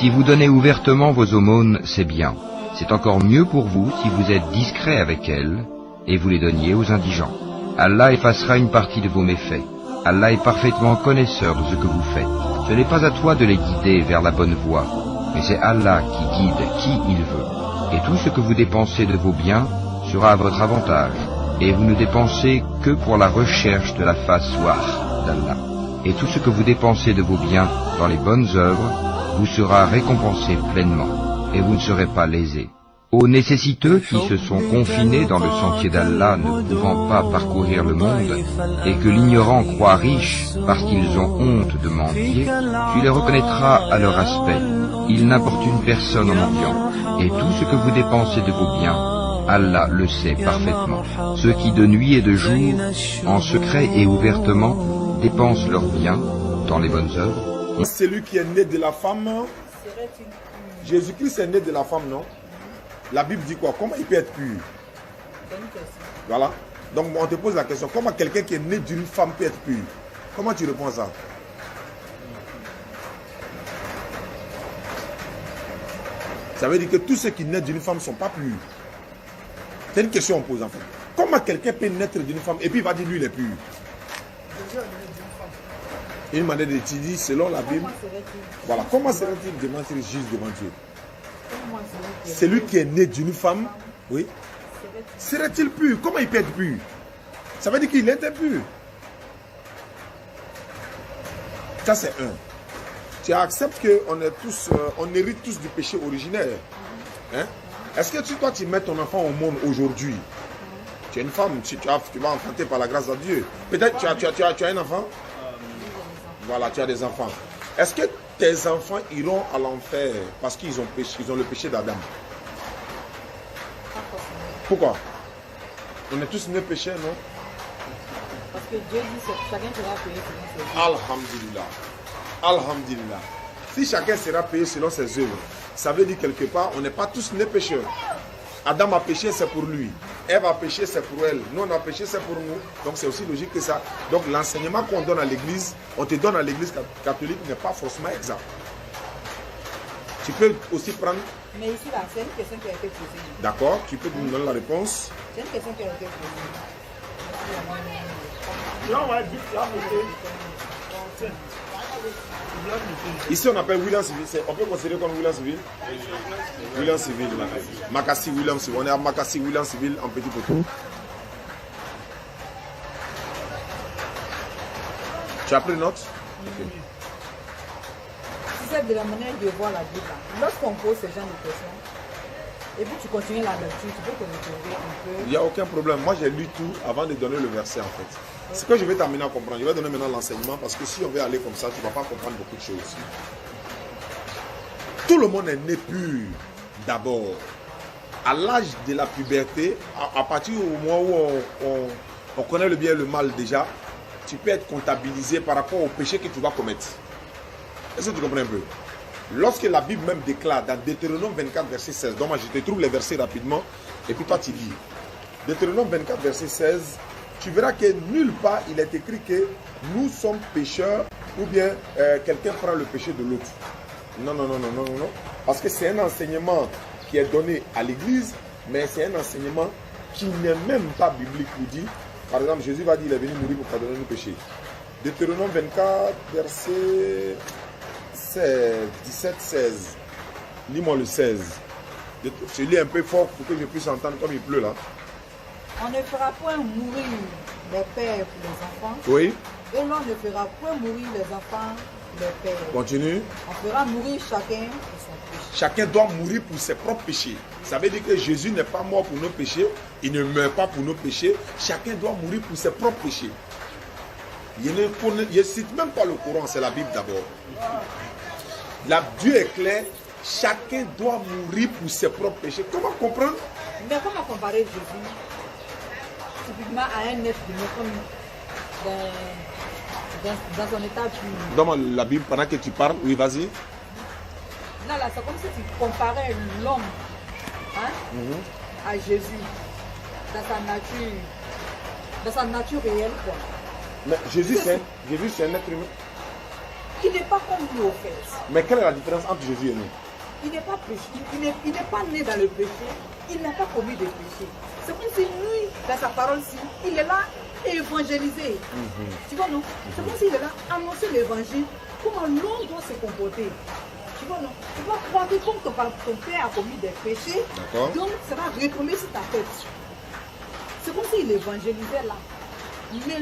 Si vous donnez ouvertement vos aumônes, c'est bien. C'est encore mieux pour vous si vous êtes discret avec elles et vous les donniez aux indigents. Allah effacera une partie de vos méfaits. Allah est parfaitement connaisseur de ce que vous faites. Ce n'est pas à toi de les guider vers la bonne voie, mais c'est Allah qui guide qui il veut. Et tout ce que vous dépensez de vos biens sera à votre avantage. Et vous ne dépensez que pour la recherche de la face d'Allah. Et tout ce que vous dépensez de vos biens dans les bonnes œuvres vous sera récompensé pleinement, et vous ne serez pas lésés. Aux nécessiteux qui se sont confinés dans le sentier d'Allah, ne pouvant pas parcourir le monde, et que l'ignorant croit riche parce qu'ils ont honte de mendier, tu les reconnaîtras à leur aspect. Ils n'importunent personne en mendiant, et tout ce que vous dépensez de vos biens, Allah le sait parfaitement. Ceux qui de nuit et de jour, en secret et ouvertement, dépensent leurs biens dans les bonnes œuvres. Celui qui est né de la femme, Jésus-Christ est né de la femme, non? La Bible dit quoi? Comment il peut être pur? Voilà. Donc on te pose la question, comment quelqu'un qui est né d'une femme peut être pur? Comment tu réponds à ça? Ça veut dire que tous ceux qui naissent d'une femme ne sont pas purs. C'est une question qu'on pose en fait. Comment quelqu'un peut naître d'une femme et puis il va dire lui il est pur? Une manière d'étudier selon la Bible. Voilà. Comment serait-il devant juste devant Dieu? Celui qui est né d'une femme, oui, serait-il pur? Comment il peut être pur? Ça veut dire qu'il était pur. Ça c'est un. Tu acceptes qu'on est tous, on hérite tous du péché originel. Hein? Est-ce que toi tu mets ton enfant au monde aujourd'hui? Tu es une femme, tu vas enfanter par la grâce de Dieu. Peut-être tu as un enfant? Voilà, tu as des enfants. Est-ce que tes enfants iront à l'enfer parce qu'ils ont péché, ils ont le péché d'Adam? Pourquoi? On est tous nés péchés, non? Parce que Dieu dit que chacun sera payé selon ses œuvres. Alhamdulillah. Alhamdulillah. Si chacun sera payé selon ses œuvres, ça veut dire quelque part, on n'est pas tous nés pécheurs. Adam a péché, c'est pour lui. Ève a péché, c'est pour elle. Nous, on a péché, c'est pour nous. Donc, c'est aussi logique que ça. Donc, l'enseignement qu'on donne à l'église, on te donne à l'église catholique, n'est pas forcément exact. Tu peux aussi prendre... Mais ici, là, c'est une question qui a été posée. D'accord, tu peux nous donner la réponse. C'est une question qui a été posée. Ici, on appelle William Civil. On peut considérer comme William Civil? William Civil. Makassi William Civil. On est à Makassi William Civil en petit poteau. Tu as pris note? Okay. Si c'est de la manière de voir la Bible, lorsqu'on pose ce genre de questions, et puis tu continues la lecture, tu peux te retrouver un peu. Il n'y a aucun problème. Moi, j'ai lu tout avant de donner le verset en fait. Ce que je vais t'amener à comprendre, je vais donner maintenant l'enseignement parce que si on veut aller comme ça, tu ne vas pas comprendre beaucoup de choses. Tout le monde est né pur d'abord. À l'âge de la puberté, à partir du moment où on connaît le bien et le mal déjà, tu peux être comptabilisé par rapport au péché que tu vas commettre. Est-ce que tu comprends un peu? Lorsque la Bible même déclare dans Deutéronome 24, verset 16, donc moi je te trouve les versets rapidement, et puis toi tu dis, Deutéronome 24, verset 16, tu verras que nulle part il est écrit que nous sommes pécheurs ou bien quelqu'un prend le péché de l'autre. Non, non, non, non, non, non, non. Parce que c'est un enseignement qui est donné à l'église, mais c'est un enseignement qui n'est même pas biblique. Nous dit, par exemple, Jésus va dire, il est venu mourir pour pardonner nos péchés. Deutéronome 24, verset 17, 16. Lis-moi le 16. Je lis un peu fort pour que je puisse entendre comme il pleut là. On ne fera point mourir les pères pour les enfants. Oui. Et l'on ne fera point mourir les enfants, les pères. Continue. On fera mourir chacun pour son péché. Chacun doit mourir pour ses propres péchés. Ça veut dire que Jésus n'est pas mort pour nos péchés. Il ne meurt pas pour nos péchés. Chacun doit mourir pour ses propres péchés. Il ne cite même pas le Coran, c'est la Bible d'abord. Dieu est clair. Chacun doit mourir pour ses propres péchés. Comment comprendre? Mais comment comparer Jésus typiquement à un être humain comme dans son état pur? Dans la Bible, pendant que tu parles, oui, vas-y. Non, là, c'est comme si tu comparais l'homme à Jésus dans sa nature réelle, quoi. Mais Jésus, c'est un être humain. Il n'est pas comme nous, au fait. Mais quelle est la différence entre Jésus et nous? Il n'est pas péché. Il n'est pas né dans le péché. Il n'a pas commis de péché. C'est comme si lui, dans sa parole-ci, il est là évangéliser. Tu vois, non? C'est comme s'il est là annoncer l'évangile, comment l'homme doit se comporter. Tu vois, non? Tu vas croire que comme ton père a commis des péchés, donc ça va retomber sur ta tête. C'est comme s'il évangélisait là. Mais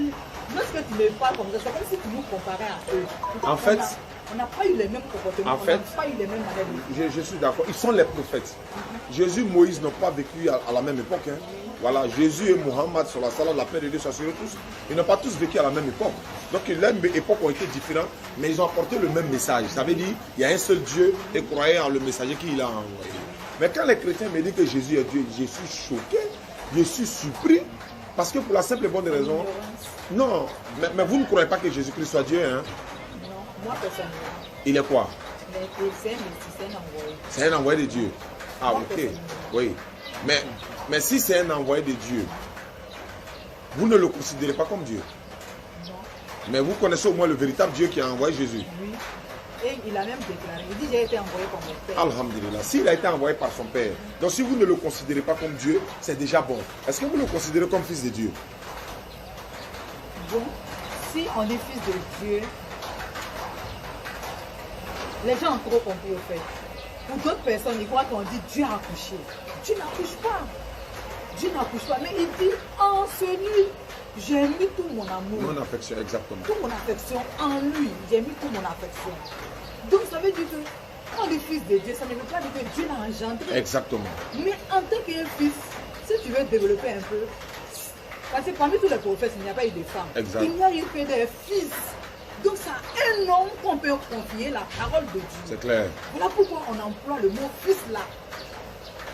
lorsque tu me parles comme ça, c'est comme si tu nous comparais à eux. En fait, on n'a pas eu les mêmes comportements, on n'a pas eu les mêmes manières de vivre. Je suis d'accord, ils sont les prophètes. Jésus, Moïse n'ont pas vécu à la même époque. Hein. Voilà, Jésus et Mohammed, sur la salle, la paix de Dieu soit sur eux tous, ils n'ont pas tous vécu à la même époque. Donc les époques ont été différentes, mais ils ont apporté le même message. Ça veut dire qu'il y a un seul Dieu et croyez en le messager qu'il a envoyé. Mais quand les chrétiens me disent que Jésus est Dieu, je suis choqué, je suis surpris, parce que pour la simple et bonne raison, non, mais vous ne croyez pas que Jésus-Christ soit Dieu, hein? Non, moi personnellement. Il est quoi? C'est un envoyé. C'est un envoyé de Dieu. Ah, ok. Oui. Mais si c'est un envoyé de Dieu, vous ne le considérez pas comme Dieu. Non. Mais vous connaissez au moins le véritable Dieu qui a envoyé Jésus. Oui. Et il a même déclaré, il dit j'ai été envoyé par mon père. Alhamdulillah. S'il a été envoyé par son père, donc si vous ne le considérez pas comme Dieu, c'est déjà bon. Est-ce que vous le considérez comme fils de Dieu? Bon, si on est fils de Dieu, les gens ont trop compris au fait. Pour d'autres personnes, ils croient qu'on dit Dieu a accouché. Dieu n'accouche pas. Dieu n'accouche pas. Mais il dit en celui, j'ai mis tout mon amour. Mon affection, exactement. Toute mon affection en lui. J'ai mis toute mon affection. Donc ça veut dire que quand on est fils de Dieu, ça ne veut pas dire que Dieu l'a engendré. Exactement. Mais en tant qu'un fils, si tu veux développer un peu, parce que parmi tous les prophètes, il n'y a pas eu de femmes. Exact. Il n'y a eu que des fils. Donc c'est un homme qu'on peut confier la parole de Dieu. C'est clair. Voilà pourquoi on emploie le mot fils là.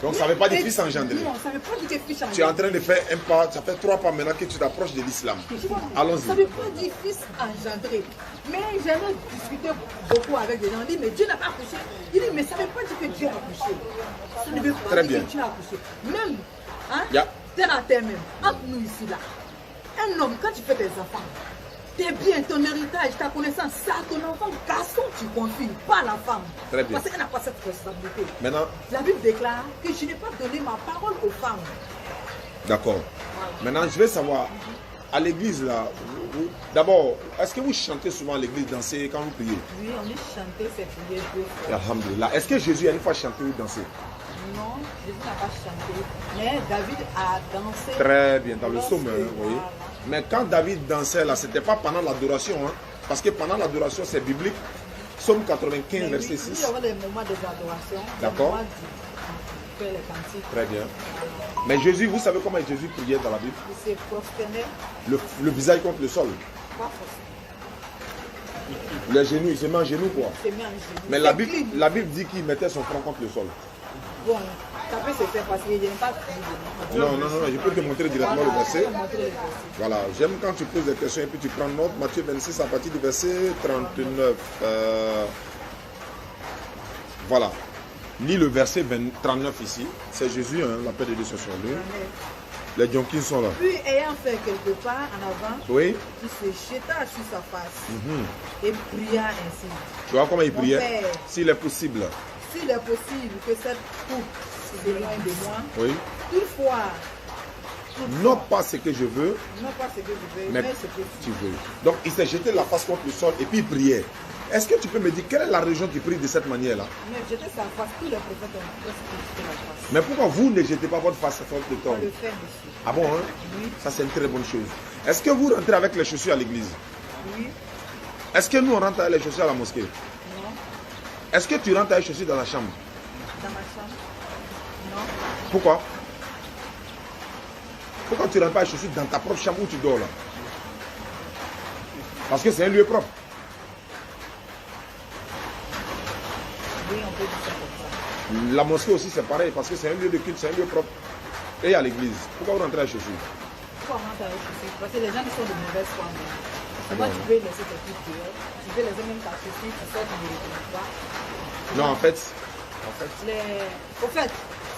Donc ça ne veut pas dire fils engendré. Non, ça ne veut pas dire que fils engendré. Tu es en train de faire un pas, ça fait 3 pas maintenant que tu t'approches de l'islam. Allons-y. Ça ne veut pas dire fils engendré. Mais j'aimerais discuter beaucoup avec des gens. On dit, mais Dieu n'a pas accouché. Il dit, mais ça ne veut pas dire que Dieu a accouché. Ça ne veut pas Très dire bien. que Dieu a accouché. Même, hein, Yeah. terre à terre même, entre nous ici là. Un homme, quand tu fais des enfants, tes biens, ton héritage, ta connaissance, ça, ton enfant, garçon, tu confies, pas la femme. Très bien. Parce qu'elle n'a pas cette responsabilité. Maintenant, La Bible déclare que je n'ai pas donné ma parole aux femmes. d'accord. Maintenant, je vais savoir, à l'église là, d'abord, est-ce que vous chantez souvent à l'église, danser quand vous priez? Oui, on dit chanter, c'est prier 2 fois. Alhamdulillah. Est-ce que Jésus a une fois chanté ou dansé? Non, Jésus n'a pas chanté. Mais David a dansé. Très bien, dans le Lorsque- psaume, hein, oui. voilà. Mais quand David dansait là, c'était pas pendant l'adoration, hein, parce que pendant l'adoration, c'est biblique. Psaume 95, Mais verset oui, 6. il y aura des moments d'adoration. D'accord. Faire les cantiques. Très bien. Mais Jésus, vous savez comment Jésus priait dans la Bible? Il s'est prosterné, Le visage contre le sol. pas forcément. Les genoux, il se met en genoux quoi. Il s'est mis en genoux. Mais C'est la Bible dit qu'il mettait son front contre le sol. Bon, ça peut se faire parce qu'il n'y a pas de Non, je peux te montrer directement le verset. Je vais montrer le verset. Voilà, j'aime quand tu poses des questions et puis tu prends note. Matthieu 26 à partir du verset 39. Voilà. Lis le verset 39 ici. C'est Jésus, hein, la paix de Dieu soit sur lui. Les Jonkins sont là. Puis, ayant fait quelque part en avant, Oui. il se jeta sur sa face et pria ainsi. Tu vois comment il Mon priait? Père. S'il est possible. S'il est possible que cette coupe s'éloigne de moi, Oui. toutefois, Non pas ce que je veux, non pas ce que je veux, mais mais ce que tu veux. Donc il s'est jeté la face contre le sol et puis il priait. Est-ce que tu peux me dire quelle est la région qui prie de cette manière-là? Mais jeter sa face, tous les prophètes ont presque jeté la face. Mais pourquoi vous ne jetez pas votre face contre le On sol? le fait, monsieur. Ah bon, hein? Oui, Ça c'est une très bonne chose. Est-ce que vous rentrez avec les chaussures à l'église? oui, Est-ce que nous on rentre avec les chaussures à la mosquée? non, Est-ce que tu rentres avec les chaussures dans la chambre? dans ma chambre, non, Pourquoi? Pourquoi tu ne rentres pas avec les chaussures dans ta propre chambre où tu dors là? Parce que c'est un lieu propre. oui, on peut dire ça comme ça. La mosquée aussi c'est pareil parce que c'est un lieu de culte, c'est un lieu propre. Et à l'église. Pourquoi vous rentrez avec les chaussures? Pourquoi on rentre avec chaussures? Parce que les gens qui sont de mauvaise foi, Ah moi, bon, tu peux laisser tes pieds dehors, tu peux laisser même ta chaussure, tu sors, tu ne les retrouves pas. Non, en fait, Au fait,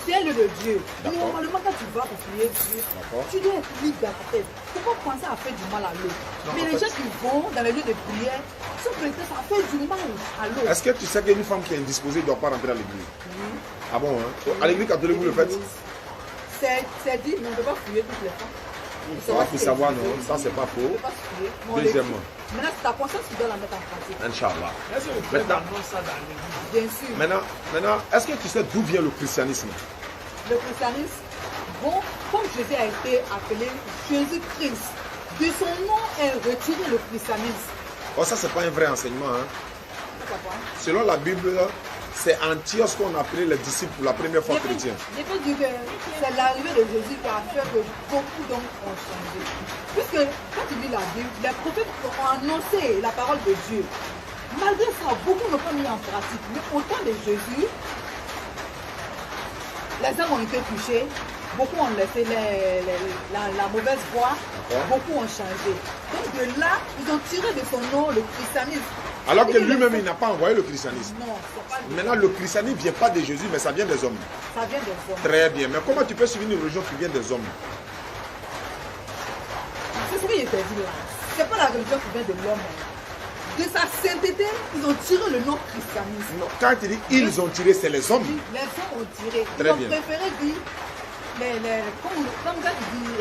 C'est un lieu de Dieu. D'accord. Normalement, quand tu vas pour prier Dieu, D'accord. tu dois être libre dans ta tête. Il ne faut pas penser à faire du mal à l'autre. Non, Mais en les fait- gens qui vont dans les lieux de prière, sont prétexte à faire du mal à l'autre. Est-ce que tu sais qu'une femme qui est indisposée ne doit pas rentrer à l'église? Ah bon, hein? À l'église catholique, vous le faites? C'est dit, mais on ne peut pas prier toutes les femmes. Il faut savoir, non, ça c'est pas faux. Deuxièmement. Maintenant, c'est ta conscience qui doit la mettre en pratique. Inch'Allah. Est-ce que le frère Maintenant- annonce ça dans l'église? Bien sûr. Maintenant, est-ce que tu sais d'où vient le christianisme? Le christianisme, bon, comme Jésus a été appelé Jésus-Christ, de son nom est retiré le christianisme. Oh, ça c'est pas un vrai enseignement, hein? Pourquoi pas? Selon la Bible, c'est Antioche qu'on appelait les disciples pour la première fois chrétiens. Je peux dire que c'est l'arrivée de Jésus qui a fait que beaucoup d'hommes ont changé. Puisque quand tu lis la Bible, les prophètes ont annoncé la parole de Dieu. Malgré ça, beaucoup n'ont pas mis en pratique. Mais au temps de Jésus, les hommes ont été touchés, beaucoup ont laissé la mauvaise voie, D'accord. beaucoup ont changé. Donc de là, ils ont tiré de son nom le christianisme. Alors que Et lui-même, il n'a pas envoyé le christianisme. Non, c'est pas lui. Maintenant, le christianisme ne vient pas de Jésus, mais ça vient des hommes. Ça vient des hommes. Très bien. Mais comment tu peux suivre une religion qui vient des hommes? C'est ce qu'il était dit là. C'est pas la religion qui vient de l'homme. De sa sainteté, ils ont tiré le nom christianisme. Non, quand tu dis ils ont tiré, c'est les hommes. Les gens ont tiré. Ils Très ont bien. préféré dire, comme quand tu dis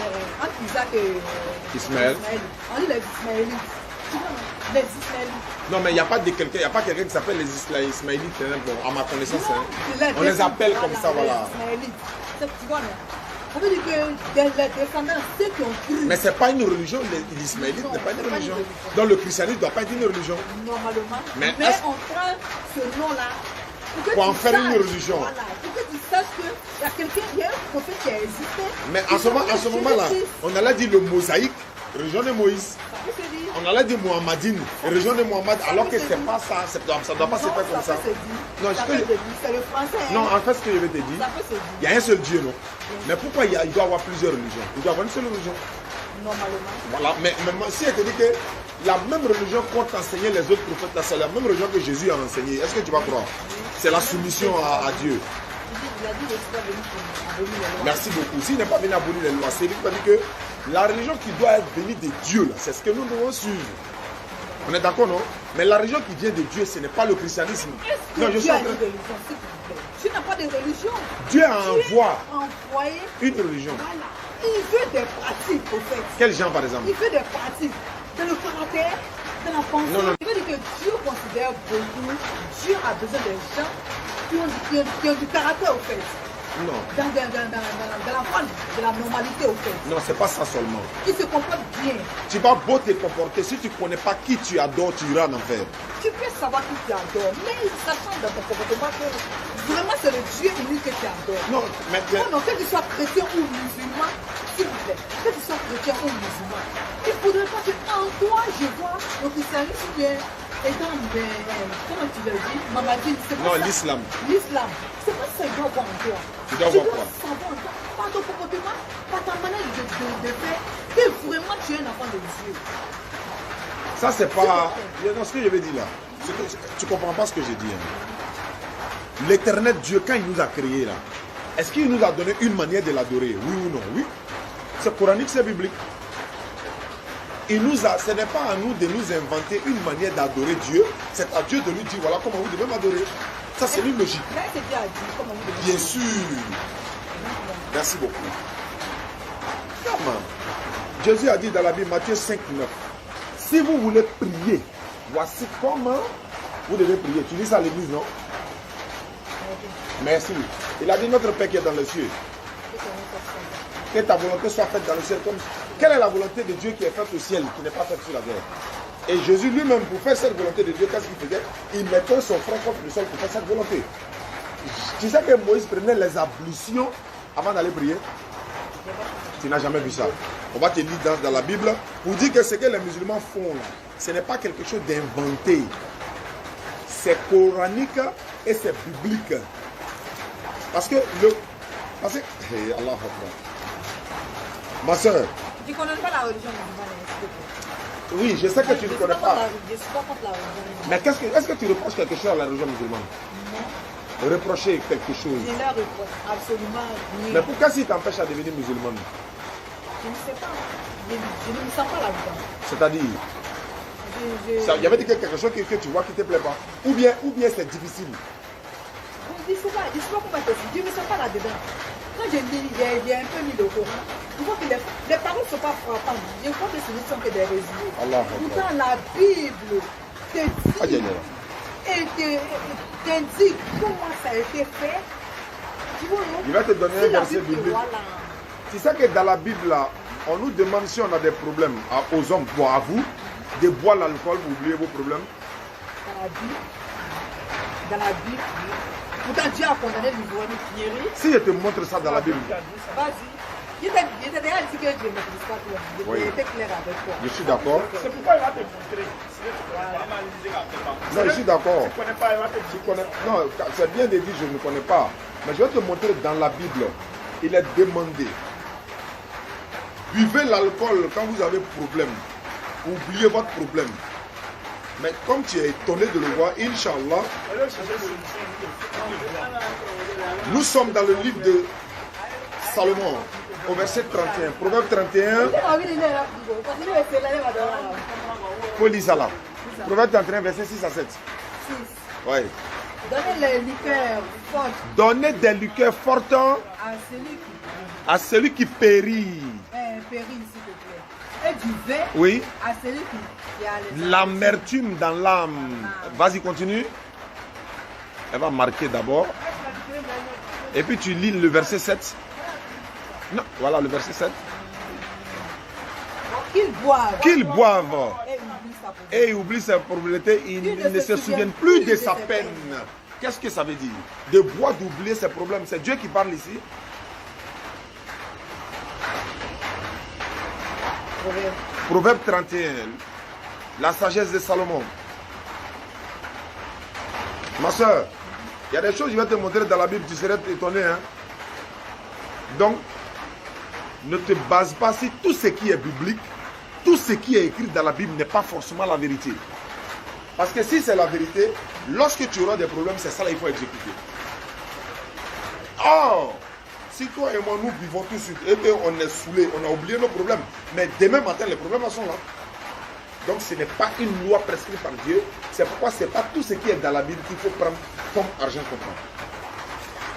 entre Isaac et Ismaël. On dit les Ismaélites. Tu vois, les Ismaélites. Non, mais il n'y a pas de quelqu'un, il y a pas quelqu'un qui s'appelle les Ismaélites, hein, bon, à ma connaissance. Non, Hein. c'est On les appelle comme ça, voilà. Les Ismaélites. Tu vois, non? On veut dire que les descendants, ceux qui ont cru. Mais ce n'est pas une religion, l'ismaélite Non, n'est pas c'est une pas une religion. religion. Donc le christianisme ne doit pas être une religion. Normalement. Mais Mais est-ce- on prend ce nom-là que Pour en tu faire une saches, religion. Voilà, pour que tu saches qu'il y a quelqu'un, il y a un prophète qui a existé. Mais en ce moment-là, on allait dire le mosaïque, religion de Moïse. Ça peut se dire. On allait dire Mohammedine, religion de Mohammed, alors que ce n'est pas ça, ça ne doit pas se faire comme ça. peut se dire. Non, Ça ce peut que- se dire. C'est le français. Non, hein. en fait, ce que je vais te dire, Ça peut se dire. il y a un seul Dieu, non? Mais pourquoi il doit y avoir plusieurs religions? Il doit y avoir une seule religion. Normalement. Voilà, mais si elle te dit que la même religion qu'ont enseigné les autres prophètes, c'est la même religion que Jésus a enseigné, est-ce que tu vas croire? C'est la soumission à Dieu. Il a dit que tu vas venir pour abolir les lois. Merci beaucoup. S'il n'est pas venu abolir les lois, c'est lui qui a dit que la religion qui doit être venue de Dieu, là, c'est ce que nous devons suivre. On est d'accord, non? Mais la religion qui vient de Dieu, ce n'est pas le christianisme. Est-ce Non, que je suis Dieu en a une train- religion, s'il vous plaît? Tu n'as pas de religion. Dieu envoie Envoyé. une religion. Voilà. Il veut des pratiques, au fait. Quel genre, par exemple? Il fait des pratiques dans le caractère, dans la pensée. Non, non. Il veut dire que Dieu considère beaucoup. Dieu a besoin des gens qui ont du caractère, au fait. Non. Dans la forme, de la normalité, au fait. Non, c'est pas ça seulement. Qui se comporte bien. Tu vas beau te comporter, si tu ne connais pas qui tu adores, tu iras en enfer. Tu peux savoir qui tu adores, mais ça change dans ton comportement que vraiment c'est le Dieu unique que tu adores. Non, mais Oh non, que tu sois chrétien ou musulman, s'il vous plaît, que tu sois chrétien ou musulman, il ne faudrait pas que en toi je vois le christianisme bien étant comment tu l'as dit, Mamadine, c'est non, pas ça. l'islam. L'islam, c'est pas ça qu'il doit voir en toi. Tu dois voir quoi? savoir en toi, par ton comportement, par ta manière de faire, que vraiment tu es un enfant de Dieu. Ça, c'est pas. Non, ce que je vais dire là, tu ne comprends pas ce que j'ai dit. Hein. L'éternel Dieu, quand il nous a créés là, est-ce qu'il nous a donné une manière de l'adorer? Oui ou non? Oui. C'est coranique, c'est biblique. Ce n'est pas à nous de nous inventer une manière d'adorer Dieu, c'est à Dieu de nous dire voilà comment vous devez m'adorer. Ça, c'est une logique. Là, c'est Dieu a dit, comment vous devez. Bien sûr. Merci beaucoup. Comment? Jésus a dit dans la Bible, Matthieu 5, 9. Si vous voulez prier, voici comment vous devez prier. Tu dis ça à l'église, non? Merci. Il a dit notre Père qui est dans les cieux. Que ta volonté soit faite dans le ciel comme. Quelle est la volonté de Dieu qui est faite au ciel, qui n'est pas faite sur la terre? Et Jésus lui-même, pour faire cette volonté de Dieu, qu'est-ce qu'il faisait? Il mettait son front contre le sol pour faire cette volonté. Tu sais que Moïse prenait les ablutions avant d'aller prier? Tu n'as jamais vu ça. On va te lire dans la Bible pour dire que ce que les musulmans font là, ce n'est pas quelque chose d'inventé. C'est coranique et c'est biblique. Parce que Hey, Allah Akbar. Ma soeur, Tu ne connais pas la religion musulmane, s'il te plaît. oui, je sais que tu ne connais pas. Je ne suis pas contre la religion musulmane. Mais est-ce que tu reproches quelque chose à la religion musulmane? Non. reprocher quelque chose. Je leur reproche absolument rien. Mais pourquoi s'il t'empêche à devenir musulmane? Je ne sais pas. Je ne me sens pas là-dedans. C'est-à-dire, il y avait quelque chose que tu vois qui ne te plaît pas. Ou bien c'est difficile. Je ne sais pas comment te dire. Je ne me sens pas là-dedans. Quand je lis, j'ai un peu mis le Coran. Je vois que les paroles ne sont pas frappantes. Je crois que ce ne sont que des résumés. Pourtant, la Bible te dit et t'indique comment ça a été fait. Tu vois, non? Il va te donner un verset biblique. Voilà. Tu sais que dans la Bible, là, on nous demande si on a des problèmes aux hommes, pour à vous, de boire l'alcool, vous oubliez vos problèmes. Dans la Bible, pourtant Dieu a condamné l'ivrognerie. Si je te montre ça dans la Bible. Vas-y. Je t'ai déjà dit que Dieu ne maîtrise pas tout. Oui. J'étais clair avec toi. Je suis d'accord. C'est pourquoi il va te montrer. Non, je suis d'accord. Tu connais. Non, c'est bien de dire je ne connais pas. Mais je vais te montrer dans la Bible. Il est demandé. Buvez l'alcool quand vous avez problème. Oubliez votre problème. Mais comme tu es étonné de le voir, Inch'Allah, nous sommes dans le livre de Salomon, au verset 31. Proverbe 31. Faut lire ça là. Proverbe 31, verset 6 à 7. 6. Oui. Donnez les liqueurs fortes Donnez des liqueurs fortes à celui qui périt. périt, s'il te plaît. Et du vin Oui. à celui qui a les L'amertume dans l'âme. Vas-y, continue. Elle va marquer d'abord. Et puis tu lis le verset 7. Non, voilà le verset 7. Qu'ils boivent. Qu'ils boivent Et oublient sa pauvreté. et ils oublient sa pauvreté, ils ne se souviennent plus de sa peine. Qu'est-ce que ça veut dire? De boire, d'oublier ses problèmes. C'est Dieu qui parle ici. Proverbe 31. La sagesse de Salomon. Ma soeur, il y a des choses que je vais te montrer dans la Bible, tu serais étonné. Hein? Donc, ne te base pas sur tout ce qui est biblique. Tout ce qui est écrit dans la Bible n'est pas forcément la vérité. Parce que si c'est la vérité, lorsque tu auras des problèmes, c'est ça là il faut exécuter. Oh! Si toi et moi nous vivons tout de suite, et bien on est saoulés, on a oublié nos problèmes. Mais demain matin, les problèmes sont là. Donc ce n'est pas une loi prescrite par Dieu. C'est pourquoi ce n'est pas tout ce qui est dans la Bible qu'il faut prendre comme argent comptant.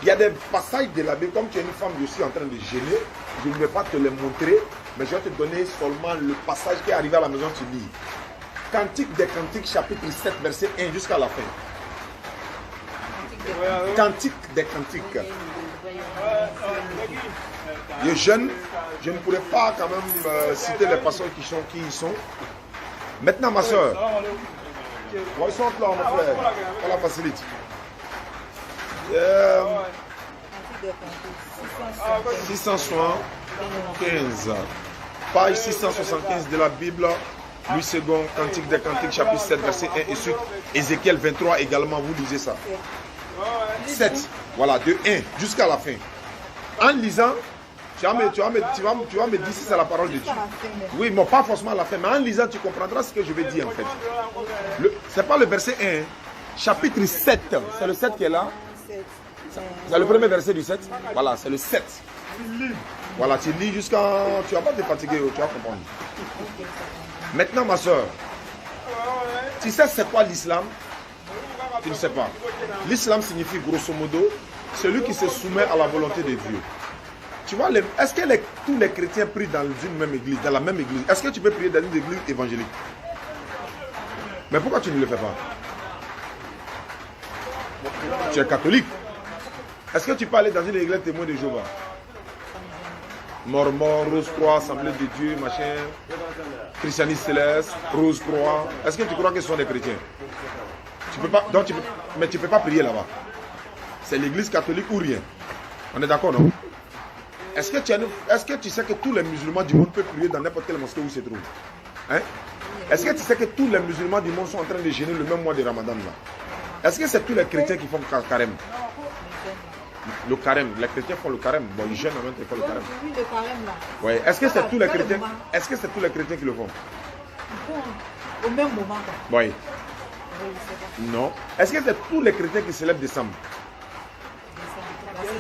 Il y a des passages de la Bible, comme tu es une femme, je suis en train de gêner. Je ne vais pas te les montrer, mais je vais te donner seulement le passage qui est arrivé à la maison, tu lis. Cantique des Cantiques, chapitre 7, verset 1 jusqu'à la fin. Cantique des Cantiques. Les jeunes, je ne pourrais pas quand même citer les personnes qui y sont. Maintenant, ma soeur, ils sont là, mon frère, on la facilite. 675, page 675 de la Bible, Louis II, Cantique des Cantiques, chapitre 7, verset 1 et suite. Ézéchiel 23 également, vous lisez ça. 7, voilà, de 1 jusqu'à la fin. En lisant, tu vas me dire si c'est la parole de Dieu. Oui, mais pas forcément à la fin, mais en lisant, tu comprendras ce que je vais dire en fait. C'est pas le verset 1, hein. Chapitre 7, c'est le 7 qui est là. C'est le premier verset du 7. Voilà, c'est le 7. Voilà, tu lis jusqu'à... Tu ne vas pas te fatiguer, tu vas comprendre. Maintenant, ma soeur, tu sais c'est quoi l'islam? Tu ne sais pas. L'islam signifie grosso modo celui qui se soumet à la volonté de Dieu. Tu vois, est-ce que tous les chrétiens prient dans une même église, dans la même église? Est-ce que tu peux prier dans une église évangélique? Mais pourquoi tu ne le fais pas? Tu es catholique. Est-ce que tu peux aller dans une église témoin de Jéhovah? Mormon, Rose-Croix, Assemblée de Dieu, machin, Christianisme Céleste, Rose-Croix. Est-ce que tu crois que ce sont des chrétiens? Tu peux pas, donc mais tu ne peux pas prier là-bas. C'est l'église catholique ou rien. On est d'accord, non? Est-ce que tu sais que tous les musulmans du monde peuvent prier dans n'importe quelle mosquée où ils se trouvent? Hein? Est-ce que tu sais que tous les musulmans du monde sont en train de jeûner le même mois de Ramadan là? Est-ce que c'est tous les chrétiens qui font le carême? Le carême, les chrétiens font le carême. Bon, ils jeûnent en même temps qu'ils font le carême. Oui, le carême là. Oui. Est-ce que c'est tous les chrétiens? Est-ce que c'est tous les chrétiens qui le font? Au même moment. Oui. Non. Est-ce que c'est tous les chrétiens qui célèbrent décembre?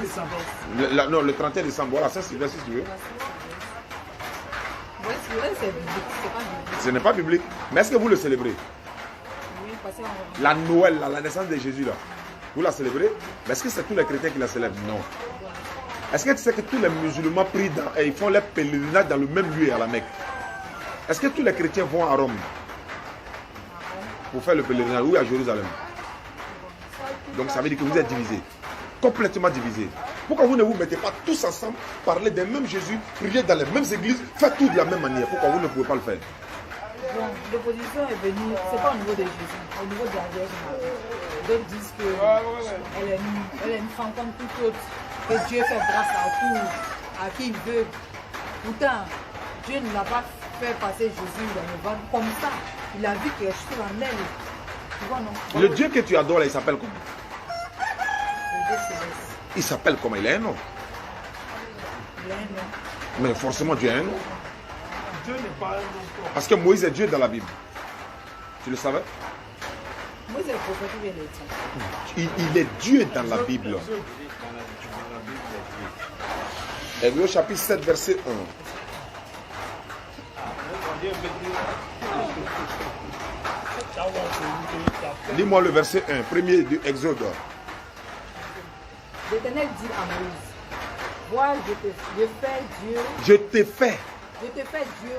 Saint-Sylvestre. Non, le 31 décembre, voilà, Saint-Sylvestre si tu veux. Ouais, c'est vrai, c'est biblique, c'est pas biblique. Ce n'est pas biblique. Mais est-ce que vous le célébrez? Oui, parce qu'on La Noël, la naissance de Jésus, là, vous la célébrez? Mais est-ce que c'est tous les chrétiens qui la célèbrent? Non. Est-ce que tu sais que tous les musulmans prient et ils font leur pèlerinage dans le même lieu à la Mecque? Est-ce que tous les chrétiens vont à Rome pour faire le pèlerinage? Oui, à Jérusalem. Donc ça veut dire que vous êtes divisés, complètement divisés. Pourquoi vous ne vous mettez pas tous ensemble, parler des mêmes Jésus, prier dans les mêmes églises, faire tout de la même manière? Pourquoi vous ne pouvez pas le faire? Bon, l'opposition est venue, c'est pas au niveau de Jésus, au niveau de la Vierge Marie. D'autres disent qu'elle est une femme comme toute autre, que Dieu fait grâce à tout, à qui il veut. Pourtant, Dieu ne l'a pas fait passer Jésus dans le ventre comme ça. Il a vu qu'il est sur en elle. Tu vois, non? Le Dieu que tu adores, là, il s'appelle comment? Le Dieu céleste. Il s'appelle comment? Il a un nom. Il a un nom. Mais forcément, Dieu a un nom. Dieu n'est pas un nom. Parce que Moïse est Dieu dans la Bible. Tu le savais? Moïse est le prophète qui vient de dire. Il est Dieu dans la Bible. Hébreux chapitre 7, verset 1. Lis-moi le verset 1, premier de Exode. L'Éternel dit à Moïse, vois, je fais Dieu, Je t'ai fait je te fais Dieu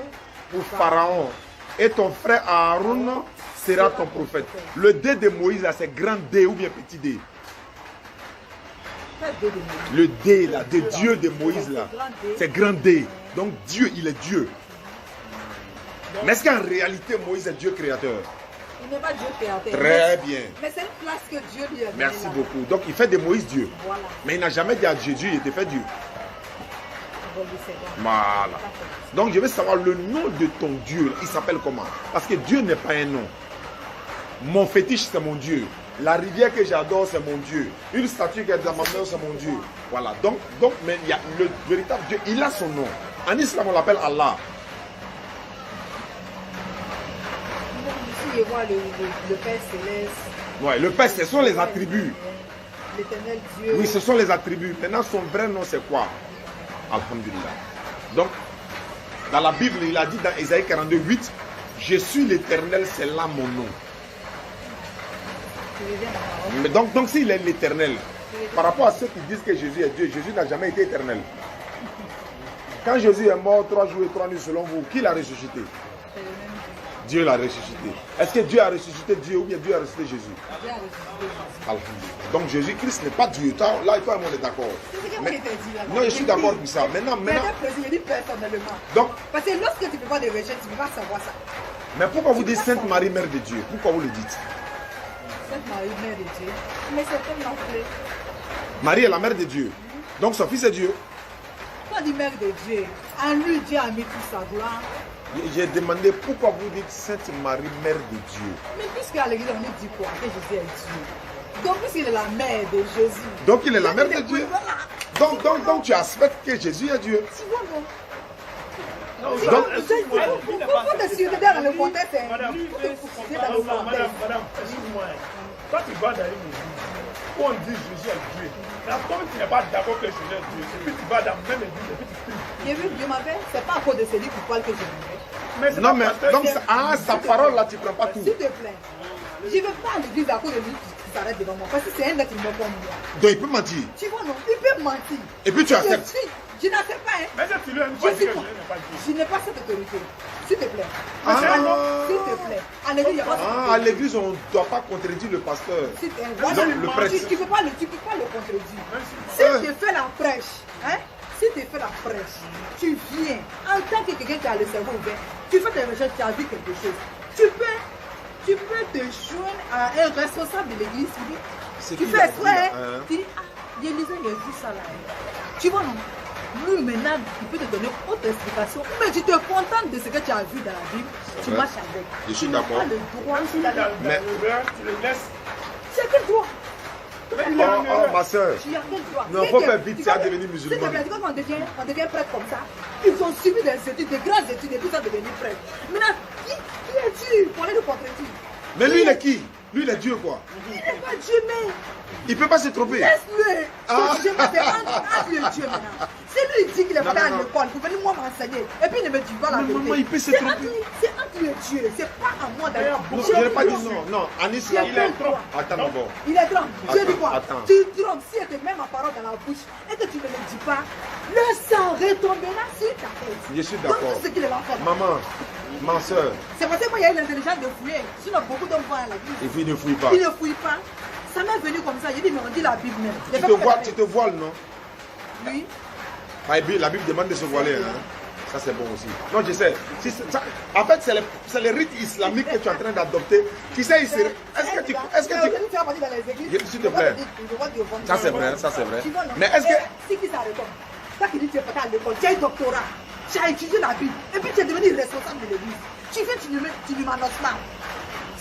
pour Pharaon et ton frère Aaron sera ton prophète. Le D de Moïse là, c'est grand D ou bien petit D? Fais Dieu de Moïse. Le D là, de Dieu de Moïse là, c'est grand D. Donc Dieu, il est Dieu. Mais est-ce qu'en réalité Moïse est Dieu créateur? Il n'est pas Dieu créateur. Très bien. Mais c'est une place que Dieu lui a donnée. Merci là. beaucoup. Donc il fait de Moïse Dieu. Voilà. Mais il n'a jamais dit à Jésus, il était fait Dieu. Bon, lui, c'est bon. Voilà. Donc je veux savoir le nom de ton Dieu. Il s'appelle comment? Parce que Dieu n'est pas un nom. Mon fétiche, c'est mon Dieu. La rivière que j'adore, c'est mon Dieu. Une statue qui est dans ma main, c'est mon Dieu. Voilà. Donc, mais il y a le véritable Dieu, il a son nom. En islam, on l'appelle Allah. Ici, je vois le Père Céleste. Ouais, le Père, ce sont les attributs. L'Éternel Dieu. Oui, ce sont les attributs. Maintenant, son vrai nom, c'est quoi? Alhamdulillah. Donc, dans la Bible, il a dit dans Ésaïe 42, 8, je suis l'Éternel, c'est là mon nom. Mais donc s'il est l'Éternel, par rapport à ceux qui disent que Jésus est Dieu, Jésus n'a jamais été éternel. Quand Jésus est mort 3 jours et 3 nuits selon vous, qui l'a ressuscité? Dieu l'a ressuscité. Est-ce que Dieu a ressuscité Dieu ou bien Dieu a ressuscité Jésus? Dieu a ressuscité Jésus. Alhamdulillah. Donc Jésus-Christ n'est pas Dieu. Là, toi et moi, on est d'accord. C'est ce que Mais- moi, je t'ai dit, là. Non, je suis d'accord avec ça. Maintenant, Mais je dis personnellement. donc, Parce que lorsque tu ne peux pas les rejeter, tu ne peux pas savoir ça. mais pourquoi vous dites Sainte Marie, Mère de Dieu? Pourquoi vous le dites? Sainte Marie, Mère de Dieu. Mais c'est comme l'entrée. Marie est la mère de Dieu. Donc son fils est Dieu. Quand on dit Mère de Dieu, en lui, Dieu a mis toute sa gloire. J'ai demandé pourquoi vous dites Sainte Marie, Mère de Dieu. Mais puisqu'à l'église, on nous dit quoi? Que Jésus est Dieu. Donc, puisqu'il est la mère de Jésus. Donc il est la mère de Oui, Dieu. voilà. Donc tu acceptes que Jésus est Dieu. Tu vois, non? Non, Il Donc- faut te situer dans le contexte. hein. Madame, Il faut te situer dans le contexte. madame, excuse-moi. Quand tu vas dans une église, où on dit Jésus est Dieu, là, comme tu n'es pas d'accord que Jésus est Dieu, et puis tu vas dans la même église et puis tu pries. J'ai vu Dieu m'avait, c'est pas à cause de celui qui parle que je vivais. Mais c'est Non pas mais parce que donc c'est- sa parole là tu prends pas tout. S'il te plaît, je ne vais pas à l'église à cause de lui qui s'arrête devant moi. Parce que c'est un être humain comme moi. Donc il peut mentir. Tu vois, non? Il peut mentir. Et puis tu acceptes. Je n'accepte pas, hein. Mais si tu lui as une fois Je dit suis que pas. Jésus n'est pas Dieu. Je n'ai pas cette autorité. S'il te plaît. Ah. S'il te plaît. À l'église, il n'y a pas cette À l'église on ne doit pas contredire le pasteur. Voilà, le prêtre. tu ne peux pas le contredire. Même si- Si tu fais la prêche, hein, si tu fais la prêche, tu viens en tant que quelqu'un qui a le cerveau ouvert, tu fais tes recherches, tu as vu quelque chose. Tu peux te joindre à un responsable de l'église qui dit, C'est tu qui fais l'a exprès, dit, hein, hein? tu dis, ah, j'ai vu ça là. Tu vois, non? Nous, maintenant, il peut te donner autre explication, mais tu te contentes de ce que tu as vu dans la Bible, tu vrai. marches avec. Je suis Tu n'as d'accord. pas le droit, Même si dans Mais- le verre, tu le laisses. c'est quel droit? Mais il est en erreur. Ma soeur. Tu as quel droit? Non, Dès faut que- faire vite, tu c'est à vois, devenir musulman. s'il te plaît, quand on devient prêtre comme ça, ils ont suivi des études, des grandes études, et puis ça devenir prêtre. Maintenant, qui est-tu pour aller le contredire? Mais lui il est qui? Lui, il est Dieu, quoi. Il n'est pas Dieu, mais Il ne peut pas se tromper. laisse-le. Ah. C'est entre lui et Dieu maintenant. Si lui il dit qu'il est pas à l'école, pour venir moi m'enseigner, et puis il ne me dit pas la vérité. Maman, il peut se C'est tromper. entre lui et Dieu, c'est pas à moi d'aller. Non, je n'ai pas dit non. Non, Anis, Il est il est trop. Attends d'abord. Il est grand. Dieu dit quoi? Attends. Tu trompes, si elle te met ma parole dans la bouche et que tu ne le dis pas, le sang retombera sur ta tête. Je suis Donc d'accord. tout ce qu'il va faire. Maman, ma soeur, C'est parce que moi, il y a eu l'intelligence de fouiller. Sinon, beaucoup d'hommes vont à la et Bible. puis il ne fouille pas. Il ne fouille pas. Ça m'est venu comme ça. J'ai dit, mais on dit la Bible même. J'ai Tu fait tu te voiles, non? Oui. La Bible demande de se voiler. Hein? Ça, c'est bon aussi. Non, je sais. En fait, c'est le rite islamique que tu es en train d'adopter. Qui sait, est-ce que tu... Tu vas partir dans les églises. S'il te plaît. Ça, c'est vrai, ça, c'est vrai. Tu vois, non? Mais est-ce que... Si qui s'arrête comme toi qui dis que tu n'es pas à l'école, tu as un doctorat, tu as étudié la Bible, et puis tu es devenu responsable de l'église. Tu viens, tu ne m'annonces pas.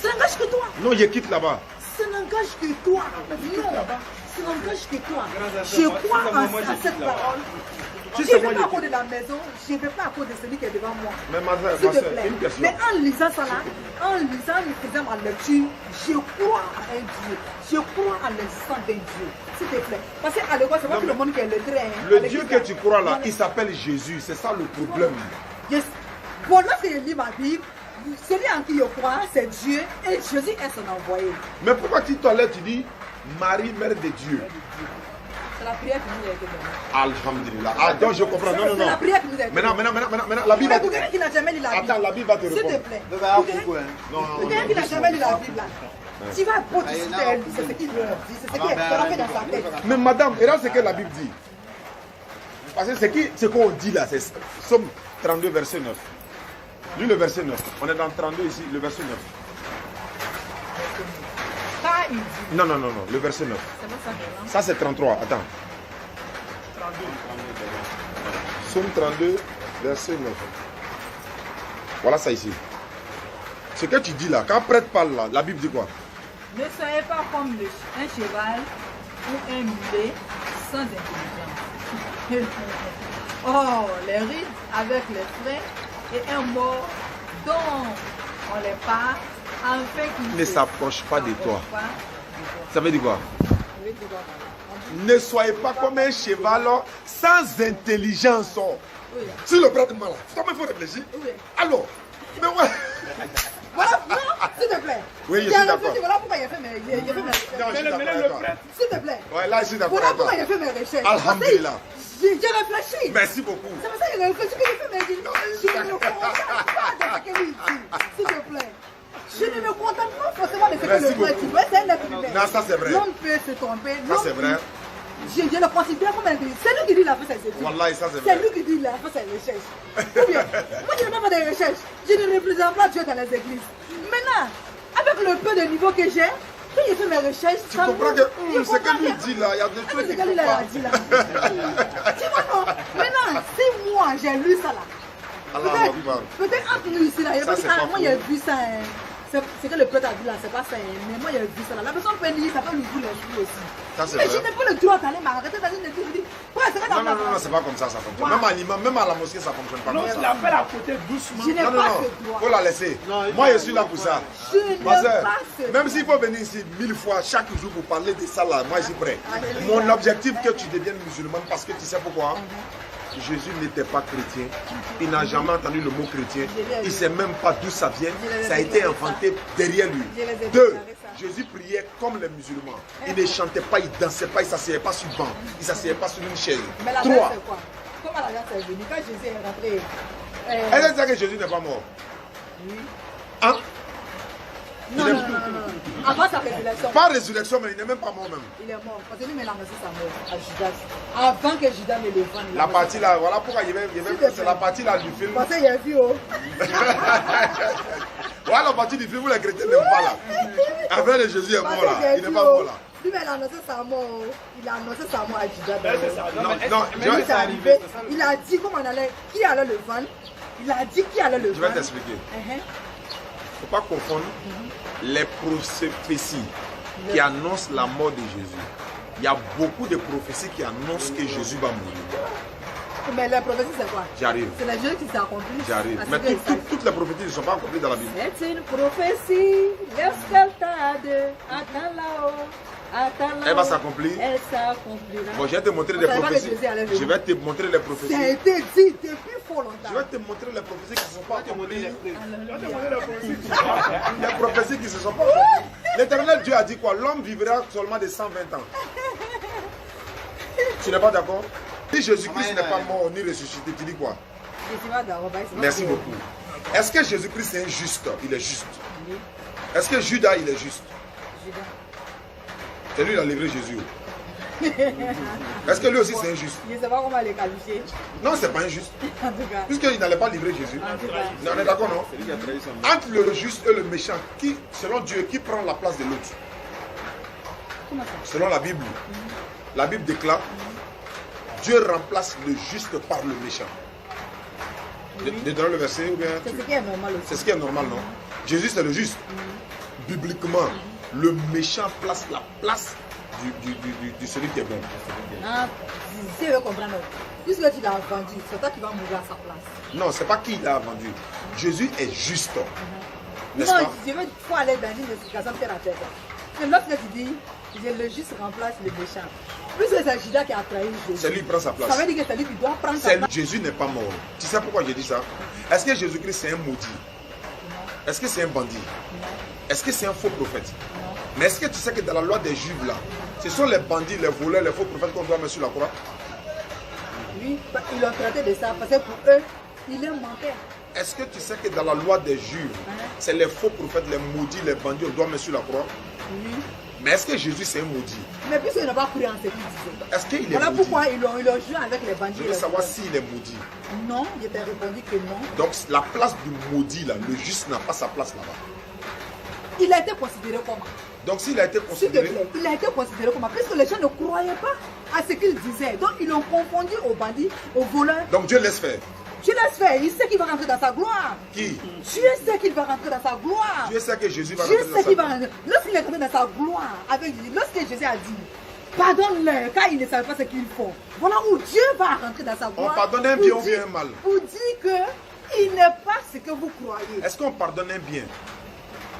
Ça n'engage que toi. Non, je quitte là-bas. Ça n'engage que toi. Non, ça n'engage que toi. Je crois à cette parole. Tu Je sais, ne vais moi, pas à je cause de la maison, je ne vais pas à cause de celui qui est devant moi. Mais ma S'il te soeur, plaît. une question. Mais en lisant ça là, en faisant ma lecture, je crois à un Dieu. Je crois à l'existence d'un Dieu. S'il te plaît. Parce qu'à l'école, c'est pas tout le monde qui est lettré. Hein. Le Dieu que tu crois là, il s'appelle Jésus. C'est ça le problème. Yes. Bon, lorsque je lis ma Bible, celui en qui je crois, c'est Dieu et Jésus est son envoyé. Mais pourquoi tu toilettes, tu dis Marie, mère de Dieu? C'est la prière qui nous a été donnée. Alhamdulillah. Ah, donc je comprends. Non, non, C'est non. la prière qui nous a été donnée. Maintenant, la Bible Mais va pour quelqu'un qui n'a jamais lu la Bible, Attends, la Bible va te s'il répondre. te plaît. Non, Pour quelqu'un qui n'a jamais lu la Bible, là, tu vas potisser, c'est ce qu'il veut dire, c'est ce qui est fait dans sa tête. Mais madame, regarde ce que la Bible dit. Parce que ce qu'on dit là, c'est Somme 32, verset 9. Lis le verset 9. On est dans 32 ici, le verset 9. Ça, il dit. Non, non, non, non, le verset 9. C'est pas ça que là. Ça, c'est 33. Attends. Somme 32, verset 9. Voilà ça ici. Ce que tu dis là, quand prêtre parle là, la Bible dit quoi? Ne soyez pas comme un cheval ou un mulet sans intelligence. Oh, les rides avec les freins et un mort dont on les part afin qu'ils Ne s'approche pas de toi. pas de toi. Ça veut dire quoi? Je vais te dire. Ne soyez pas comme un cheval sans intelligence. Oui. Si le prêtre est malade, il faut réfléchir. Oui. Alors, mais ouais. Voilà, non, s'il te plaît. Oui, je J'ai suis d'accord. réfléchi, voilà pourquoi il a fait mes Non, je suis d'accord Mais avec le toi. prêtre, s'il te plaît. Ouais, là, je suis d'accord Voilà avec toi. pourquoi il a fait mes recherches. Alhamdulillah. J'ai réfléchi. Merci beaucoup. C'est pour ça qu'il a réfléchi qu'il a fait mes recherches. Je ne me contente pas de ce qu'il dit. S'il te plaît. Je ne me contente pas forcément de ce que Merci le prêtre beaucoup. dit. C'est un être humain. Non, ça, c'est vrai. L'homme peut se tromper. Ça, c'est vrai. Je le considère comme un intelligent. C'est lui qui dit la fait ses études. Wallahi, ça, c'est C'est vrai. lui qui dit la fait ses recherches. Ou bien, moi je ne fais pas des recherches. Je ne représente pas Dieu dans les églises. Maintenant, avec le peu de niveau que j'ai, quand je fais mes recherches, Tu comprends que ce que lui dit là, il y a des c'est trucs ce qui que lui ne a pas. dit là. Tu vois, non. Maintenant, si moi j'ai lu ça là, Allah Akbar. peut-être entre nous ici là, il y a Ça, pas c'est dit, pas ah, moi faux. j'ai vu ça. C'est que le prêtre a dit là, c'est pas ça. Mais moi j'ai vu ça là. La personne peut lire, ça peut lui ouvrir l'esprit aussi. Ça, c'est Mais vrai. je n'ai pas le droit d'aller m'arrêter dans une église. Je dis, ouais, c'est Non, non, non, non, c'est pas comme ça fonctionne. Wow. Même à l'imam, même à la mosquée, ça fonctionne pas non, comme il ça. appelle à côté doucement. Je n'ai Non, non, pas non, ce droit. faut la laisser. Moi, je suis là pour ça. Je n'ai Ma soeur, pas ce même s'il faut venir ici 1000 fois chaque jour pour parler de ça là, moi je suis prêt. Alléluia. Mon objectif que tu deviennes musulman parce que tu sais pourquoi? Jésus n'était pas chrétien, il n'a jamais entendu le mot chrétien, il ne sait même pas d'où ça vient, ça a été inventé derrière lui. Deux, Jésus priait comme les musulmans, il ne chantait pas, il ne dansait pas, il ne s'asseyait pas sur le banc, il ne s'asseyait pas sur une chaise. Mais la Trois, c'est quoi? Comment la grâce est venue? Quand Jésus est rentré, est-ce que tu sais que Jésus n'est pas mort? oui. Hein? Non, non, non, non, non. Avant sa résurrection, Pas résurrection, mais il n'est même pas mort même. il est mort. Parce que lui, il a annoncé sa mort à Judas. Avant que Judas ne le vende. il a La annoncé partie là, voilà pourquoi c'est la partie là du film. Parce qu'il a vu, oh. Voilà la partie du film où les chrétiens n'aiment pas là. Après le Jésus est Parce mort là, qu'il a il n'est vu, pas oh. mort là. Lui, mais il a annoncé sa mort. Oh. Il a annoncé sa mort à Judas. Mais c'est ça. Non, mais non, Mais lui, c'est arrivé. Il a dit comment on allait, qui allait le vendre. Il a dit qui allait le Je vais vendre. t'expliquer. Uh-huh. Il ne faut pas confondre les prophéties qui annoncent la mort de Jésus. Il y a beaucoup de prophéties qui annoncent que Jésus va mourir. Mais la prophétie, c'est quoi? J'arrive. C'est les jeux qui s'accomplissent. J'arrive. Parce Mais que ça- toutes les prophéties ne sont pas accomplies dans la Bible. C'est une prophétie. L'escalade. Attends là-haut. Attends là-haut. Elle va s'accomplir. Elle s'accomplira. Bon, je vais te montrer On les savait pas que prophéties. Jésus allait venir. Je vais te montrer les prophéties. Ça a été dit depuis fort longtemps. Je vais te montrer les prophéties qui ne se sont pas accomplies. Alléluia. Les prophéties qui ne se sont pas accomplies. L'Éternel Dieu a dit quoi? L'homme vivra seulement de 120 ans. Tu n'es pas d'accord? Si Jésus-Christ n'est pas mort ni ressuscité, tu dis quoi? Jésus va d'abord, bah, c'est Merci pas beaucoup. Est-ce que Jésus-Christ est juste? Il est juste. Oui. Est-ce que Judas, il est juste? Judas. C'est lui qui a livré Jésus. Est-ce que lui aussi c'est injuste? Je ne sais pas comment les qualifier. Non, c'est pas injuste. En tout cas. Puisqu'il n'allait pas livrer Jésus. En tout cas. On est d'accord, non? Entre le juste et le méchant, qui, selon Dieu, qui prend la place de l'autre? Comment ça? Selon la Bible. La Bible déclare, Dieu remplace le juste par le méchant. Oui. De donner le verset ou bien? C'est ce qui est normal C'est aussi. ce qui est normal, non? Jésus, c'est le juste. Bibliquement, le méchant place la place du celui qui est bon. Ah, si tu veux comprendre, puisque tu l'as vendu, c'est toi qui vas mourir à sa place. Non, c'est pas qui l'a vendu. Jésus est juste. N'est-ce Non, pas? je veux faut aller dans une explication terre à terre. Mais lorsque tu dis, le juste remplace le méchant. Puisque c'est Judas qui a trahi Jésus. C'est lui qui prend sa place. Ça veut dire que c'est lui qui doit prendre sa C'est place. Jésus n'est pas mort. Tu sais pourquoi j'ai dit ça? Est-ce que Jésus-Christ c'est un maudit? Est-ce que c'est un bandit? Est-ce que c'est un faux prophète? Mais est-ce que tu sais que dans la loi des Juifs là, ce sont les bandits, les voleurs, les faux prophètes qu'on doit mettre sur la croix? Oui, ils l'ont traité de ça parce que pour eux, il est menteur. Est-ce que tu sais que dans la loi des Juifs, c'est les faux prophètes, les maudits, les bandits, on doit mettre sur la croix? Oui. Mais est-ce que Jésus c'est un maudit? Mais puisqu'ils n'ont pas cru en ce qu'il disait. Est-ce qu'il est Voilà maudit? pourquoi ils l'ont joué avec les bandits. Je et veux les savoir voleurs. s'il est maudit. Non, je t'ai répondu que non. Donc la place du maudit là, le juste n'a pas sa place là-bas. Il a été considéré comment? Donc s'il a été S'il te considéré, plaît, il a été considéré comment? Parce que les gens ne croyaient pas à ce qu'il disait. Donc ils l'ont confondu aux bandits, aux voleurs. donc Dieu laisse faire. Tu laisses faire, il sait qu'il va rentrer dans sa gloire. Qui? Dieu sait qu'il va rentrer dans sa gloire. Dieu sait que Jésus va Dieu rentrer dans sait sa qu'il va gloire. rentrer. Lorsqu'il est rentré dans sa gloire avec Jésus, lorsque Jésus a dit, pardonne-leur car ils ne savent pas ce qu'ils font. Voilà où Dieu va rentrer dans sa gloire. On pardonne un pour bien ou dire- bien un mal. Pour dire que il n'est pas ce que vous croyez. Est-ce qu'on pardonne un bien?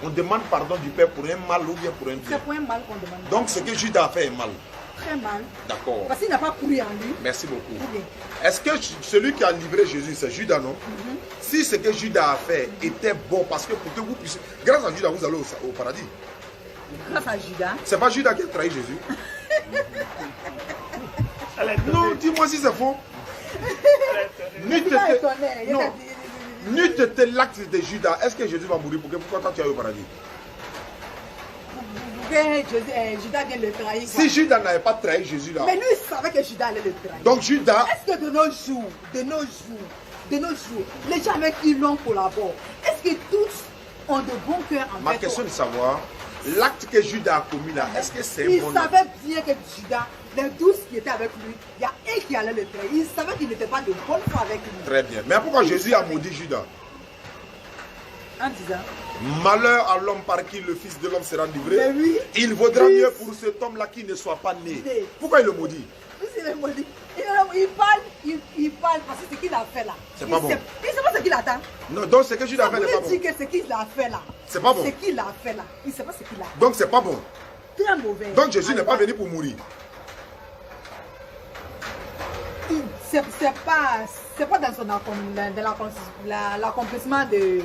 On demande pardon du Père pour un mal ou bien pour un bien? C'est pour un mal qu'on demande. Donc ce que Judas a fait est mal. Très mal. D'accord. Parce qu'il n'a pas cru en lui. Merci beaucoup. Ou bien. Est-ce que celui qui a livré Jésus, c'est Judas, non? Si ce que Judas a fait était bon, parce que pour que vous puissiez... Grâce à Judas, vous allez au paradis. Grâce à Judas. C'est pas Judas qui a trahi Jésus. Elle est Non, donnée. dis-moi si c'est faux. N'eût Judas est été- étonné. Il non. a dit- N'eût été l'acte de Judas, est-ce que Jésus va mourir pour que pourquoi toi tu ailles au paradis? Judas vient le trahir. quoi. Si Judas n'avait pas trahi Jésus là, Mais lui, il savait que Judas allait le trahir. donc Judas, Est-ce que de nos jours, les gens avec qui l'on collabore, est-ce que tous ont de bons cœurs envers ma question est toi? de savoir, l'acte que Judas a commis là, est-ce que c'est un Il bon savait bien que Judas, les 12 qui étaient avec lui, il y a un qui allait le trahir. Il savait qu'il n'était pas de bonne foi avec lui. Très bien. Mais pourquoi Jésus a maudit Judas? En disant, Malheur à l'homme par qui le Fils de l'homme sera livré. mais oui, Il vaudra Oui. mieux pour cet homme-là qui ne soit pas né. Né. Pourquoi il le maudit? il parle parce que ce qu'il a fait là. C'est pas bon. Il ne sait pas ce qu'il attend. Non, donc ce que Judas Ça a fait n'est pas voulait dire bon. que ce qu'il a fait là, C'est pas bon. ce qu'il a fait là, il ne sait pas ce qu'il a fait. Donc c'est pas bon. Très mauvais. Donc Jésus n'est pas venu pour mourir. C'est pas dans son l'accomplissement de...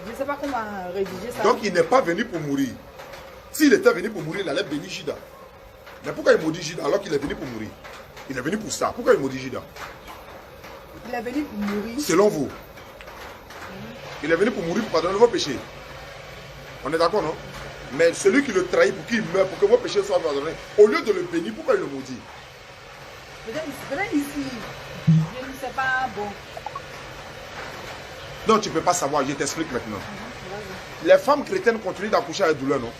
Je ne sais pas comment rédiger ça. Donc il n'est pas venu pour mourir. S'il était venu pour mourir, il allait bénir Judas. Mais pourquoi il maudit Judas alors qu'il est venu pour mourir? Il est venu pour ça. Pourquoi il maudit Judas? Il est venu pour mourir. Selon vous. Il est venu pour mourir pour pardonner vos péchés. On est d'accord, non? Mais celui qui le trahit pour qu'il meure, pour que vos péchés soient pardonnés, au lieu de le bénir, pourquoi il le maudit? Peut-être ici, je ne sais pas, bon. Non, tu ne peux pas savoir, je t'explique maintenant. Les femmes chrétiennes continuent d'accoucher avec douleur, non?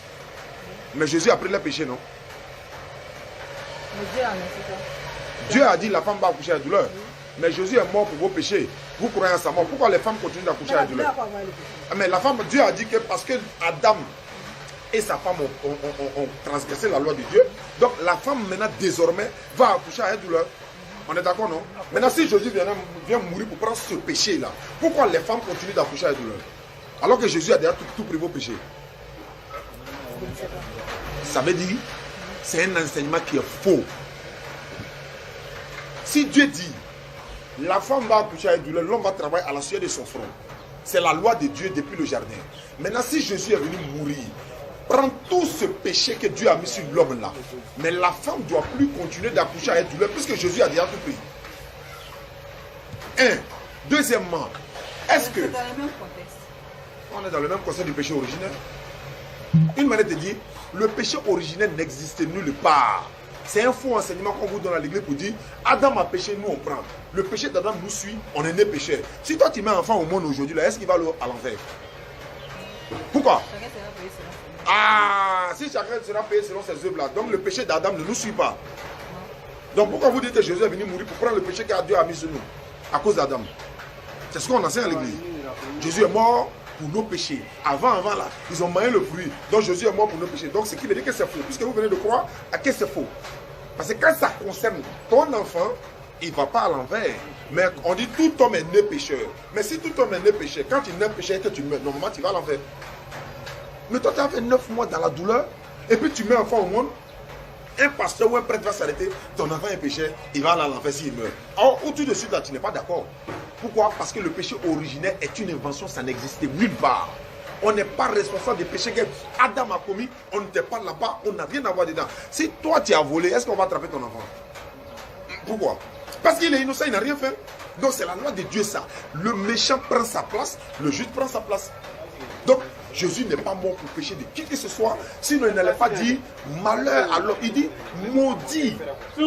Mais Jésus a pris les péchés, non? Mais Dieu en a fait ça. Dieu a dit la femme va accoucher avec douleur. Mais Jésus est mort pour vos péchés. Vous croyez en sa mort. Pourquoi les femmes continuent d'accoucher Mais la avec douleur douleur? va avoir le péché. Mais la femme, Dieu a dit que parce que Adam et sa femme ont transgressé la loi de Dieu, donc la femme maintenant désormais va accoucher avec douleur. On est d'accord, non? Maintenant, si Jésus vient mourir pour prendre ce péché-là, pourquoi les femmes continuent d'accoucher avec douleur? Alors que Jésus a déjà tout pris vos péchés. Ça veut dire, c'est un enseignement qui est faux. Si Dieu dit, la femme va accoucher avec douleur, l'homme va travailler à la sueur de son front. C'est la loi de Dieu depuis le jardin. Maintenant, si Jésus est venu mourir, prend tout ce péché que Dieu a mis sur l'homme là. Mais la femme ne doit plus continuer d'accoucher avec douleur puisque Jésus a déjà tout pris. Un. Deuxièmement, est-ce que... C'est dans le même contexte. On est dans le même concept du péché originel. Une manière de dire, le péché originel n'existe nulle part. C'est un faux enseignement qu'on vous donne à l'église pour dire, Adam a péché, nous on prend. Le péché d'Adam nous suit, on est né pécheur. Si toi tu mets un enfant au monde aujourd'hui, est-ce qu'il va à l'enfer? Pourquoi? Ah, si chacun sera payé selon ses œuvres là, donc le péché d'Adam ne nous suit pas. Donc pourquoi vous dites que Jésus est venu mourir pour prendre le péché que Dieu a mis sur nous? À cause d'Adam. C'est ce qu'on enseigne à l'église. Jésus est mort pour nos péchés. Avant là, ils ont mangé le fruit. Donc Jésus est mort pour nos péchés. Donc ce qui veut dire que c'est faux. Puisque vous venez de croire à que c'est faux. Parce que quand ça concerne ton enfant, il ne va pas à l'envers. Mais on dit tout homme est né pécheur. Mais si tout homme est né pécheur, quand tu es né pécheur et que tu meurs, normalement tu vas à l'envers. Mais toi tu as fait 9 mois dans la douleur, et puis tu mets un enfant au monde, un pasteur ou un prêtre va s'arrêter, ton enfant est pécheur, il va aller à l'enfer s'il meurt. Or, tout de suite là, tu n'es pas d'accord. Pourquoi? Parce que le péché originel est une invention, ça n'existait nulle part. On n'est pas responsable des péchés que Adam a commis, on n'était pas là-bas, on n'a rien à voir dedans. Si toi tu as volé, est-ce qu'on va attraper ton enfant? Pourquoi? Parce qu'il est innocent, il n'a rien fait. Donc c'est la loi de Dieu ça. Le méchant prend sa place, le juste prend sa place. Donc Jésus n'est pas mort pour pécher de qui que ce soit, sinon il n'allait pas dire malheur à l'homme. Il dit maudit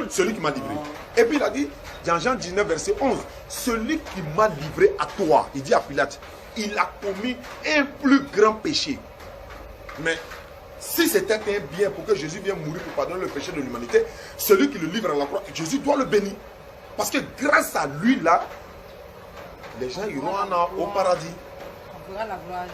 celui qui m'a livré. Et puis il a dit, dans Jean 19 verset 11, celui qui m'a livré à toi, il dit à Pilate, il a commis un plus grand péché. Mais si c'était un bien pour que Jésus vienne mourir pour pardonner le péché de l'humanité, celui qui le livre à la croix, Jésus doit le bénir. Parce que grâce à lui là, les gens iront au paradis.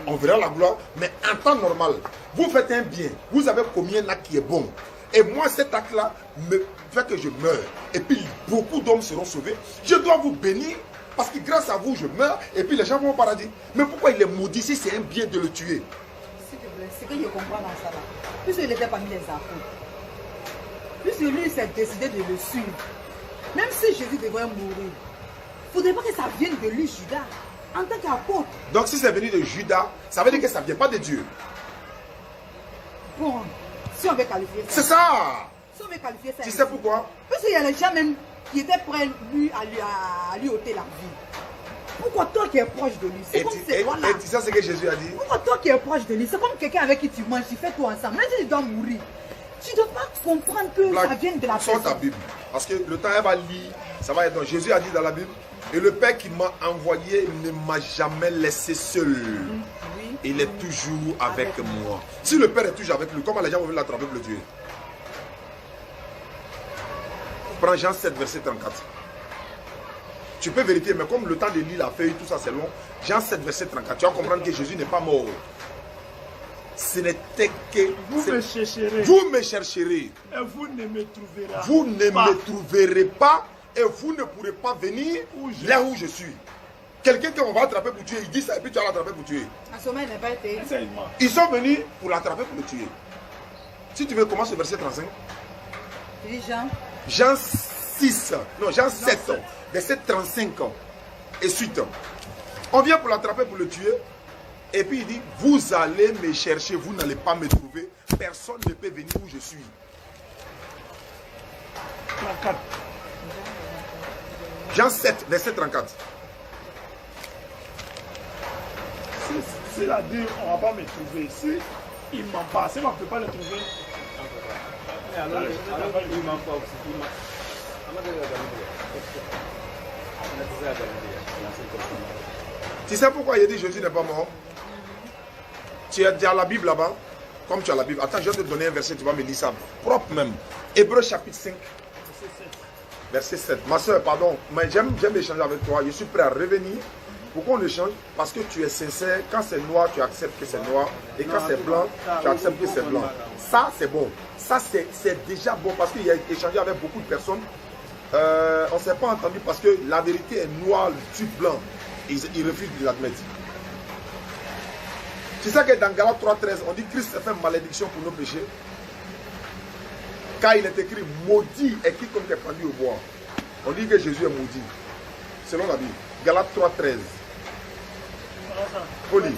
On verra la gloire, mais en temps normal, vous faites un bien, vous avez commis un acte qui est bon. Et moi, cet acte-là me fait que je meurs. Et puis, beaucoup d'hommes seront sauvés. Je dois vous bénir, parce que grâce à vous, je meurs, et puis les gens vont au paradis. Mais pourquoi il est maudit si c'est un bien de le tuer? S'il te plaît, c'est que je comprends dans ça là. Puisqu'il était parmi les apôtres, puisque lui s'est décidé de le suivre, même si Jésus devrait mourir, il ne faudrait pas que ça vienne de lui, Judas. En tant qu'apôtre. Donc si c'est venu de Judas, ça veut dire que ça ne vient pas de Dieu. Bon, si on veut qualifier ça. C'est ça. Si on veut qualifier ça. Tu sais pourquoi? Parce qu'il y a des gens même qui étaient prêts à lui ôter la vie. Pourquoi toi qui es proche de lui? C'est comme c'est voilà. Et tu sais ce que Jésus a dit? Pourquoi toi qui es proche de lui? C'est comme quelqu'un avec qui tu manges, tu fais tout ensemble. Même si tu dois mourir, tu ne dois pas comprendre que ça vienne de la personne. Sors ta Bible. Parce que le temps elle va lire, ça va être donc Jésus a dit dans la Bible. Et le Père qui m'a envoyé ne m'a jamais laissé seul. Oui. Il est toujours avec moi. Si le Père est toujours avec lui, comment les gens vont venir l'attraper pour le tuer? Prends Jean 7, verset 34. Tu peux vérifier, mais comme le temps de lire la feuille, tout ça c'est long. Jean 7, verset 34. Tu vas comprendre que Jésus n'est pas mort. Ce n'était que... Vous me chercherez. Vous me chercherez. Et vous ne me trouverez pas. Vous ne me trouverez pas. Et vous ne pourrez pas venir là où je suis. Quelqu'un qu'on va attraper pour tuer, il dit ça et puis tu vas l'attraper pour tuer. Ils sont venus pour l'attraper pour le tuer. Si tu veux, commence le verset 35. Jean 6, non, Jean 7, verset 35 et suite. On vient pour l'attraper pour le tuer. Et puis il dit, vous allez me chercher, vous n'allez pas me trouver. Personne ne peut venir où je suis. 34. Jean 7, verset 34. S'il a dit, on ne va pas me trouver. Si il ne ment pas, si on ne peut pas le trouver. Alors, il ment pas aussi. Tu sais pourquoi il a dit Jésus n'est pas mort? Tu as la Bible là-bas. Comme tu as la Bible. Attends, je vais te donner un verset, tu vas me lire ça. Propre même. Hébreux chapitre 5. Verset 7. Ma soeur, pardon, mais j'aime échanger avec toi. Je suis prêt à revenir. Pourquoi on échange? Parce que tu es sincère. Quand c'est noir, tu acceptes que c'est noir. Et quand c'est blanc, tu acceptes que c'est blanc. Ça, c'est bon. Ça, c'est déjà bon parce qu'il y a échangé avec beaucoup de personnes. On ne s'est pas entendu parce que la vérité est noire, le truc blanc. Ils refusent de l'admettre. Tu sais que dans Galates 3,13, on dit Christ a fait malédiction pour nos péchés. Car il est écrit, maudit est quiconque est pendu au bois. On dit que Jésus est maudit. Selon la Bible. Galates 3,13. Poli.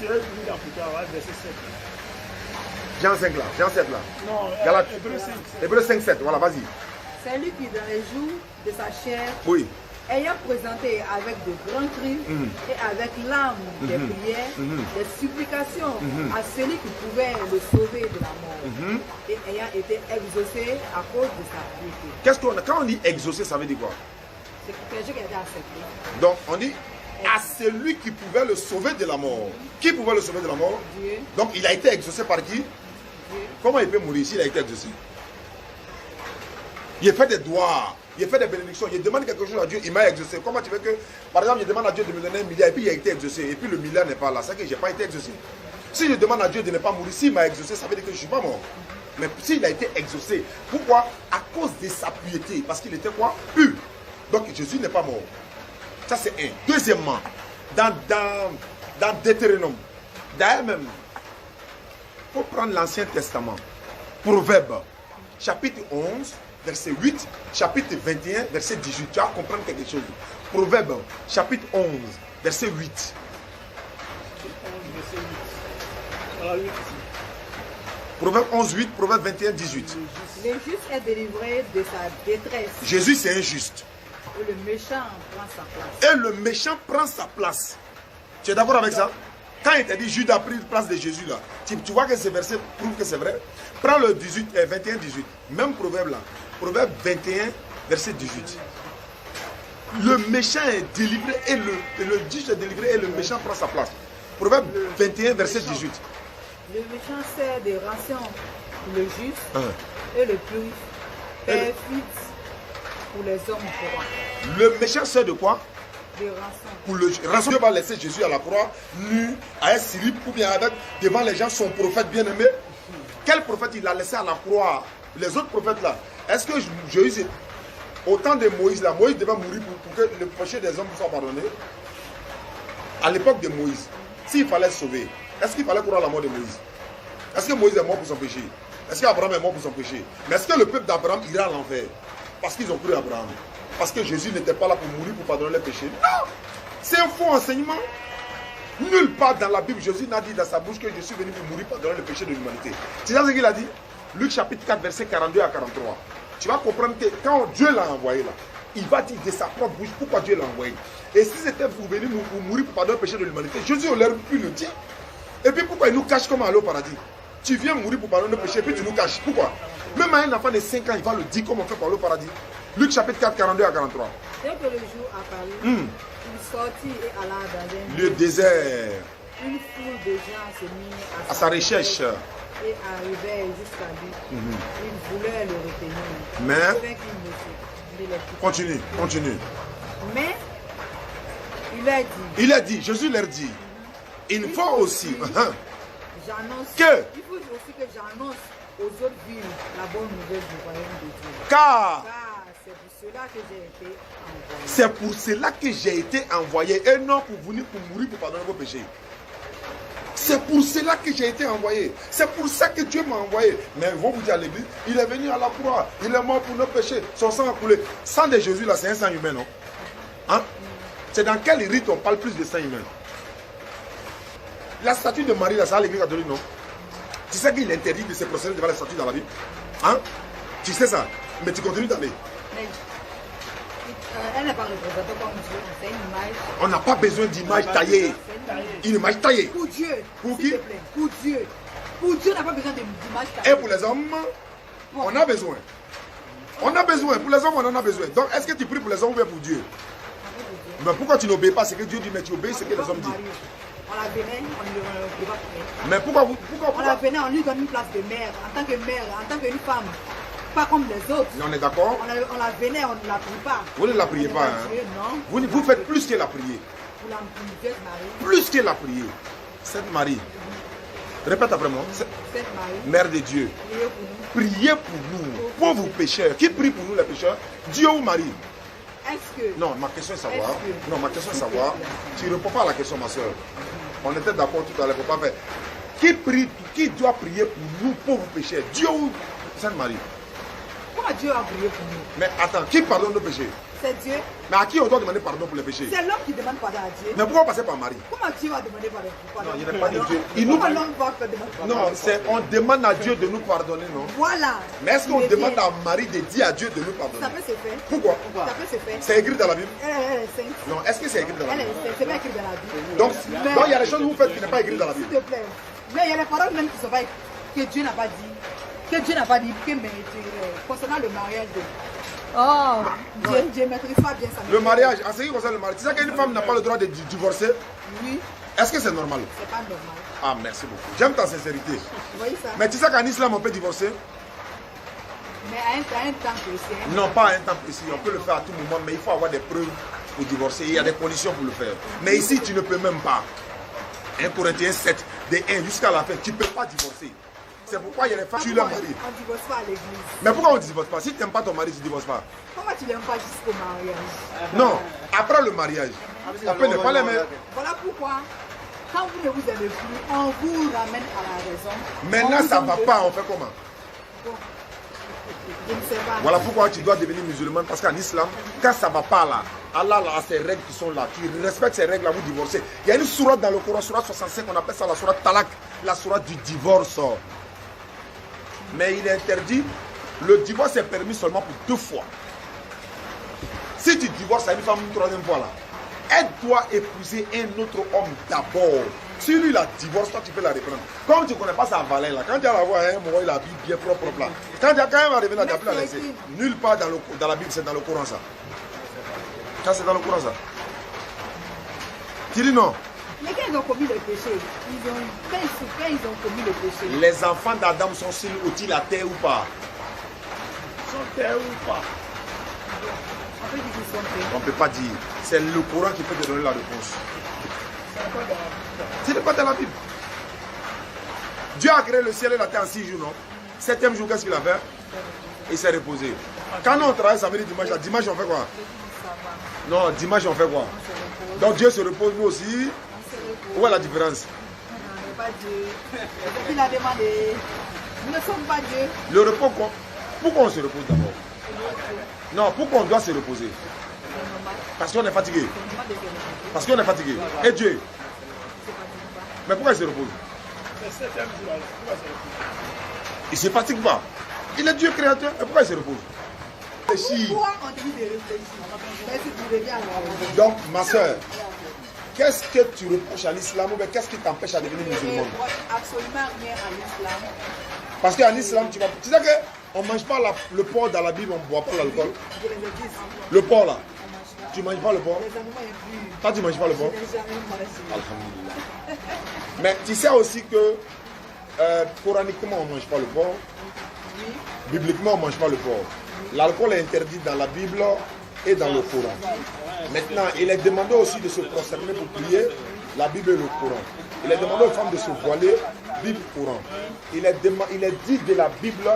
Jean 5 là, Jean 7 là. Non, Galates. Hébreux 5. Hébreux 5, 7, voilà, vas-y. C'est lui qui, dans les jours de sa chair, Oui. ayant présenté avec de grands cris et avec l'âme des prières, des supplications à celui qui pouvait le sauver de la mort, et ayant été exaucé à cause de sa piété. Qu'est-ce qu'on a? Quand on dit exaucer, ça veut dire quoi? C'est quelque chose qui a été accepté. Donc on dit à celui qui pouvait le sauver de la mort. Qui pouvait le sauver de la mort? Dieu. Donc il a été exaucé par qui? Dieu. Comment il peut mourir s'il a été exaucé? Il a fait des doigts, il a fait des bénédictions, il demande quelque chose à Dieu, il m'a exaucé. Comment tu veux que, par exemple, je demande à Dieu de me donner 1 milliard et puis il a été exaucé, et puis le milliard n'est pas là, c'est que je n'ai pas été exaucé. Si je demande à Dieu de ne pas mourir, s'il m'a exaucé, ça veut dire que je ne suis pas mort. Mais s'il a été exaucé, pourquoi? À cause de sa piété, parce qu'il était quoi? Pur. Donc Jésus n'est pas mort. Ça c'est un. Deuxièmement, dans Deutéronome, d'ailleurs même, il faut prendre l'Ancien Testament, Proverbe, chapitre 11, verset 8, chapitre 21, verset 18. Tu vas comprendre quelque chose. Proverbe, chapitre 11, verset 8. Proverbe 11, 8, Proverbe 21, 18. Le juste est délivré de sa détresse. Jésus c'est injuste. Et le méchant prend sa place. Et le méchant prend sa place. Tu es d'accord avec ça? Quand il t'a dit Judas a pris la place de Jésus là, tu vois que ce verset prouve que c'est vrai. Prends le 18 et 21, 18. Même proverbe là. Proverbe 21, verset 18. Le méchant est délivré et le juge est délivré et le méchant prend sa place. Proverbe 21, verset 18. Le méchant sert des rations pour le juste et le plus perfide pour les hommes droits. Le méchant sert de quoi? Des rations. Pour le rançon. Dieu va laisser Jésus à la croix, nu, à un sirip, ou bien avec devant les gens son prophète bien-aimé. Quel prophète il a laissé à la croix? Les autres prophètes là. Est-ce que Jésus, au temps de Moïse là, Moïse devait mourir pour que le péché des hommes soit pardonné? À l'époque de Moïse, s'il fallait sauver, est-ce qu'il fallait croire à la mort de Moïse? Est-ce que Moïse est mort pour son péché? Est-ce qu'Abraham est mort pour son péché? Mais est-ce que le peuple d'Abraham ira à l'enfer? Parce qu'ils ont cru à Abraham. Parce que Jésus n'était pas là pour mourir, pour pardonner les péchés. Non! C'est un faux enseignement. Nulle part dans la Bible, Jésus n'a dit dans sa bouche que je suis venu pour mourir, pour pardonner le péché de l'humanité. Tu sais ce qu'il a dit? Luc chapitre 4, verset 42 à 43. Tu vas comprendre que quand Dieu l'a envoyé là, il va dire de sa propre bouche pourquoi Dieu l'a envoyé. Et si c'était pour venir pour mourir, pour pardonner le péché de l'humanité, Jésus aurait pu le dire. Et puis pourquoi il nous cache comme aller au paradis? Tu viens mourir pour pardonner le péché et puis tu nous caches. Pourquoi? Même à un enfant de 5 ans, il va le dire comment on fait pour aller au paradis. Luc chapitre 4, 42 à 43. Dès que le jour apparut, il sortit et alla dans un Le désert. Une foule de gens se mit À sa recherche. et arrivaient jusqu'à lui. Ils voulaient le retenir. Mais- Afin qu'il ne les quitte. Continue, continue. Mais il a dit, Il a dit, Jésus leur dit, il faut aussi j'annonce Que- il faut aussi que j'annonce aux autres villes la bonne nouvelle du royaume de Dieu. car Car c'est pour cela que j'ai été envoyé. c'est pour cela que j'ai été envoyé et non pour venir pour mourir pour pardonner vos péchés. C'est pour cela que j'ai été envoyé. C'est pour ça que Dieu m'a envoyé. Mais ils vont vous dire à l'église, il est venu à la croix, il est mort pour nos péchés, son sang a coulé. Sang de Jésus là, c'est un sang humain, non? Hein? C'est dans quel rite on parle plus de sang humain? La statue de Marie là, c'est à l'église catholique, non? Tu sais qu'il est interdit de se procéder devant la statue dans la Bible? Hein? Tu sais ça? Mais tu continues d'aller. Mais elle n'est pas représentée comme Dieu, c'est une image. On n'a pas besoin d'image taillée. Une image taillée. Pour Dieu, Pour s'il qui? te plaît, pour Dieu. Pour Dieu, on n'a pas besoin d'image Et taillée. pour les hommes, on a besoin. On a besoin. Pour les hommes, on en a besoin. Donc, est-ce que tu pries pour les hommes ou bien pour Dieu? Mais pourquoi tu n'obéis pas à ce que Dieu dit, mais tu obéis à ce que les hommes disent? On la venait, on ne le pas prier. Mais pourquoi On la venait, on lui donne une place de mère, en tant que mère, en tant qu'une femme. Pas comme les autres. On est d'accord? On la venait, on ne la prie pas. Vous ne la priez On pas. n'est Hein? Dieu, non. Vous faites plus que la prier. Pour la Vierge Marie, Plus que la prier. Sainte Marie. Répète après moi. Sainte Marie, Mère de Dieu. priez pour nous. Priez pour nous, pauvres pécheurs. Qui prie pour nous les pécheurs? Dieu ou Marie? Est-ce que... Non, ma question est savoir. Est-ce que- Non, ma question est savoir. Tu ne réponds pas à la question, ma soeur. On était d'accord tout à l'heure, faut pas faire. Qui doit prier pour nous, pauvres pécheurs? Dieu ou Sainte Marie? Comment Dieu a prié pour nous? Mais attends, qui pardonne nos péchés? C'est Dieu. Mais à qui on doit demander pardon pour les péchés? C'est l'homme qui demande pardon à Dieu. Mais pourquoi passer par Marie? Comment Dieu va demander pardon? Non, il n'y a pas de Dieu. Il nous... Comment l'homme va faire demander pardon? Non, on demande à Dieu de nous pardonner, non? Voilà. Mais est-ce qu'on Il est demande bien. à Marie de dire à Dieu de nous Ça pardonner? peut se faire. Pourquoi? Ça peut se faire. C'est écrit dans la Bible? Elle est sainte. Non, est-ce que c'est écrit dans la Elle est Bible? sainte. C'est pas écrit dans la Bible. Donc, Mais- il y a des choses que vous faites qui n'est pas écrit dans la S'il Bible. te plaît. Mais il y a des paroles même qui sont pas que Dieu n'a pas dit. Que Dieu n'a pas dit. Concernant le mariage de... Oh, Dieu maîtrise pas bien ça. Le mariage, en ce qui concerne le mariage, tu sais qu'une femme n'a pas le droit de divorcer? Oui, Est-ce que c'est normal? c'est pas normal. Ah, merci beaucoup. J'aime ta sincérité. Vous voyez ça? Mais tu sais qu'en islam, on peut divorcer? Mais à un temps précis. Hein. Non, pas à un temps précis. On peut le faire à tout moment, mais il faut avoir des preuves pour divorcer. Il y a des conditions pour le faire. Mais ici, tu ne peux même pas. 1 Corinthiens 7, de 1 jusqu'à la fin, tu ne peux pas divorcer. C'est pourquoi il y a des femmes, tu leur maries. On ne divorce pas à l'église. Mais pourquoi on ne divorce pas? Si tu n'aimes pas ton mari, tu ne divorces pas. Comment tu l'aimes pas jusqu'au mariage? Non, après le mariage, on peut ne pas l'aimer. Voilà pourquoi, quand vous ne vous aimez plus, on vous ramène à la raison. Maintenant, On vous ça ne donne va des- pas, on fait comment? Je ne sais pas. Voilà pourquoi tu dois devenir musulman. Parce qu'en islam, quand ça ne va pas là, Allah a ses règles qui sont là. Tu respectes ces règles là, vous divorcez. Il y a une sourate dans le Coran, sourate 65, on appelle ça la sourate Talak, la sourate du divorce. Mais il est interdit, le divorce est permis seulement pour 2 fois. Si tu divorces à une femme une 3e fois là, elle doit épouser un autre homme d'abord. Si lui la divorce, toi tu peux la reprendre. Comme tu ne connais pas sa valeur là, quand tu vas la voir, hein, mon, il a vie bien propre là. Quand elle va revenir, tu vas plus la laisser. Nulle part dans la Bible, c'est dans le Coran ça. Ça c'est dans le Coran ça. Tu dis non. Mais quand ils ont commis le péché, quand ils ont commis le péché, Les enfants d'Adam sont-ils à terre ou pas? Sont terre ou pas? on peut dire qu'ils sont faits. On ne peut pas dire. C'est le Coran qui peut te donner la réponse. C'est pas dans la Bible. Dieu a créé le ciel et la terre en 6 jours, non? 7e jour, qu'est-ce qu'il a fait? Il s'est reposé. Quand on travaille samedi, dimanche, dimanche on fait quoi? Non, dimanche on fait quoi? Donc Dieu se repose, nous aussi. Où est la différence? On n'est pas Dieu. C'est qu'il a demandé. Nous ne sommes pas Dieu. Le repos, pourquoi on se repose d'abord? Non, pourquoi on doit se reposer? C'est normal. Parce qu'on est fatigué. C'est normal de se reposer. Parce qu'on est fatigué. Et Dieu? C'est pas normal. Mais pourquoi il se repose? Le 7e jour, là, pourquoi ça repose? Il ne se fatigue pas. Il est Dieu créateur. Et pourquoi il se repose? Réfléchis. Pourquoi on dit de réfléchir? Mais si tu reviens à la Donc, ma soeur, qu'est-ce que tu reproches à l'islam ou bien qu'est-ce qui t'empêche à devenir Je ne musulman? reproche absolument rien à l'islam. Parce qu'en islam, tu sais qu'on ne mange pas le porc dans la Bible, on ne boit pas l'alcool. Je les ai dit. Le porc là, On mange pas. tu ne manges pas le porc? Les animaux impurs. Toi, tu ne manges pas le Je porc? n'ai jamais mangé. Alhamdulillah. Mais tu sais aussi que coraniquement, on ne mange pas le porc. Oui. Bibliquement, on ne mange pas le porc. L'alcool est interdit dans la Bible et dans le Coran. Maintenant, il est demandé aussi de se prosterner pour prier, la Bible et le Coran. Il est demandé aux femmes de se voiler, Bible, Coran. Il est dit de la Bible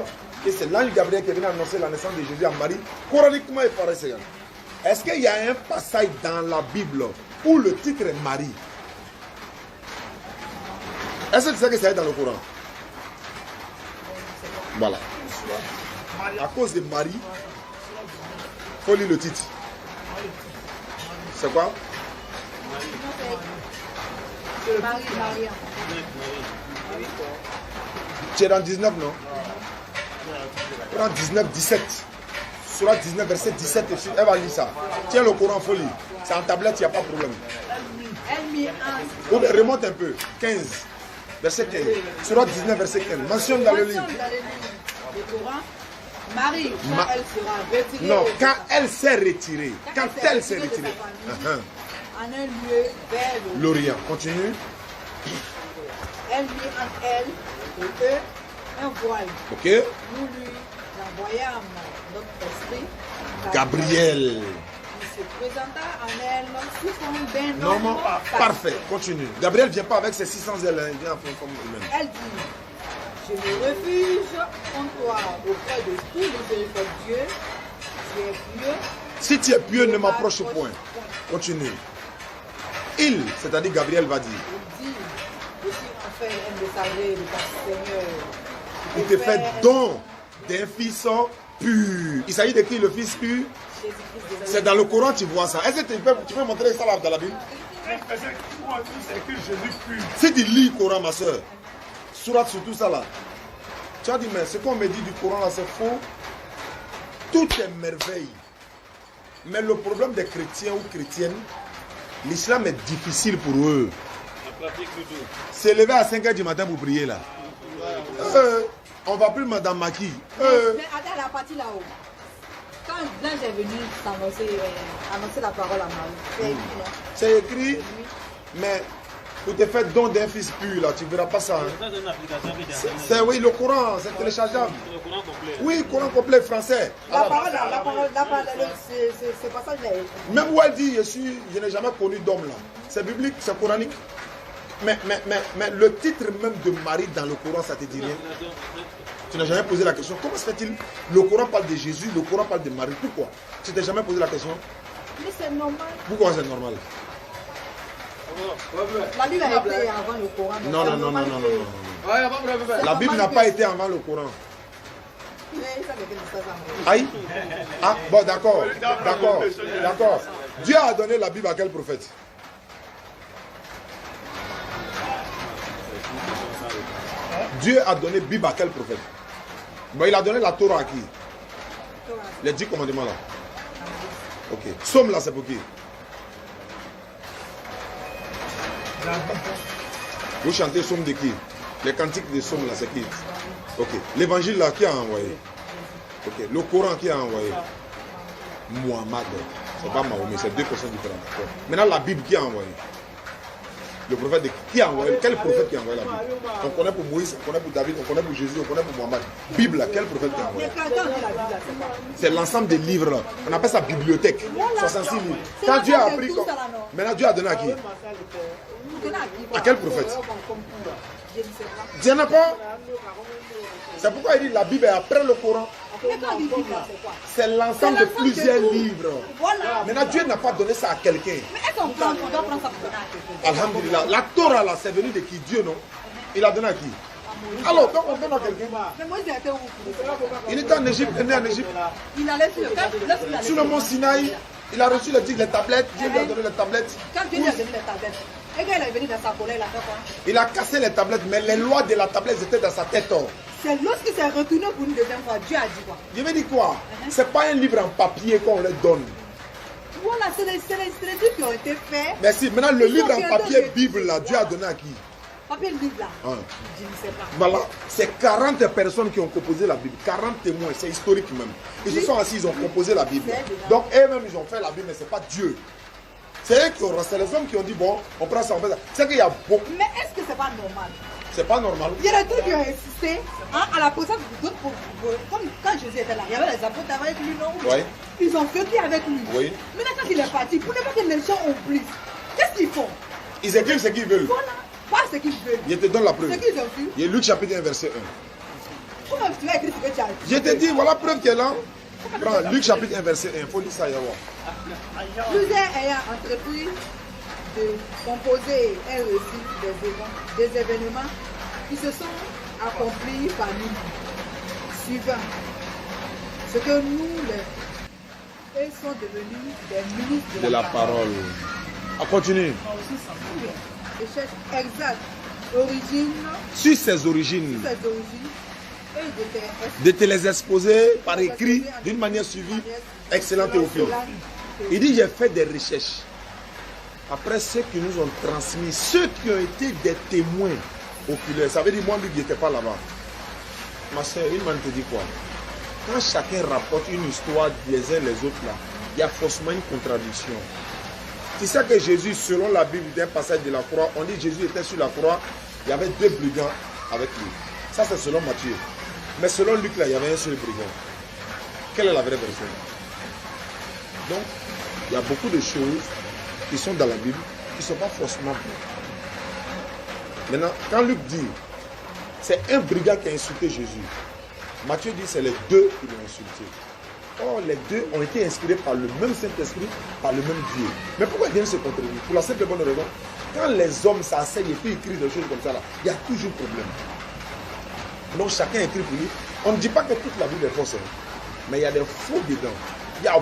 que c'est l'ange Gabriel qui est venu annoncer la naissance de Jésus à Marie. Coraniquement, il paraît c'est. Est-ce qu'il y a un passage dans la Bible où le titre est Marie? Est-ce que tu sais que c'est dans le Coran? Voilà. À cause de Marie, il faut lire le titre. C'est quoi? Marie. Tu es dans 19, non? Coran 19, 17. Surah 19, verset 17 et suite. Elle va lire ça. Tiens le Coran, il faut lire. C'est en tablette, il n'y a pas de problème. Elle m'y a. Ou bien, remonte un peu. 15. Verset 15. Surah 19, verset 15. Mentionne dans le livre. Le Coran. Marie, quand elle sera retirée. Non, quand elle s'est retirée. Quand elle s'est retirée. de sa famille, en un lieu vers L'Orient. Continue. elle mit en elle et eux un voile. Ok. Nous lui envoyâmes notre esprit. Gabriel. Il se présenta en elle sous forme d'un Non, homme non, parfait. Continue. Gabriel ne vient pas avec ses 600 ailes. Il vient en forme humaine. Elle dit, je me refuge en toi auprès de tous les œuvres de Dieu. Tu es pieux Si tu es pieux, ne m'approche point. Continue. Il, c'est-à-dire Gabriel va dire. Il dit aussi en fait un messager de ton Seigneur. Il te fait don d'un fils pur. Il s'agit de qui le fils pur? C'est dans le Coran, tu vois ça. Est-ce que tu peux montrer ça là dans la Bible? C'est écrit Jésus pur. Si tu lis le Coran, ma soeur, surat sur tout ça là, tu as dit, mais ce qu'on me dit du Coran là, c'est faux. Tout est merveille. Mais le problème des chrétiens ou chrétiennes, l'islam est difficile pour eux. C'est levé à 5 h du matin pour prier là. On va plus Madame Maki. Mais attends, la partie là-haut. Quand l'ange est venu annoncer la parole à Marie, c'est écrit, mais pour te faire don d'un fils pur là, tu ne verras pas ça. Hein. C'est oui, le Coran, c'est téléchargeable. Le Coran complet. Oui, le Coran complet français. La parole, c'est pas ça que j'ai. Même où elle dit, je n'ai jamais connu d'homme là. C'est biblique, c'est coranique. Mais le titre même de Marie dans le Coran, ça te dit rien. Tu n'as jamais posé la question. Comment se fait-il? Le Coran parle de Jésus, le Coran parle de Marie. Pourquoi? Tu t'es jamais posé la question? Mais c'est normal. Pourquoi c'est normal? La Bible a été avant le Coran. Non. La Bible n'a pas été avant le Coran. Aïe. Ah, bon, d'accord. Dieu a donné la Bible à quel prophète? Dieu a donné la Bible à quel prophète? Bon, il a donné la Torah à qui? Les 10 commandements là. Ok. Somme là, c'est pour qui? Vous chantez Somme de qui? Les cantiques de Somme là, c'est qui? Ok. L'évangile là, qui a envoyé? Ok. Le Coran, qui a envoyé? Muhammad. C'est pas Mahomet, c'est deux personnes différentes. Maintenant, la Bible, qui a envoyé? Le prophète qui a envoyé? Quel prophète qui a envoyé la Bible? On connaît pour Moïse, on connaît pour David, on connaît pour Jésus, on connaît pour Mohamed. Bible, quel prophète qui a envoyé? C'est l'ensemble des livres là. On appelle ça bibliothèque. 66 livres. Quand Dieu a appris, maintenant Dieu a donné à qui? À quel prophète? Dieu n'a pas. C'est pourquoi il dit la Bible est après le Coran. C'est l'ensemble de plusieurs livres. Maintenant Dieu n'a pas donné ça à quelqu'un. Mais est-ce qu'on doit prendre ça pour donner à quelqu'un? Alhamdulillah. La Torah là, c'est venu de qui? Dieu, non? Il a donné à qui? Alors, donc on donne à quelqu'un. Mais Moïse était où? Il était en Égypte, il est né en Égypte. Il allait sur Sur le mont Sinaï, il a reçu les tablettes. Dieu lui a donné les tablettes. Quand Dieu lui a donné les tablettes, et quand il est venu dans sa colère, il a fait quoi? Il a cassé les tablettes, mais les lois de la tablette étaient dans sa tête. C'est lorsqu'il s'est retourné pour une deuxième fois, Dieu a dit quoi? Je vais dire quoi? C'est pas un livre en papier qu'on leur donne. Voilà, c'est les livres qui ont été faits. Merci. Maintenant, le livre en papier Bible, là, Dieu a donné à qui? Papier livre là. Hein. Je ne sais pas. Voilà, c'est 40 personnes qui ont composé la Bible. 40 témoins, c'est historique même. Ils se sont assis, ils ont composé la Bible. Donc, eux-mêmes, ils ont fait la Bible, mais ce n'est pas Dieu. C'est eux qui ont, c'est les hommes qui ont dit, bon, on prend ça, on fait ça. C'est qu'il y a beaucoup. Mais est-ce que c'est pas normal? C'est pas normal. Il y a des trucs qui ont insisté à la présence d'autres. Comme quand Jésus était là, il y avait les apôtres avec lui, non? Oui. Ils ont fêté avec lui. Oui. Maintenant, quand il est parti, pour ne pas que les gens oublient, qu'est-ce qu'ils font? Ils écrivent ce qu'ils veulent. Voilà. Pas ce qu'ils veulent. Je te donne la preuve. Ce qu'ils ont vu. Il y a Luc chapitre 1, verset 1. Comment tu as écrit ce que tu as dit? Je te dis, voilà la preuve qu'elle est là. Prends Luc chapitre 1, verset 1. Il faut lire ça, Yahweh. Plusieurs ayant entrepris de composer un récit des événements qui se sont accomplis par nous, suivant ce que nous, ils sont devenus des ministres De la parole. On continue. Recherche exacte, origine, Sur ses origines. et De te les exposer par écrit d'une manière suivie. Excellent Théophile. Il dit, j'ai fait des recherches. Après ceux qui nous ont transmis, ceux qui ont été des témoins oculaires. Ça veut dire, moi, lui, il n'était pas là-bas. Ma soeur, une man te dit quoi? Quand chacun rapporte une histoire les uns les autres, là, il y a forcément une contradiction. Tu sais que Jésus, selon la Bible, d'un passage de la croix, on dit que Jésus était sur la croix, il y avait 2 brigands avec lui. Ça, c'est selon Matthieu. Mais selon Luc, là, il y avait un seul brigand. Quelle est la vraie version? Donc, il y a beaucoup de choses qui sont dans la Bible qui ne sont pas forcément vraies. Maintenant, quand Luc dit, c'est un brigand qui a insulté Jésus, Matthieu dit, c'est les 2 qui l'ont insulté. Or, les deux ont été inspirés par le même Saint-Esprit, par le même Dieu. Mais pourquoi Dieu se contredit? Pour la simple et bonne raison, quand les hommes s'asseyent et puis écrivent des choses comme ça, là, il y a toujours problème. Donc chacun écrit pour lui. On ne dit pas que toute la Bible est fausse, hein, mais il y a des faux dedans. Il y a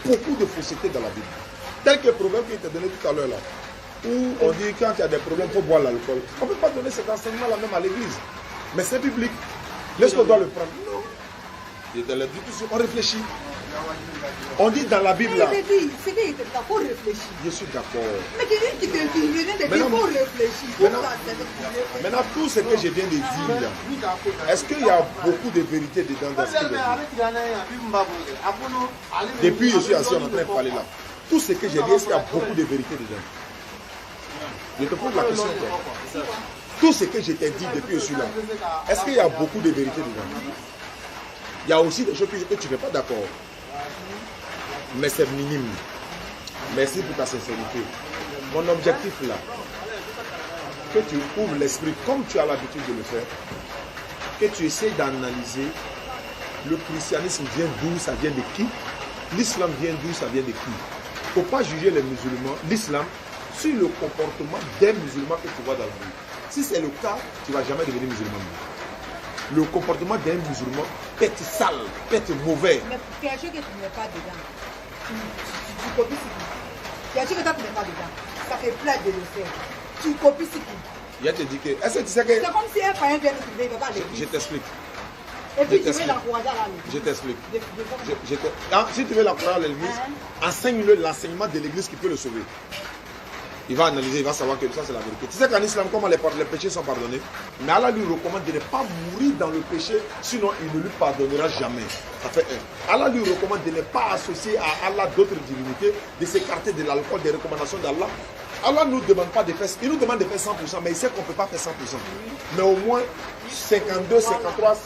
beaucoup de fausseté dans la Bible. Tel que le proverbe qui était donné tout à l'heure là, où on dit quand il y a des problèmes, il faut boire l'alcool. On ne peut pas donner cet enseignement-là même à l'église. Mais c'est biblique. Est-ce qu'on doit le prendre? Non. On réfléchit. On dit dans la Bible là. C'est qu'il faut réfléchir. Je suis d'accord. Mais qui te dit, il faut réfléchir. Maintenant, tout ce que je viens de dire là, est-ce qu'il y a beaucoup de vérité dedans dans ce que je dis? Depuis je suis assis en train de parler là. Tout ce que j'ai dit, est-ce qu'il y a beaucoup de vérité dedans? Je te pose la question. Tout ce que je t'ai dit depuis je suis là, est-ce qu'il y a beaucoup de vérité dedans? Il y a aussi des choses que tu n'es pas d'accord. Mais c'est minime. Merci pour ta sincérité. Mon objectif là, que tu ouvres l'esprit comme tu as l'habitude de le faire, que tu essaies d'analyser le christianisme vient d'où, ça vient de qui, l'islam vient d'où, ça vient de qui. Il ne faut pas juger les musulmans, l'islam, sur le comportement des musulmans que tu vois dans le monde. Si c'est le cas, tu ne vas jamais devenir musulman. Le comportement d'un musulman peut être sale, peut être mauvais. Mais quelque chose que tu n'es pas dedans, tu copies ce qui. Quelque chose que tu n'es pas dedans, ça te plaît de le faire. Tu copies ce qui. Il te dit que. Est-ce que tu sais que. C'est comme si un païen vient de trouver, il ne va pas aller. Je t'explique. Et puis tu veux l'encourager à la Je t'explique. Si tu veux l'encourager à l'église, enseigne-le l'enseignement de l'église qui peut le sauver. Il va analyser, il va savoir que ça c'est la vérité. Tu sais qu'en islam, comment les péchés sont pardonnés? Mais Allah lui recommande de ne pas mourir dans le péché, sinon il ne lui pardonnera jamais. Ça fait un. Allah lui recommande de ne pas associer à Allah d'autres divinités, de s'écarter de l'alcool, des recommandations d'Allah. Allah ne nous demande pas de faire, il nous demande de faire 100%, mais il sait qu'on ne peut pas faire 100%. Mais au moins 52, 53,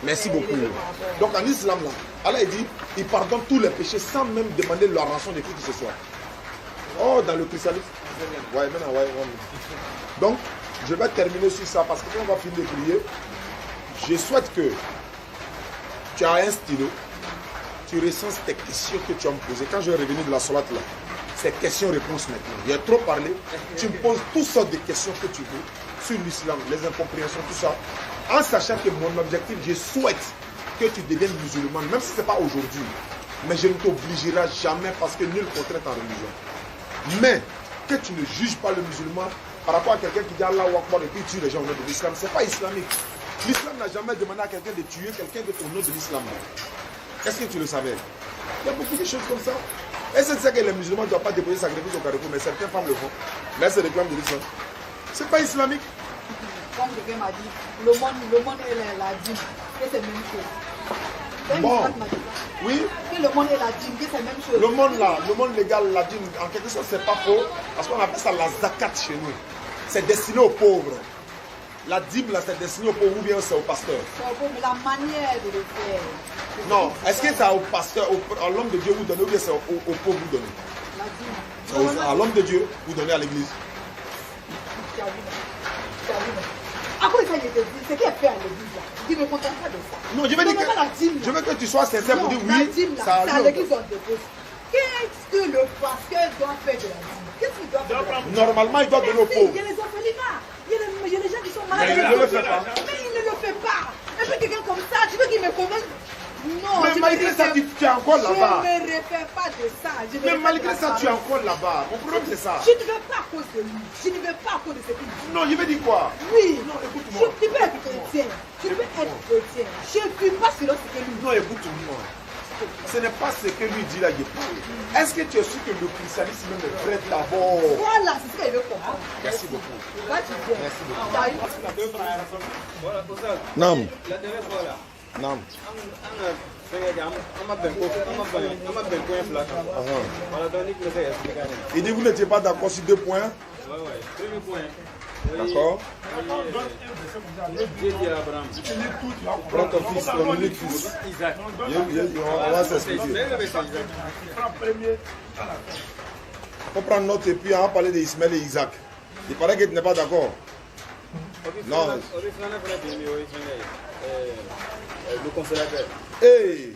merci beaucoup. Donc en islam, là, Allah dit, il pardonne tous les péchés sans même demander la rançon de qui que ce soit. Oh, dans le christianisme. Ouais, maintenant, ouais. Donc, je vais terminer sur ça parce que quand on va finir de prier, je souhaite que tu as un stylo, tu recenses tes questions que tu as me posées. Quand je vais revenir de la solate là, c'est questions-réponses maintenant. J'ai trop parlé. Tu me poses toutes sortes de questions que tu veux sur l'islam, les incompréhensions, tout ça. En sachant que mon objectif, je souhaite que tu deviennes musulman, même si ce n'est pas aujourd'hui. Mais je ne t'obligerai jamais parce que nul contrainte en religion. Mais que tu ne juges pas le musulman par rapport à quelqu'un qui dit Allah Akbar et puis tue les gens au nom de l'islam, ce n'est pas islamique. L'islam n'a jamais demandé à quelqu'un de tuer quelqu'un au nom de l'islam. Est-ce que tu le savais? Il y a beaucoup de choses comme ça. Est-ce que tu sais que les musulmans ne doivent pas déposer sacrifice au carrefour, mais certaines femmes le font? Mais elles se réclament de l'islam. Ce n'est pas islamique. Comme quelqu'un m'a dit, le monde et la dîme, c'est la même chose. Bon, oui. Que le monde et la dîme, c'est la même chose. Le monde là, le monde légal, la dîme, en quelque sorte, c'est pas faux, parce qu'on appelle ça la zakat chez nous. C'est destiné aux pauvres. La dîme là, c'est destiné aux pauvres ou bien c'est aux pasteurs? C'est aux pauvres, mais la manière de le faire. Non, est-ce que c'est au pasteur, à l'homme de Dieu vous donnez ou bien c'est aux pauvres vous donnez? La dîme. À l'homme de Dieu vous donnez à l'église. Après ça, je te dis, ce qu'il a fait à l'église là, tu ne me contentes pas de ça. Non, je veux que tu sois sincère pour dire oui, ça à l'église on dépose. Qu'est-ce que le pasteur doit faire de la dîme? Qu'est-ce qu'il doit faire de la dîme? Normalement, il doit donner aux pauvres. Il y a les orphelinats, il y a les gens qui sont malades. Mais il ne le fait pas. Mais il ne le fait pas. Et puis quelqu'un comme ça, tu veux qu'il me convainque? Non, mais malgré ça, tu es encore là-bas. Je ne me réfère pas de ça. Mais malgré ça, tu es encore là-bas. Mon problème, c'est ça. Je ne veux pas à cause de lui. Je ne veux pas à cause de ce qu'il dit. Non, je vais dire quoi? Oui. Non, écoute-moi. Tu peux être chrétien. Tu peux être chrétien. Je ne suis pas selon ce que lui dit. Non, écoute-moi. Ce n'est pas ce que lui dit là, je parle. Est-ce que tu es sûr que le christianisme même est vrai d'abord? Voilà, c'est ce qu'il veut comprendre. Merci beaucoup. Va, tu viens. Merci beaucoup. Non. La dernière fois là. Non. Il dit vous n'étiez pas d'accord sur 2 points. Oui, premier point. D'accord. Dieu dit à Abraham. Prends ton fils, ton unique fils. Isaac. On va s'expliquer. Il faut prendre note et puis on va parler d'Ismaël et Isaac. Il paraît que tu n'es pas d'accord. Non. Le consolateur. Hey!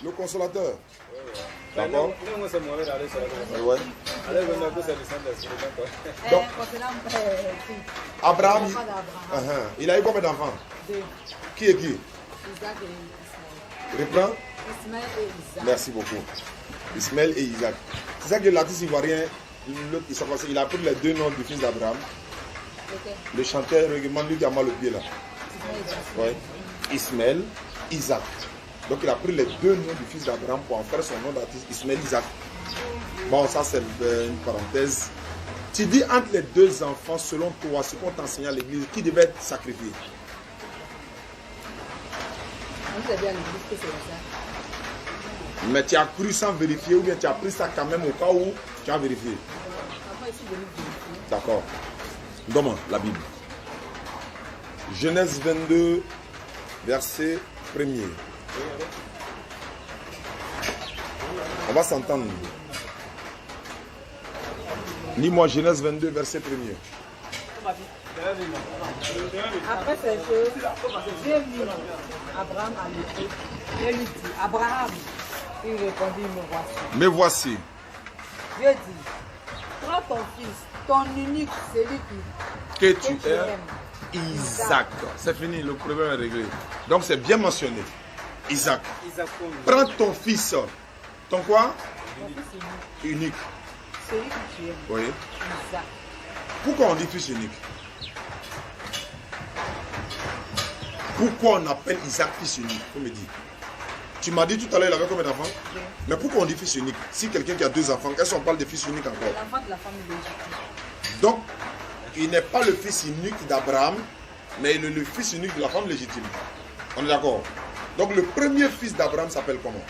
Le consolateur. D'accord. Ouais. Donc, Abraham, il a eu combien d'enfants? Qui est qui? Isaac et Ismaël. Reprends. Ismaël et Isaac. Merci beaucoup. Ismaël et Isaac. C'est ça que l'artiste ivoirien, il a pris les deux noms du fils d'Abraham. Okay. Le chanteur, demande lui qui a mal au pied là. Ouais. Ismaël, Isaac. Donc il a pris les deux noms du fils d'Abraham pour en faire son nom d'artiste, Ismaël Isaac. Bon, ça c'est une parenthèse. Tu dis entre les deux enfants, selon toi, ce qu'on t'enseigne à l'église, qui devait être sacrifié? Mais tu as cru sans vérifier ou bien tu as pris ça quand même au cas où tu as vérifié? D'accord. Donne-moi la Bible. Genèse 22, verset 1er. On va s'entendre. Lis-moi Genèse 22, verset 1er. Après ces choses, Dieu mit Abraham à l'époque et lui dit, Abraham, il répondit, me voici. Me voici. Dieu dit, prends ton fils, ton unique, celui Que tu aimes, Isaac. C'est fini, le problème est réglé. Donc c'est bien mentionné. Isaac. Prends ton fils. Ton quoi? Unique. Celui que tu aimes. Oui. Isaac. Pourquoi on dit fils unique? Pourquoi on appelle Isaac fils unique? Faut me dire. Tu m'as dit tout à l'heure il avait combien d'enfants? Oui. Mais pourquoi on dit fils unique? Si quelqu'un qui a deux enfants, qu'est-ce qu'on parle de fils unique encore? L'enfant de la famille légitime. Donc, il n'est pas le fils unique d'Abraham, mais il est le fils unique de la femme légitime. On est d'accord? Donc le premier fils d'Abraham s'appelle comment?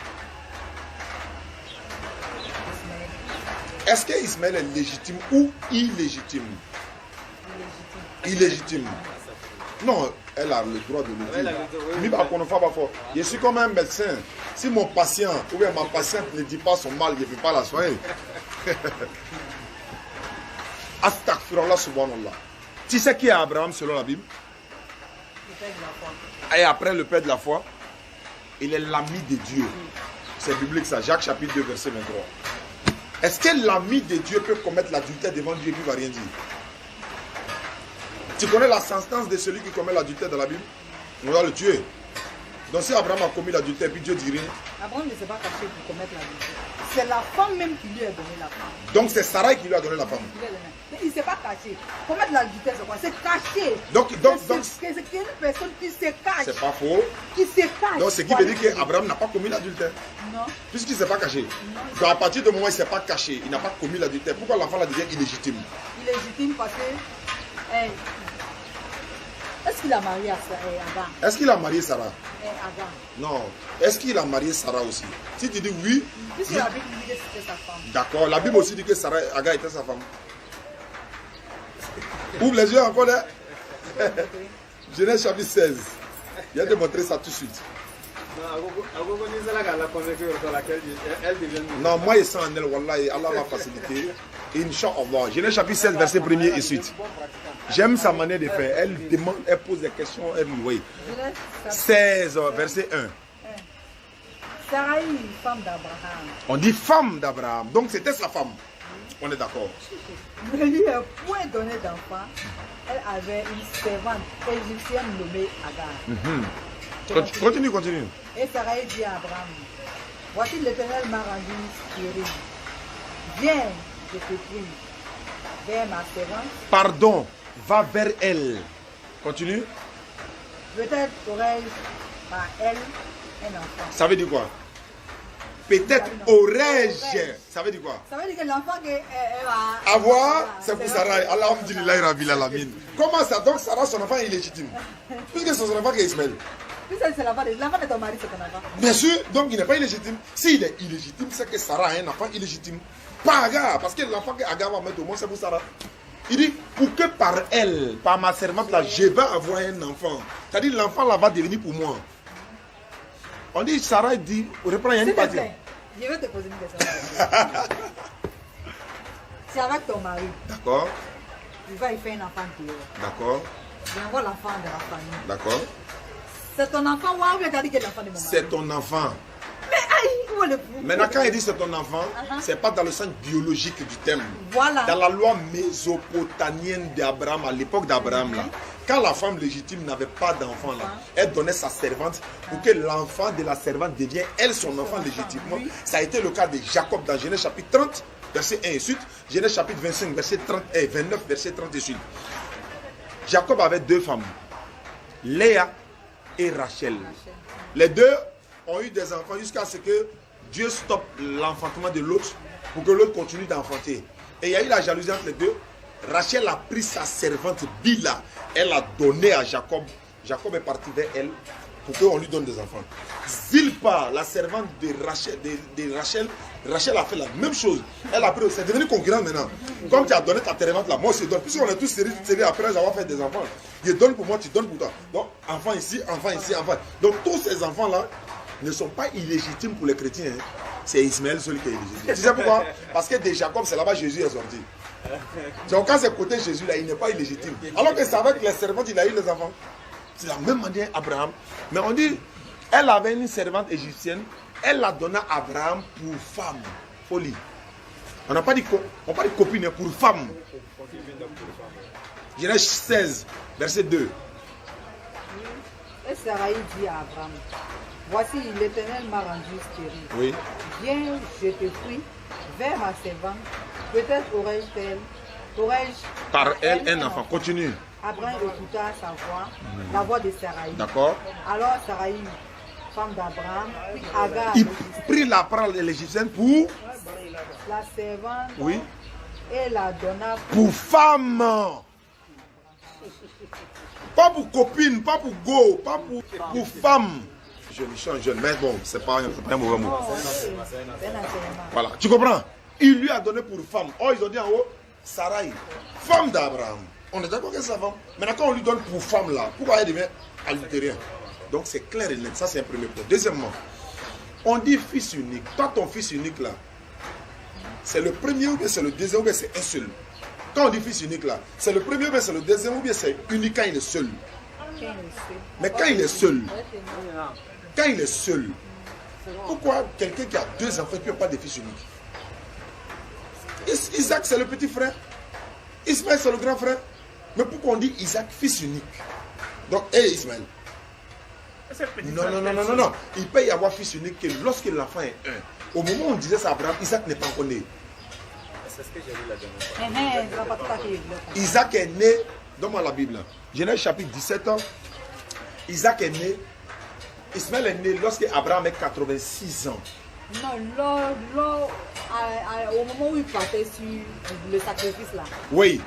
Est-ce que Ismaël est légitime ou illégitime? Illégitime. Non, elle a le droit de le dire. Je suis comme un médecin. Si mon patient ou bien ma patiente ne dit pas son mal, je ne vais pas la soigner. Astaghfirullah subhanallah. Tu sais qui est Abraham selon la Bible? Le père de la foi. Et après le père de la foi, il est l'ami de Dieu. C'est biblique ça, Jacques chapitre 2 verset 23. Est-ce que l'ami de Dieu peut commettre l'adultère devant Dieu et puis il ne va rien dire? Tu connais la sentence de celui qui commet l'adultère dans la Bible? On doit le tuer. Donc si Abraham a commis l'adultère puis Dieu dit rien. Abraham ne s'est pas caché pour commettre l'adultère. C'est la femme même qui lui a donné la femme. Donc c'est Sarah qui lui a donné la femme. Il ne s'est pas caché. Commettre l'adultère, c'est quoi? C'est caché. Donc c'est une personne qui se cache. C'est pas faux. Qui se cache. Donc ce qui veut dire qu'Abraham n'a pas commis l'adultère. Non. Puisqu'il ne s'est pas caché. Donc à partir du moment où il ne s'est pas caché, il n'a pas commis l'adultère. Pourquoi l'enfant la devient illégitime? Illégitime parce que... est-ce qu'il a marié Agar? Est-ce qu'il a marié Sarah? Agar. Non. Est-ce qu'il a marié Sarah aussi? Si tu dis oui... Puisque la Bible dit que c'était sa femme. D'accord. La Bible aussi dit que Sarah, Agar était sa femme. Ouvre les yeux encore là. Genèse chapitre 16. Il vient de montrer ça tout de suite. Non, moi je sens en elle, Wallah, Allah va faciliter. Inch'Allah. Genèse chapitre 16, verset 1er et suite. J'aime sa manière de faire. Elle demande, elle pose des questions, elle oui. 16, verset 1. Sarah, femme d'Abraham. On dit femme d'Abraham. Donc c'était sa femme. On est d'accord. Ne lui a point donné d'enfant. Elle avait une servante égyptienne nommée Agar. Continue. Et Sarah dit à Abraham, voici l'Éternel m'a rendu stérile. Viens, je te prie, vers ma servante. Pardon, va vers elle. Continue. Peut-être aurais-je par elle un enfant. Ça veut dire quoi? Peut-être aurais-je. Ça veut dire quoi? Ça veut dire que l'enfant qu'elle va avoir, c'est pour Sarah. Alhamdulillah, Rabbil Alamin. Comment ça? Donc Sarah, son enfant est illégitime. Puisque son enfant est Ismaël. Puisque c'est l'enfant de ton mari, c'est ton enfant. Bien sûr, donc il n'est pas illégitime. S'il est illégitime, c'est que Sarah a un enfant illégitime. Pas Agar, parce que l'enfant que Agar va mettre au monde, c'est pour Sarah. Il dit, pour que par elle, par ma servante là, je vais avoir un enfant. C'est-à-dire l'enfant là va devenir pour moi. On dit, Sarah dit, reprends, il y a une partie. Je vais te poser une question. C'est avec ton mari. D'accord. Il va y faire un enfant qui est. D'accord. Il envoie l'enfant de la famille. D'accord. C'est ton enfant ou bien tu as dit que c'est l'enfant de mon mari? C'est ton enfant. Mais le... Maintenant, quand il dit c'est ton enfant, c'est pas dans le sens biologique du terme. Voilà. Dans la loi mésopotamienne d'Abraham, à l'époque d'Abraham, là, quand la femme légitime n'avait pas d'enfant, là, elle donnait sa servante pour que l'enfant de la servante devienne, elle, son enfant légitimement. Ça a été le cas de Jacob dans Genèse chapitre 30, verset 1 et suite. Genèse chapitre 25, verset 30 et 29, verset 30 et suite. Jacob avait deux femmes, Léa et Rachel. Les deux ont eu des enfants jusqu'à ce que Dieu stoppe l'enfantement de l'autre pour que l'autre continue d'enfanter. Et il y a eu la jalousie entre les deux. Rachel a pris sa servante Bila, elle a donné à Jacob. Jacob est parti vers elle pour qu'on lui donne des enfants. Zilpa, la servante de Rachel, Rachel a fait la même chose. Elle a pris, c'est devenu concurrent maintenant. Comme tu as donné ta servante là, moi aussi je donne. Puisqu'on est tous sérieux après avoir fait des enfants. Je donne pour moi, tu donnes pour toi. Donc, enfant ici, enfant ici, enfant. Donc, tous ces enfants-là ne sont pas illégitimes pour les chrétiens. Hein. C'est Ismaël celui qui est illégitime. Tu sais pourquoi? Parce que de Jacob, c'est là-bas Jésus est sorti. Donc, quand c'est côté Jésus, là, il n'est pas illégitime. Alors que c'est avec les servantes, il a eu les enfants. C'est la même manière Abraham. Mais on dit, elle avait une servante égyptienne, elle la donna à Abraham pour femme. Folie. On n'a pas dit copine, hein, pour femme. Genèse 16, verset 2. Et Sarai dit à Abraham, voici l'Éternel m'a rendu stérile. Oui. Viens, je te prie, vers ma servante. Peut-être aurais-je Par elle un enfant. Continue. Abraham écouta sa voix, la voix de Sarai. D'accord. Alors Sarai, femme d'Abraham, puis Agar, Il prit la parole de l'Égyptienne pour la servante, oui, et la donna pour femme. Pas pour copine, pas pour go, pas pour femme. Je me change jeune, mais bon, c'est pas un mauvais mot. c'est un enseignement. Voilà, tu comprends? Il lui a donné pour femme. Oh, ils ont dit en haut, Sarai, femme d'Abraham. On est d'accord que c'est sa femme. Maintenant, quand on lui donne pour femme là, pourquoi elle devient adultérien? Donc c'est clair et net, ça c'est un premier point. Deuxièmement, on dit fils unique. Toi, ton fils unique là, c'est le premier ou bien c'est le deuxième ou bien c'est un seul? Quand on dit fils unique là, c'est le premier ou bien c'est le deuxième ou bien c'est unique quand il est seul? Mais quand il est seul, pourquoi quelqu'un qui a deux enfants ne peut pas de fils unique? Isaac c'est le petit frère, Ismaël c'est le grand frère. Mais pourquoi on dit Isaac fils unique? Donc, Ismaël. Non. Il peut y avoir fils unique que lorsque l'enfant est un. Au moment où on disait ça à Abraham, Isaac n'est pas encore né. C'est ce que j'ai lu la dernière fois. Isaac est né, donne-moi la Bible. Genèse chapitre 17 ans. Isaac est né. Ismaël est né lorsque Abraham est 86 ans. Non, au moment où il partait sur le sacrifice là. Oui.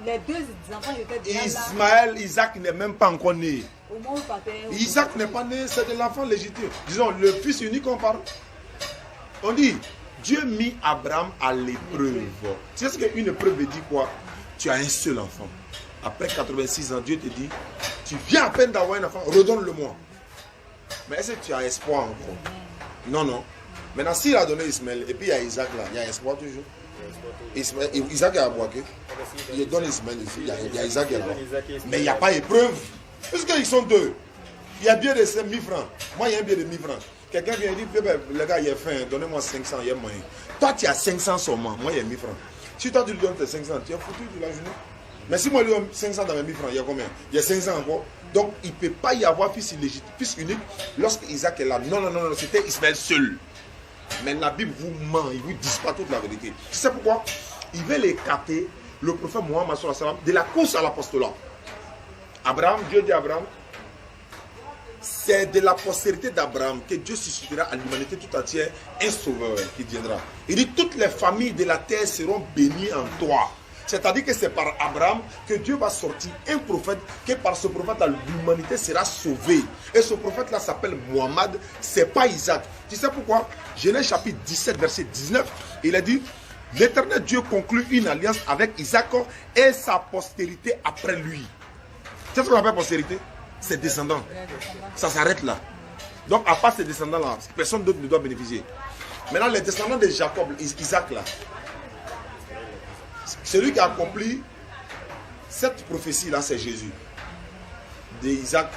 Les deux enfants étaient déjà Ismaël, Isaac n'est même pas encore né. Au moment où il partait. Isaac n'est pas né, c'est de l'enfant légitime. Disons, le fils unique qu'on parle. On dit, Dieu mit Abraham à l'épreuve. Tu sais ce qu'une épreuve veut dire quoi? Tu as un seul enfant. Après 86 ans, Dieu te dit, tu viens à peine d'avoir un enfant, redonne-le-moi. Mais est-ce que tu as espoir encore? Non. Maintenant, s'il a donné Ismaël, et puis il y a Isaac là, il y a espoir toujours. Isaac est à Boaké. Il donne Ismaël ici, il y a Isaac qui est là. Mais il n'y a pas épreuve. Puisqu'ils sont deux. Il y a bien de 1000 francs. Moi, il y a un bien de 1000 francs. Quelqu'un vient dire, le gars, il est faim, donnez-moi 500, il y a moyen. Toi, tu as 500 seulement, moi, il y a 1000 francs. Si toi, tu lui donnes tes 500, tu es foutu de la journée. Mais si moi, je lui donne 500 dans mes 1000 francs, il y a combien? Il y a 500 encore. Donc, il ne peut pas y avoir fils illégitime, fils unique, lorsque Isaac est là. Non, c'était Ismaël seul. Mais la Bible vous ment, il vous dit pas toute la vérité. Tu sais pourquoi? Il veut écarter le prophète Mohammed de la course à l'apostolat. Abraham, Dieu dit à Abraham, c'est de la postérité d'Abraham que Dieu suscitera à l'humanité tout entière un sauveur qui viendra. Il dit, toutes les familles de la terre seront bénies en toi. C'est-à-dire que c'est par Abraham que Dieu va sortir un prophète, que par ce prophète-là, l'humanité sera sauvée. Et ce prophète-là s'appelle Mohammed, c'est pas Isaac. Tu sais pourquoi? Genèse chapitre 17, verset 19, il a dit, l'Éternel Dieu conclut une alliance avec Isaac et sa postérité après lui. Tu sais ce qu'on appelle postérité? Ses descendants. Ça s'arrête là. Donc, à part ces descendants-là, personne d'autre ne doit bénéficier. Maintenant, les descendants de Jacob, Isaac là, celui qui a accompli cette prophétie-là, c'est Jésus. De Isaac,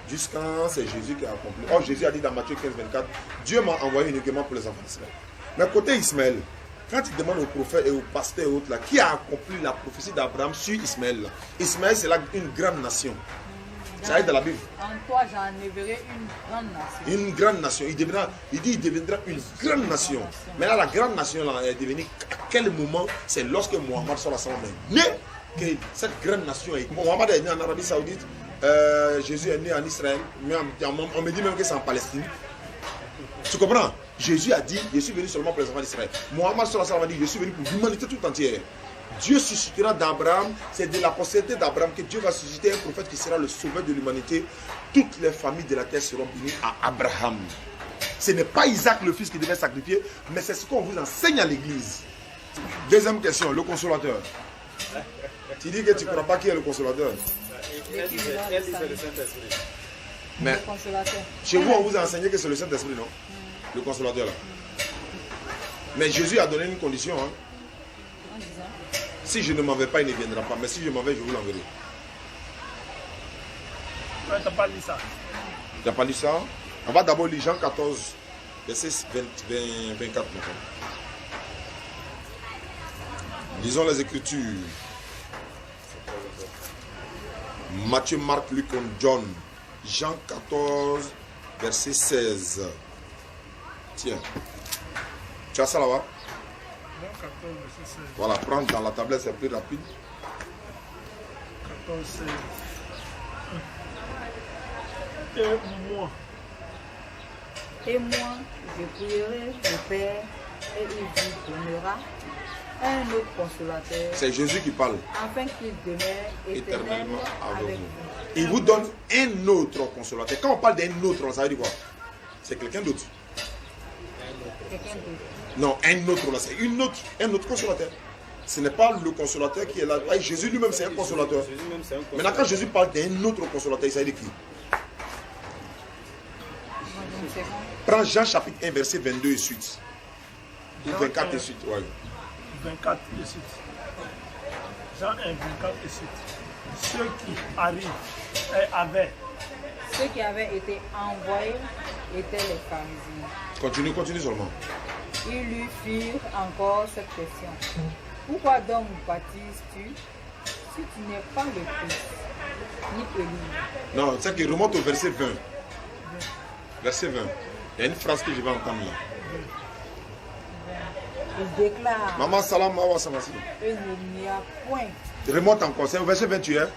Jusqu'à c'est Jésus qui a accompli. Or, Jésus a dit dans Matthieu 15, 24, Dieu m'a envoyé uniquement pour les enfants d'Israël. Mais côté Ismaël, quand il demande aux prophètes et aux pasteurs et autres, là, qui a accompli la prophétie d'Abraham sur Ismaël là? Ismaël, c'est là une grande nation. Ça arrive dans la Bible. En toi, j'en enverrai une grande nation. Une grande nation. Il dit il deviendra une grande nation. Mais là, la grande nation là, elle est devenue à quel moment? C'est lorsque Mohammed sallallahu alayhi wa sallam est né que cette grande nation est. Mohammed est né en Arabie Saoudite. Jésus est né en Israël. Mais on me dit même que c'est en Palestine. Tu comprends? Jésus a dit, je suis venu seulement pour les enfants d'Israël. Mohammed sallallahu alayhi wa sallam a dit, je suis venu pour l'humanité toute entière. Dieu suscitera d'Abraham, c'est de la postérité d'Abraham que Dieu va susciter un prophète qui sera le sauveur de l'humanité. Toutes les familles de la terre seront bénies à Abraham. Ce n'est pas Isaac le fils qui devait sacrifier, mais c'est ce qu'on vous enseigne à l'église. Deuxième question, le consolateur. Tu dis que tu ne crois pas qui est le consolateur? Elle dit c'est le Saint-Esprit. Mais chez vous, on vous a enseigné que c'est le Saint-Esprit, non? Le consolateur là. Mais Jésus a donné une condition. Hein? Si je ne m'en vais pas, il ne viendra pas. Mais si je m'en vais, je vous l'enverrai. Tu n'as pas lu ça. Tu n'as pas lu ça? On va d'abord lire Jean 14, verset 24. Lisons les Écritures. Matthieu, Marc, Luc et John. Jean 14, verset 16. Tiens. Tu as ça là-bas? Jean 14, verset 16. Voilà, prendre dans la tablette, c'est plus rapide. 14, 16. Et moi. Et moi, je prierai le Père et il vous donnera un autre consolateur. C'est Jésus qui parle. Afin qu'il demeure éternellement avec vous. Il vous donne un autre consolateur. Quand on parle d'un autre, ça veut dire quoi? C'est quelqu'un d'autre. Quelqu'un d'autre. Non, un autre, là, c'est un autre consolateur. Ce n'est pas le consolateur qui est là. Ah, Jésus lui-même, c'est un consolateur. Maintenant, quand Jésus parle d'un autre consolateur, il s'agit de qui? Prends Jean chapitre 1, verset 22 et suite. Ou 24 et suite, ouais. 24 et suite. Jean 1, 24 et suite. Ceux qui arrivent avaient. Ceux qui avaient été envoyés étaient les pharisiens. Continue seulement. Ils lui firent encore cette question. Pourquoi donc baptises-tu si tu n'es pas le Christ, ni Élie? Non, c'est qu'il remonte au verset 20. Verset 20. Il y a une phrase que je vais entendre là. Il déclare. Maman salam awa samasi. Il n'y a point. Remonte encore, c'est au verset 28. Hein?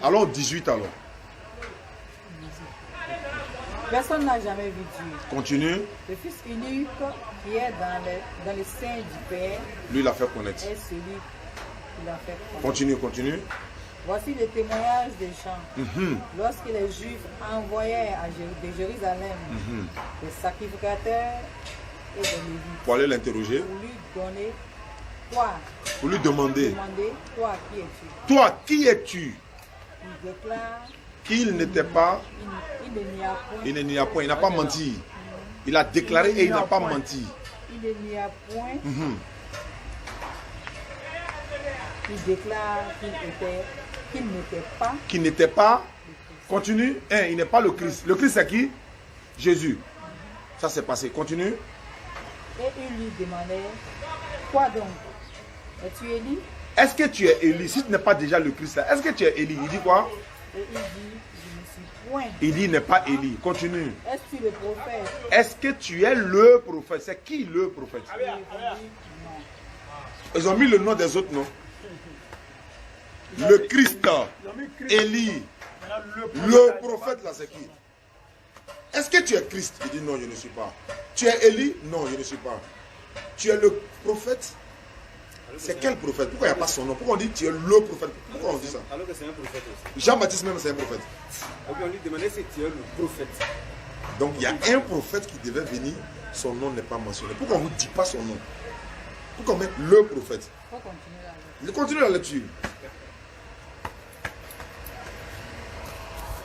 Alors 18 alors. Personne n'a jamais vu Dieu. Continue. Le Fils unique qui est dans le sein du Père. Lui l'a fait connaître. Est celui qui l'a fait Continue. connaître. Voici le témoignage des gens. Lorsque les Juifs envoyaient de Jérusalem des sacrificateurs et des Lévites pour aller l'interroger. pour lui donner toi. Pour lui demander. Toi, qui es-tu? Toi, qui es-tu? Il déclare Qu'il n'était pas. il ne n'y a point. Il n'a pas menti. Il a déclaré et il n'a pas menti. Il ne n'y a point. Il déclare qu'il n'était pas. Continue. Il n'est pas le Christ. Le Christ c'est qui? Jésus. Ça c'est passé. Continue. Et il lui demandait, quoi donc? Es-tu Élie? Est-ce que tu es Élie? Si tu n'es pas déjà le Christ, est-ce que tu es Élie? Il dit quoi? Et il dit, je ne suis point. Élie n'est pas Élie. Continue. Es-tu le prophète? Est-ce que tu es le prophète? C'est qui le prophète? Il dit, non. Ils ont mis le nom des autres noms. Le Christ, Élie, le prophète là c'est qui? Est-ce que tu es Christ? Il dit non, je ne suis pas. Tu es Élie? Non, je ne suis pas. Tu es le prophète? C'est quel prophète? Pourquoi il n'y a pas son nom? Pourquoi on dit tu es le prophète? Pourquoi on dit ça? Alors que c'est un prophète aussi. Jean-Baptiste même c'est un prophète. Et puis on lui demandait si tu es le prophète. Donc il y a un prophète qui devait venir, son nom n'est pas mentionné. Pourquoi on ne vous dit pas son nom? Pourquoi on met le prophète? Il faut continuer la lecture. Je continue la lecture.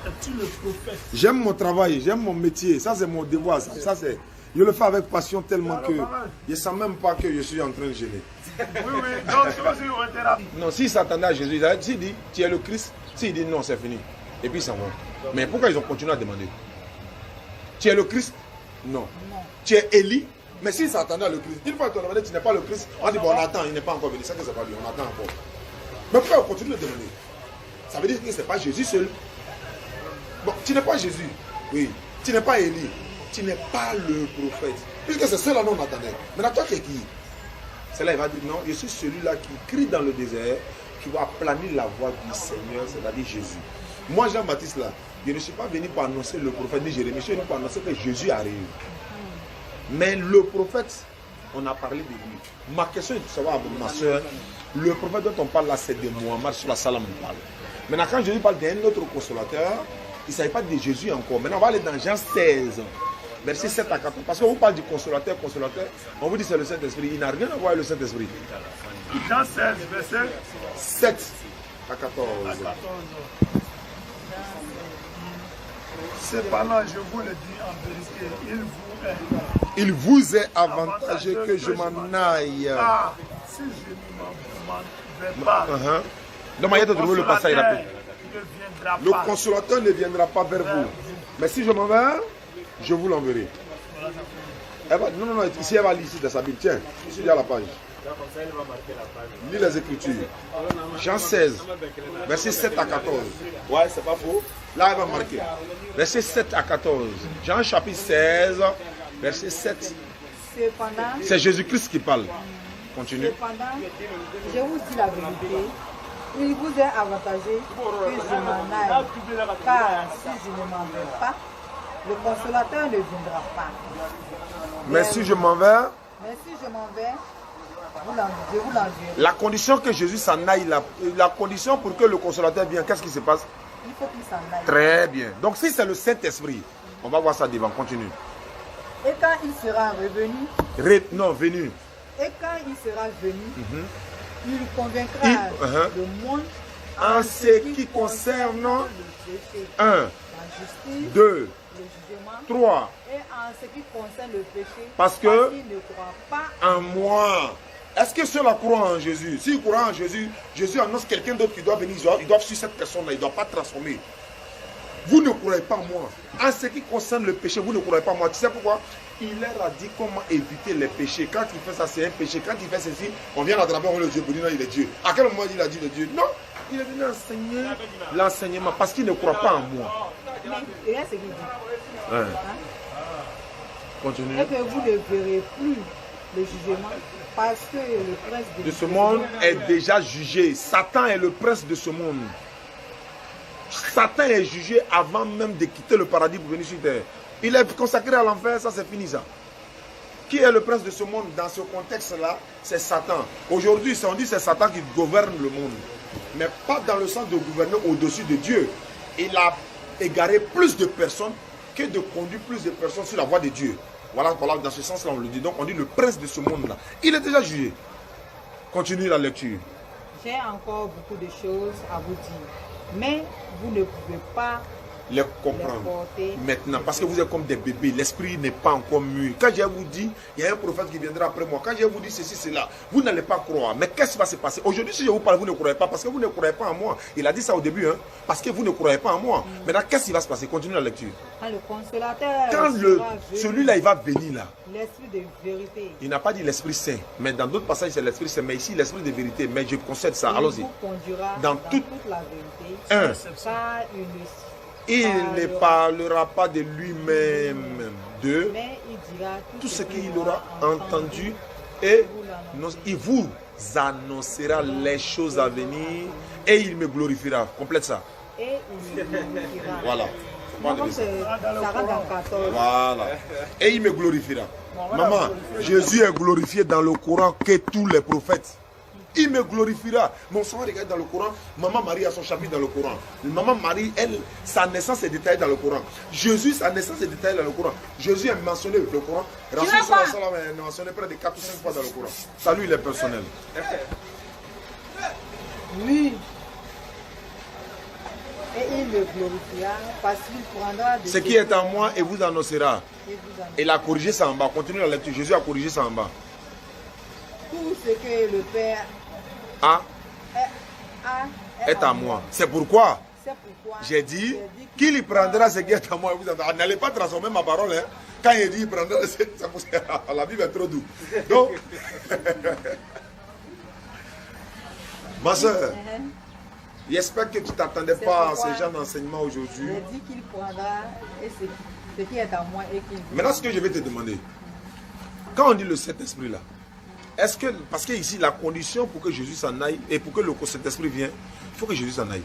Es-tu le prophète? J'aime mon travail, j'aime mon métier. Ça c'est mon devoir. Ça c'est. Je le fais avec passion tellement que je ne sens même pas que je suis en train de gêner. Oui. Donc, c'est pas si on était là. Non, s'il s'attendait à Jésus, s'il dit tu es le Christ, s'il dit non, c'est fini. Et puis ils s'en vont. Mais pourquoi ils ont continué à demander? Tu es le Christ? Non. Tu es Élie? Mais s'ils s'attendaient à le Christ, une fois qu'ils ont demandé tu n'es pas le Christ, on dit bon on attend, il n'est pas encore venu. Ça que c'est pas lui, on attend encore. Mais pourquoi on continue de demander? Ça veut dire que ce n'est pas Jésus seul. Bon, tu n'es pas Jésus. Oui. Tu n'es pas Élie. Tu n'es pas le prophète. Puisque c'est cela dont on attendait. Maintenant, toi, tu es qui? Cela, il va dire non, je suis celui-là qui crie dans le désert, qui va aplanir la voie du Seigneur, c'est-à-dire Jésus. Moi, Jean-Baptiste, là, je ne suis pas venu pour annoncer le prophète ni Jérémie, je suis venu pour annoncer que Jésus arrive. Mais le prophète, on a parlé de lui. Ma question est de savoir, ma soeur, le prophète dont on parle là, c'est de Mohammed sur la salam on parle. Maintenant, quand Jésus parle d'un autre consolateur, il ne s'agit pas de Jésus encore. Maintenant, on va aller dans Jean 16, verset 7 à 14. Parce qu'on vous parle du consolateur, on vous dit c'est le Saint-Esprit. Il n'a rien à voir avec le Saint-Esprit. Jean 16, verset 7 à 14. Cependant, je vous le dis en vérité, il vous est avantageux que je m'en aille. Ah, si je ne m'en vais pas, Donc, il y a de trouver le passage rapide. le Le consolateur ne viendra pas vers vous. Mais si je m'en vais, je vous l'enverrai. Non, ici elle va lire ici dans sa Bible. Tiens, ici il y a la page. Lis les Écritures. Jean 16, verset 7 à 14. Ouais, c'est pas faux. Là, elle va marquer. Verset 7 à 14. Jean chapitre 16, verset 7. C'est Jésus-Christ qui parle. Continue. Cependant, je vous dis la vérité. Il vous est avantageux que je m'en aille. Car si je ne m'en vais pas, le consolateur ne viendra pas. Mais si je m'en vais, je vous l'enverrai. la condition que Jésus s'en aille, la condition pour que le consolateur vienne, qu'est-ce qui se passe? Il faut qu'il s'en aille. Très bien. Donc si c'est le Saint-Esprit, on va voir ça devant, continue. Et quand il sera revenu, venu. Et quand il sera venu, il convaincra le monde en ce qui concerne le péché, 1, la justice, 2, le jugement, 3. et en ce qui concerne le péché, Parce qu'il ne croit pas en moi. Est-ce que ceux-là croient en Jésus? S'ils croient en Jésus, Jésus annonce quelqu'un d'autre qui doit venir. Ils doivent suivre cette personne-là. Ils ne doivent pas transformer. Vous ne croyez pas en moi. En ce qui concerne le péché, vous ne croyez pas en moi. Tu sais pourquoi? Il leur a dit comment éviter les péchés. Quand il fait ça, c'est un péché. Quand il fait ceci, on vient l'attraper, on le Dieu. Non, il est Dieu. À quel moment il a dit le Dieu? Non, il est venu enseigner l'enseignement parce qu'il ne croit pas en moi. Mais rien, c'est qu'il dit. Continue. Et que vous ne verrez plus le jugement parce que le prince de ce monde est déjà jugé. Satan est le prince de ce monde. Satan est jugé avant même de quitter le paradis pour venir sur terre. Il est consacré à l'enfer, ça c'est fini ça. Qui est le prince de ce monde dans ce contexte-là? C'est Satan. Aujourd'hui, on dit c'est Satan qui gouverne le monde. Mais pas dans le sens de gouverner au-dessus de Dieu. Il a égaré plus de personnes que de conduire plus de personnes sur la voie de Dieu. Voilà, dans ce sens-là on le dit. Donc on dit le prince de ce monde-là. Il est déjà jugé. Continue la lecture. J'ai encore beaucoup de choses à vous dire. Mais vous ne pouvez pas les comprendre maintenant parce que vous êtes comme des bébés, l'esprit n'est pas encore mûr. Quand je vous dis il y a un prophète qui viendra après moi, quand je vous dis ceci, cela, vous n'allez pas croire. Mais qu'est-ce qui va se passer? Aujourd'hui, si je vous parle, vous ne croyez pas parce que vous ne croyez pas en moi. Il a dit ça au début, hein, parce que vous ne croyez pas en moi. Maintenant, qu'est-ce qui va se passer? Continue la lecture. Quand le consolateur, quand celui-là, il va venir là, l'esprit de vérité. Il n'a pas dit l'Esprit Saint, mais dans d'autres passages c'est l'Esprit Saint, mais ici l'Esprit de vérité. Mais je concède ça, allons-y. Dans toute la vérité. Il ne parlera pas de lui-même. Deux, mais il dira tout ce qu'il aura entendu et il vous annoncera les choses à venir et il me glorifiera. Complète ça. Et il me glorifiera. Voilà. Ça rentre dans 14. Voilà. Et il me glorifiera. Maman, Jésus est glorifié dans le Coran que tous les prophètes. Il me glorifiera. Mon sang regarde dans le Coran. Maman Marie a son chapitre dans le Coran. Maman Marie, elle, sa naissance est détaillée dans le Coran. Jésus, sa naissance est détaillée dans le Coran. Jésus est mentionné dans le Coran. Rasul sallallahu est mentionné près de 4 ou 5 fois dans le Coran. Ça, lui, il est personnel. Oui. Et il me glorifiera parce qu'il prendra de ce qui est en moi et vous annoncera. Il a corrigé ça en bas. Continue la lecture. Jésus a corrigé ça en bas. Tout ce que le Père est à moi. C'est pourquoi C'est pourquoi j'ai dit qu'il y prendra ce qui est à moi. Vous n'allez pas transformer ma parole. Hein. Quand il dit il prendra, la Bible est trop douce. Donc, ma soeur, j'espère que tu ne t'attendais pas à ce genre d'enseignement aujourd'hui. J'ai dit qu'il prendra et ce qui est à moi et qu'il... Maintenant, ce que je vais te demander, quand on dit le Saint-Esprit là, est-ce que, parce que ici, la condition pour que Jésus s'en aille et pour que le Saint-Esprit vienne, il faut que Jésus s'en aille.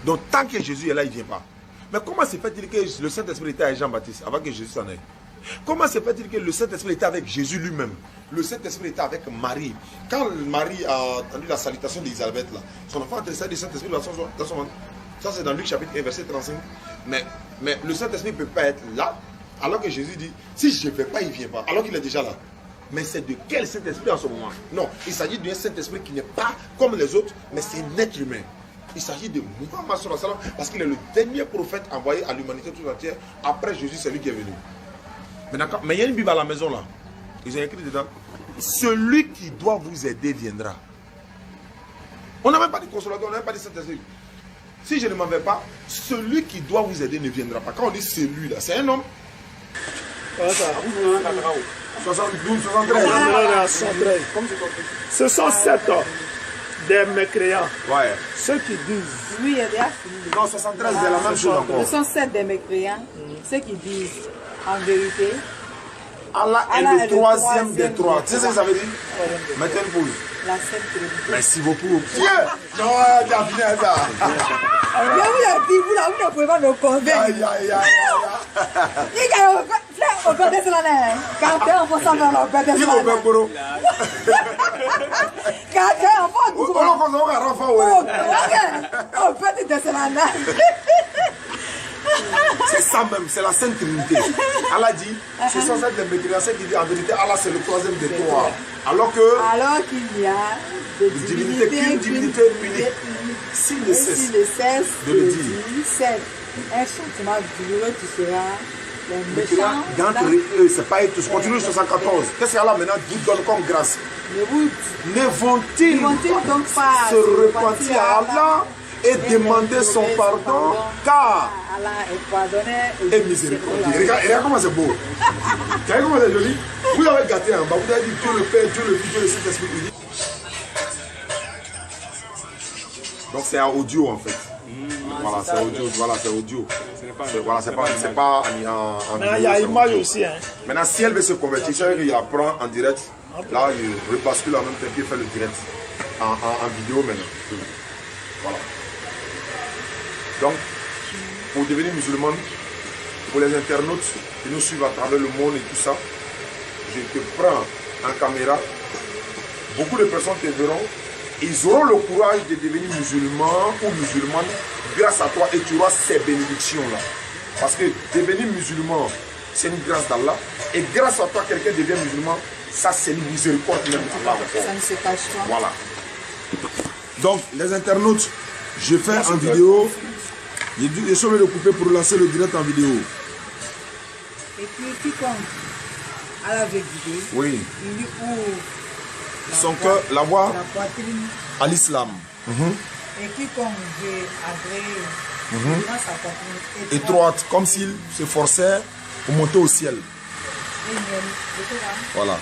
Donc, tant que Jésus est là, il ne vient pas. Mais comment se fait-il que le Saint-Esprit était avec Jean-Baptiste avant que Jésus s'en aille? Comment se fait-il que le Saint-Esprit était avec Jésus lui-même? Le Saint-Esprit était avec Marie. Quand Marie a entendu la salutation d'Élisabeth, son enfant a tressé du Saint-Esprit dans son ventre. Ça, c'est dans Luc chapitre 1, verset 35. Mais le Saint-Esprit ne peut pas être là, alors que Jésus dit, si je ne vais pas, il ne vient pas, alors qu'il est déjà là. Mais c'est de quel Saint-Esprit en ce moment? Non, il s'agit d'un Saint-Esprit qui n'est pas comme les autres, mais c'est un être humain. Il s'agit de Muhammad sallallahu alayhi wa sallam, parce qu'il est le dernier prophète envoyé à l'humanité tout entière. Après Jésus, c'est lui qui est venu. Mais il y a une Bible à la maison là. Ils ont écrit dedans, celui qui doit vous aider viendra. On n'a même pas de consolateur, on n'a même pas de Saint-Esprit. Si je ne m'en vais pas, celui qui doit vous aider ne viendra pas. Quand on dit celui là, c'est un homme. 72, 73. Ce sont 7 des mécréants. Ouais. Ceux qui disent. Oui, il y a déjà fini. Non, 73, c'est la même chose encore. Ce sont 7 des mécréants, ceux qui disent en vérité. Allah est le troisième des trois. Tu sais ce que ça veut dire? Mettez une pause. La Sainte Trinité. Merci beaucoup. Dieu! Non, tu as fini ça. Je vous l'ai dit, vous ne pouvez pas me convaincre. Aïe, aïe, aïe, aïe. Il y a un peu de cela. Quand tu es en faisant dans le bête de Il faut faire pour nous. Quand tu es en faisant On va faire ouais. on peut te cela. C'est ça même, c'est la Sainte Trinité. Allah dit, ce sont celles des mécréants qui disent en vérité, Allah c'est le troisième des trois. Alors qu'il y a des divinités, qu'une divinité unique. S'il ne cesse de le dire, c'est un châtiment douloureux qui sera les méchants. D'entre eux, c'est pas eux tous. Continue 74. Qu'est-ce qu'Allah maintenant vous donne comme grâce? Ne vont-ils donc pas se repentir à Allah et demander son pardon, car Allah est pardonné et miséricordieux. Regarde comment c'est beau. Regardez comment c'est joli. Vous avez gâté en bas, vous avez dit Dieu le Père, Dieu le Fils, Dieu le Saint-Esprit unique. Donc c'est en audio en fait. Voilà, c'est audio. Voilà, c'est audio. Voilà, c'est pas en vidéo. Il y a image aussi. Hein. Maintenant, si elle veut se convertir, c'est vrai qu'il la prend en direct. Là, il rebascule en même temps qu'il fait le direct. En vidéo maintenant. Voilà. Donc, pour devenir musulman, pour les internautes qui nous suivent à travers le monde et tout ça, je te prends en caméra. Beaucoup de personnes te verront. Ils auront le courage de devenir musulmans ou musulmanes grâce à toi et tu auras ces bénédictions-là. Parce que devenir musulman, c'est une grâce d'Allah. Et grâce à toi, quelqu'un devient musulman, ça c'est une miséricorde même d'Allah. Ça ne se cache pas. Voilà. Donc, les internautes, je fais en vidéo. J'ai sauvé le couper pour lancer le direct en vidéo. Et puis, quiconque à la vérité, oui. il lui ouvre son cœur, la voie la poitrine à l'islam. Et quiconque veut agréer dans sa poitrine étroite, comme s'il se forçait pour monter au ciel. Voilà.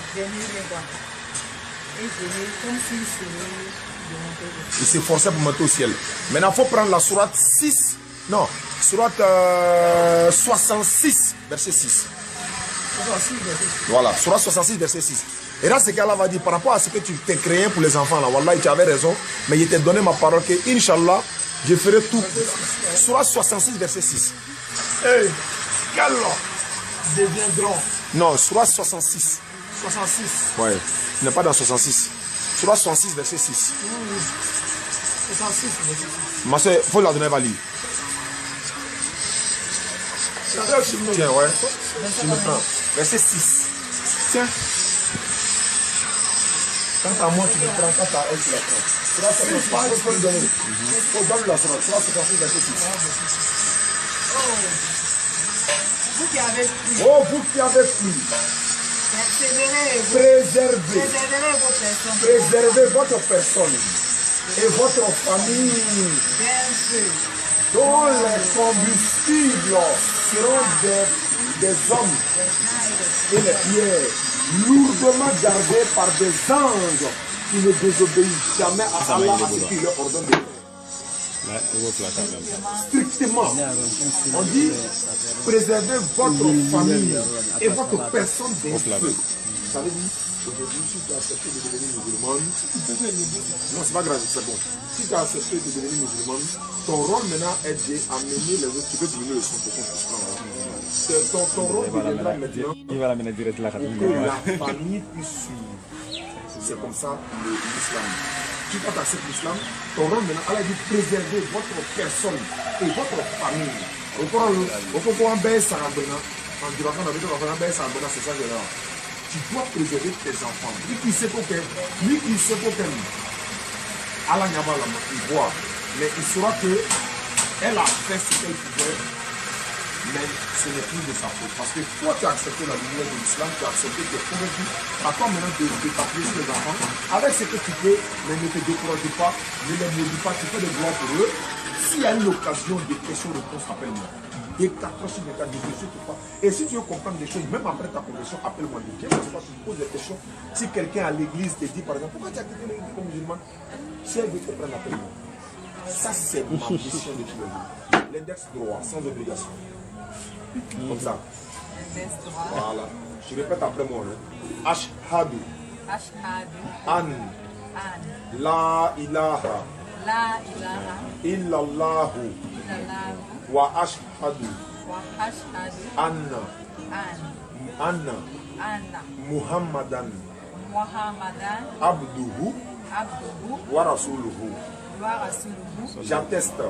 Il s'efforçait pour monter au ciel. Maintenant, il faut prendre la sourate 6. Non, sourate 66, verset 6. Voilà, sourate 66, verset 6. Et là, ce qu'Allah va dire par rapport à ce que tu t'es créé pour les enfants. Là, Wallah, tu avais raison. Mais il t'a donné ma parole que, Inch'Allah, je ferai tout. Sourate 66, verset 6. Hey, quels deviendront? Non, sourate 66. 66. Ouais, il n'est pas dans 66. Sourate 66, verset 6. 66, verset 6. Ma soeur, il faut la donner, elle va lire. Tiens, ouais. Tu me prends. Verset 6. Tiens. Quant à moi, tu me prends. Quant à elle, tu la prends. Il faut lui donner. Il faut donner la sourate. Sourate 66, verset 6. Vous qui avez pris. Oh, vous qui avez pris. Préservez votre personne et votre famille dont les combustibles seront des hommes et les pierres, lourdement gardés par des anges qui ne désobéissent jamais à Allah, à ce qu'il leur ordonne de faire. Strictement, on dit préservez votre famille et votre personne des feux. Ça veut dire aujourd'hui, si tu as accepté de devenir musulman, non, c'est pas grave, c'est bon. Si tu as accepté de devenir musulman, ton rôle maintenant est d'amener les autres. Tu peux diminuer le son pour qu'on puisse prendre. Ton rôle deviendra maintenant pour que la famille puisse suivre. C'est comme ça l'islam. Si tu acceptes l'islam, ton rôle maintenant, Allah dit préserver votre personne et votre famille. Au cours d'un bain, ça va bien. En disant qu'on a besoin d'un bain, ça va bien, c'est ça que là. Tu dois préserver tes enfants. Lui qui sait qu'aucun, Allah n'y a pas la main, il voit. Mais il saura qu'elle a fait ce qu'elle pouvait, mais ce n'est plus de sa faute. Parce que toi, tu as accepté la lumière de l'islam, tu as accepté, tu es convaincu. À toi maintenant de t'appuyer sur les enfants. Avec ce que tu peux, mais ne te décourage pas, ne les maudis pas, tu fais des gloires pour eux. S'il y a une occasion de question-réponse, appelle-moi. Et 4 heures sur 24, ne te pas. Et si tu veux comprendre des choses, même après ta conversion, appelle-moi. Viens, parce que tu me poses des questions. Si quelqu'un à l'église te dit, par exemple, pourquoi tu as quitté l'église comme musulman? Si elle veut te prendre, appelle-moi. Ça, c'est ma mission de tous les jours. L'index droit, sans obligation. Comme ça. Voilà. Je répète après moi. Ashhadu. An. La ilaha. Illallahu. Wa ashhadu. Anna. Muhammadan. Abduhu. Wa rasuluhu. J'atteste.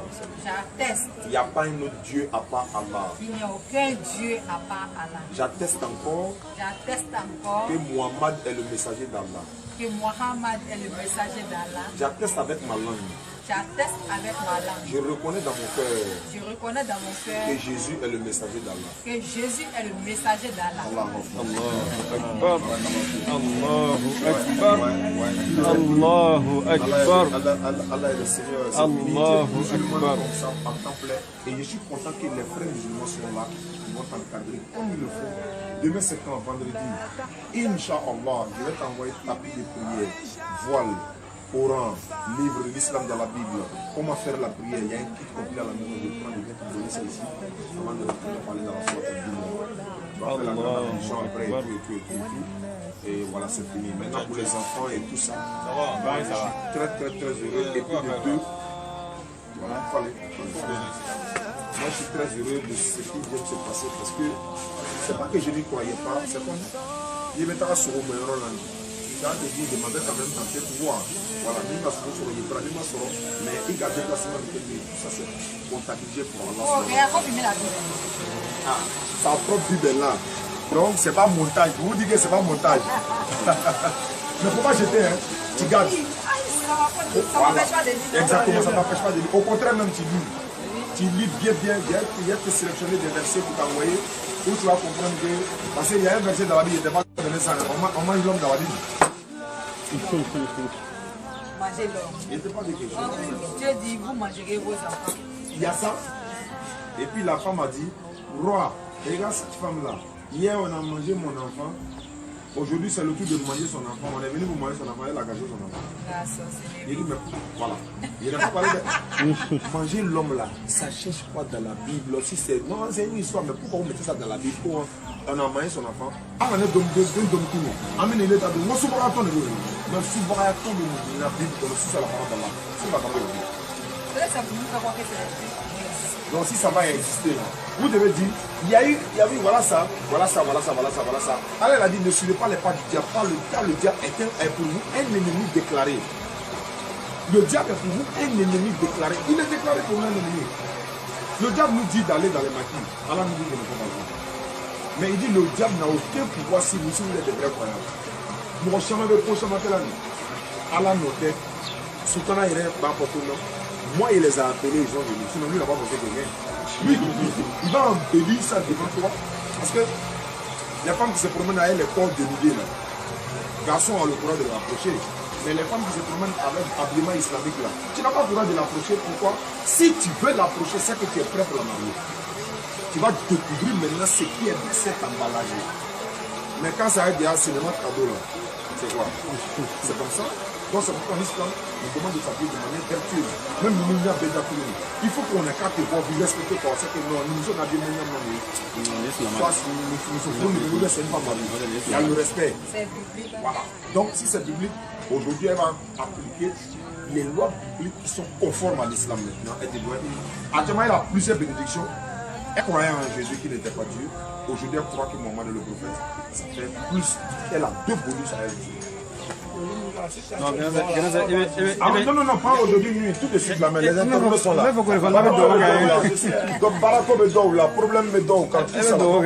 Il n'y a pas un autre Dieu à part Allah. Il n'y a aucun Dieu à part Allah. J'atteste encore que Muhammad est le messager d'Allah. J'atteste avec ma langue. J'atteste avec ma langue. Je reconnais dans mon cœur que Jésus est le messager d'Allah. Allahu Akbar. Allahu Akbar. Allah est le Seigneur. Allahu Akbar. Et je suis content que les frères musulmans sont là, qui vont t'encadrer comme ils le font. Demain c'est quand? Vendredi. Inch'Allah, je vais t'envoyer tapis de prière, voile, Coran, livre de l'islam dans la Bible, comment faire la prière. Il y a un kit complet à la maison, je prends, je viens te donner ça ici avant de parler dans la soirée du monde. Tu vas faire la grande religion après et tout. Et voilà, c'est fini. Maintenant pour les enfants et tout ça, je suis très heureux. Et puis de deux, voilà, fallait. Moi je suis très heureux de ce qui vient de se passer parce que c'est pas que je n'y croyais pas, c'est comme il me t'a sur au meilleur land. Il a dit de demander quand même tenter de voir. Voilà, il m'a sur le bras, il m'a sur mais il a déplacement de tout ça c'est comptabilisé pour Allah. Oh, regarde, il met la Bible. Ah, sa propre Bible là. Donc c'est pas montage. Vous dites que c'est pas montage. Mais faut pas jeter, hein. Tu gardes. Ça m'empêche pas de lire. Exactement, ça t'empêche pas de lire. Au contraire même tu lis. Tu lis bien, il y a te sélectionner des versets pour t'envoyer, où tu vas comprendre que, parce qu'il y a un verset dans la Bible, il n'était pas donné ça, on mange l'homme dans la Bible. Manger l'homme. Il n'était pas de quelque chose. Dieu dit, vous mangerez vos enfants. Il y a ça. Et puis la femme a dit, roi, regarde cette femme-là. Hier on a mangé mon enfant. Aujourd'hui, c'est le tour de manger son enfant. On est venu pour manger son enfant, elle a gâché son enfant. Il dit, mais voilà. Il n'a pas parlé de manger l'homme là. Ça ne cherche pas dans la Bible. Si c'est non, c'est une histoire, mais pourquoi vous mettez ça dans la Bible? On a mangé son enfant. On a donné tout. Amenez-le dans le. Moi, souvent, on attend de vous. Mais souvent, on attend de la Bible. Si c'est la parole d'Allah. C'est la parole de Dieu. Peut-être ça vous dit pas que c'est la Bible. Donc si ça va exister, vous devez dire, il y a eu, voilà ça. Elle a dit, ne suivez pas les pas du diable, car le diable est pour vous un ennemi déclaré. Le diable est pour vous un ennemi déclaré. Il est déclaré pour nous un ennemi. Le diable nous dit d'aller dans les maquis. Allah nous dit de ne pas aller. Mais il dit, le diable n'a aucun pouvoir si vous êtes des vrais croyants. Nous recherchons avec prochain matin. Allah nous dit, Sultana irait pas pour tout le monde. Moi, il les a appelés, ils ont venu. Sinon, lui, il n'a pas pensé de rien. Lui, il va embellir ça devant toi. Parce que les femmes qui se promènent à elle, les corps dénudés, là. Garçon a le courage de l'approcher. Mais les femmes qui se promènent avec habillement islamique là, tu n'as pas besoin de l'approcher. Pourquoi? Si tu veux l'approcher, c'est que tu es prêt pour la marier. Tu vas découvrir maintenant ce qui est dans cet emballage. Mais quand ça est déjà cinéma cadeau là, c'est quoi? C'est comme ça. Donc c'est pourquoi en islam, on demande de s'habiller de manière vertueuse. Même nous, il faut qu'on ait qu'à te voir, vous respecter quoi. C'est que non, nous sommes habillés maintenant. Il y a le respect. Voilà. Donc si c'est biblique, aujourd'hui elle va appliquer les lois bibliques qui sont conformes à l'islam maintenant. Actuellement, elle a plusieurs bénédictions. Elle croyait en Jésus qui n'était pas Dieu. Aujourd'hui, elle croit que Mohammed est le prophète. Ça fait plus. Elle a 2 bonus à elle. Non, non, pas aujourd'hui, nuit, tout de suite là, mais les internautes sont là. Donc, Barako me donne, le problème me donne, quand tout ça, tout le monde.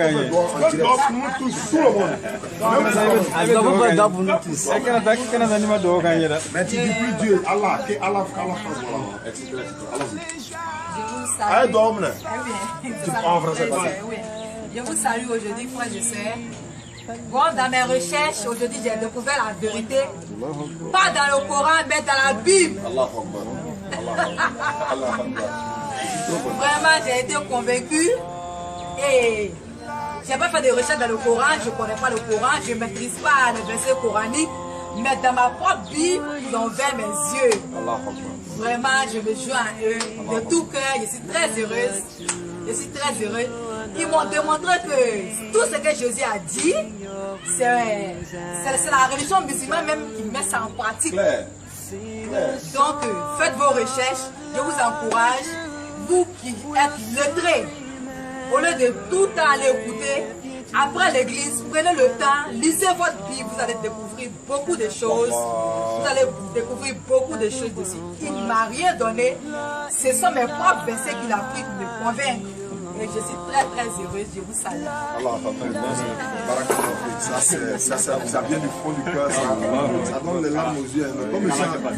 Mais tu dis plus Dieu, Allah, que Allah fasse, voilà, etc. Je vous salue. Tu Je vous salue aujourd'hui, frères et sœurs. Bon, dans mes recherches, aujourd'hui, j'ai découvert la vérité. Pas dans le Coran, mais dans la Bible. Vraiment, j'ai été convaincue. Et je n'ai pas fait de recherche dans le Coran. Je ne connais pas le Coran. Je ne maîtrise pas les versets coraniques. Mais dans ma propre Bible, ils ont ouvert mes yeux. Vraiment, je me joins à eux de tout cœur. Je suis très heureuse. Je suis très heureuse. Ils m'ont démontré que tout ce que Jésus a dit, c'est la religion musulmane même qui met ça en pratique. Donc, faites vos recherches. Je vous encourage, vous qui êtes lettrés, au lieu de tout le temps aller écouter, après l'église, prenez le temps, lisez votre Bible, vous allez découvrir beaucoup de choses. Vous allez découvrir beaucoup de choses dessus. Il ne m'a rien donné. Ce sont mes propres versets qu'il a pris pour me convaincre. Et je suis très très heureuse, je vous salue. Ça vient du fond du cœur, ça donne les larmes aux yeux. Comme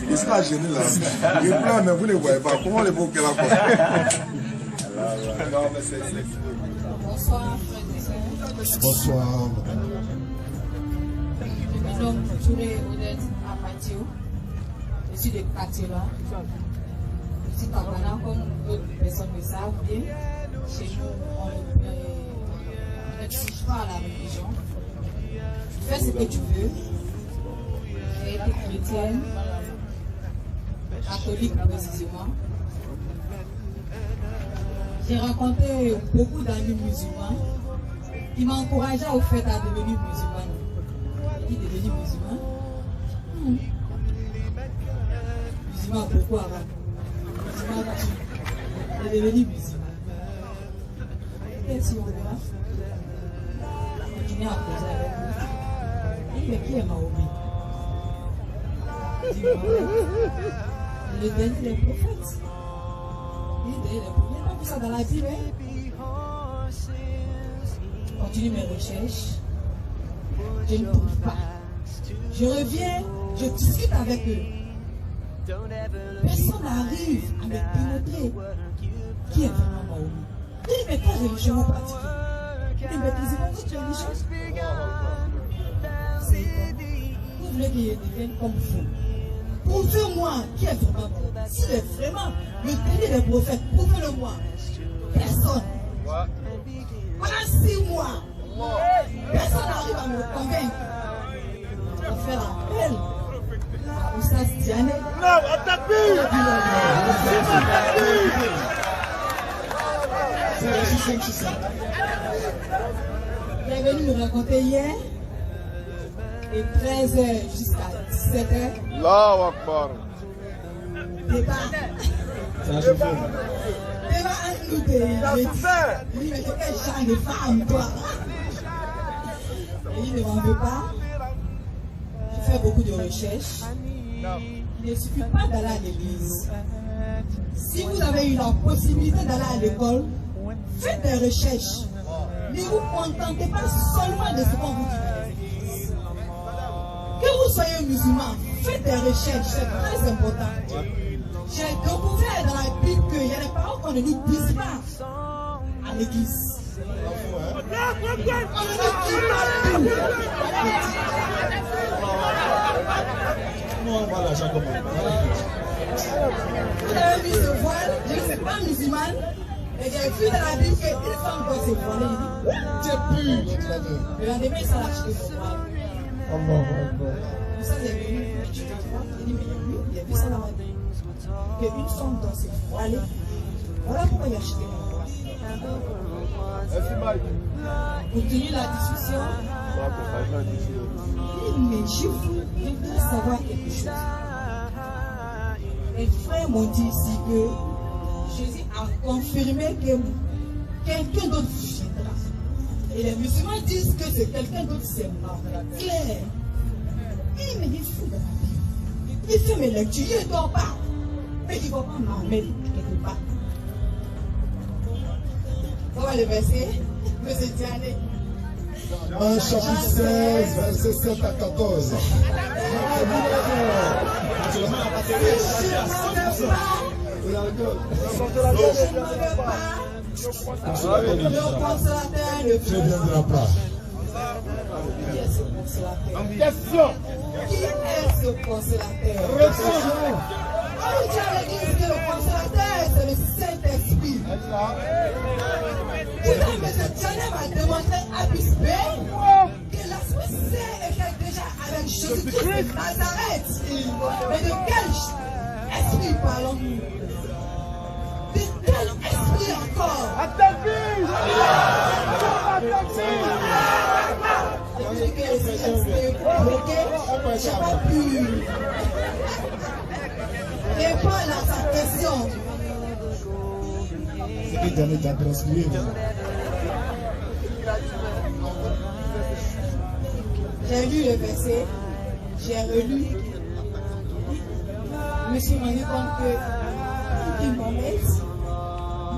il sera gêné là. Il pleure, mais vous ne voyez pas. Comment les beaux qu'elle a fait? Bonsoir, Bonsoir. je me nomme Touré Odette Apatio. Je suis de Katila. Je suis Kabana, comme d'autres personnes le savent bien. Chez nous, on ne touche pas à la religion. Fais ce que tu veux. J'ai été chrétienne, catholique précisément. J'ai rencontré beaucoup d'amis musulmans qui m'ont encouragé au fait à devenir musulmane. J'ai dit devenir musulman. Musulman beaucoup avant. Musulman tu es devenu musulman. Et si on verra, continuer à poser avec vous. Il dit, mais qui est Mahomet? Il dit, le dernier des prophètes. Il dit, les premiers, on a vu ça dans la Bible. Je continue mes recherches. Je ne trouve pas. Je reviens, je discute avec eux. Personne n'arrive à me démontrer qui est vraiment Mahomet. Il dit, mais quelle religion vous pratiquez? Il dit, maîtrisez votre religion. Vous voulez qu'il devienne comme vous. Prouvez-moi qui est vraiment bon. S'il est vraiment le dernier des prophètes, prouvez-le-moi. Personne. Pendant 6 mois, personne n'arrive à me convaincre. On fait l'appel à Oustaz Diané. Non, attaque-lui! Il est venu me raconter hier, de 13h jusqu'à 17h. Allahu Akbar. Devant nous deux, il dit, mais quel genre de femme, toi? Et il ne m'en veut pas. Je fais beaucoup de recherches. Il ne suffit pas d'aller à l'église. Si vous avez eu la possibilité d'aller à l'école, faites des recherches. Ne vous contentez pas seulement de ce qu'on vous dit dans l'église. Que vous soyez musulman, faites des recherches, c'est très important. J'ai découvert dans la Bible qu'il y a des paroles qu'on ne nous dit pas à l'église. On ne nous dit pas tout. Vous avez vu ce voile, je ne suis pas musulmane, mais j'ai vu dans la Bible qu'une femme doit se voiler. Tu es pur. Le lendemain, il s'en a acheté son voile. Ça, j'ai venu, je te vois, j'ai dit, mais il a vu ça dans la Bible. Qu'une femme doit se voiler. Voilà pourquoi il a acheté mon voile. Continue la discussion. Mais je voudrais savoir quelque chose. Les frères m'ont dit ici que Jésus a confirmé que quelqu'un d'autre viendra. Et les musulmans disent que c'est quelqu'un d'autre, c'est mort. Clair. Il me dit fou de la vie. Il fait mes lectures, il ne dort pas. Mais il ne va pas m'emmener quelque part. Ça va le verset, monsieur Diané. En chapitre 16, verset 7 à 14. Ne viendra pas. Question. Qui est ce consolateur? Dieu dit que le consolateur, c'est le Saint-Esprit. M. Diané m'a démontré à Bisbé que l'Esprit Saint était déjà avec Jésus-Christ de Nazareth. Mais de quel esprit parlons-nous? De quel esprit encore? À ta vie! Depuis que le Saint-Esprit est bloqué, je n'ai pas pu répondre à sa question. C'est que Diané t'a transmis. J'ai lu le verset, j'ai relu. Je me suis rendu compte que il m'en met,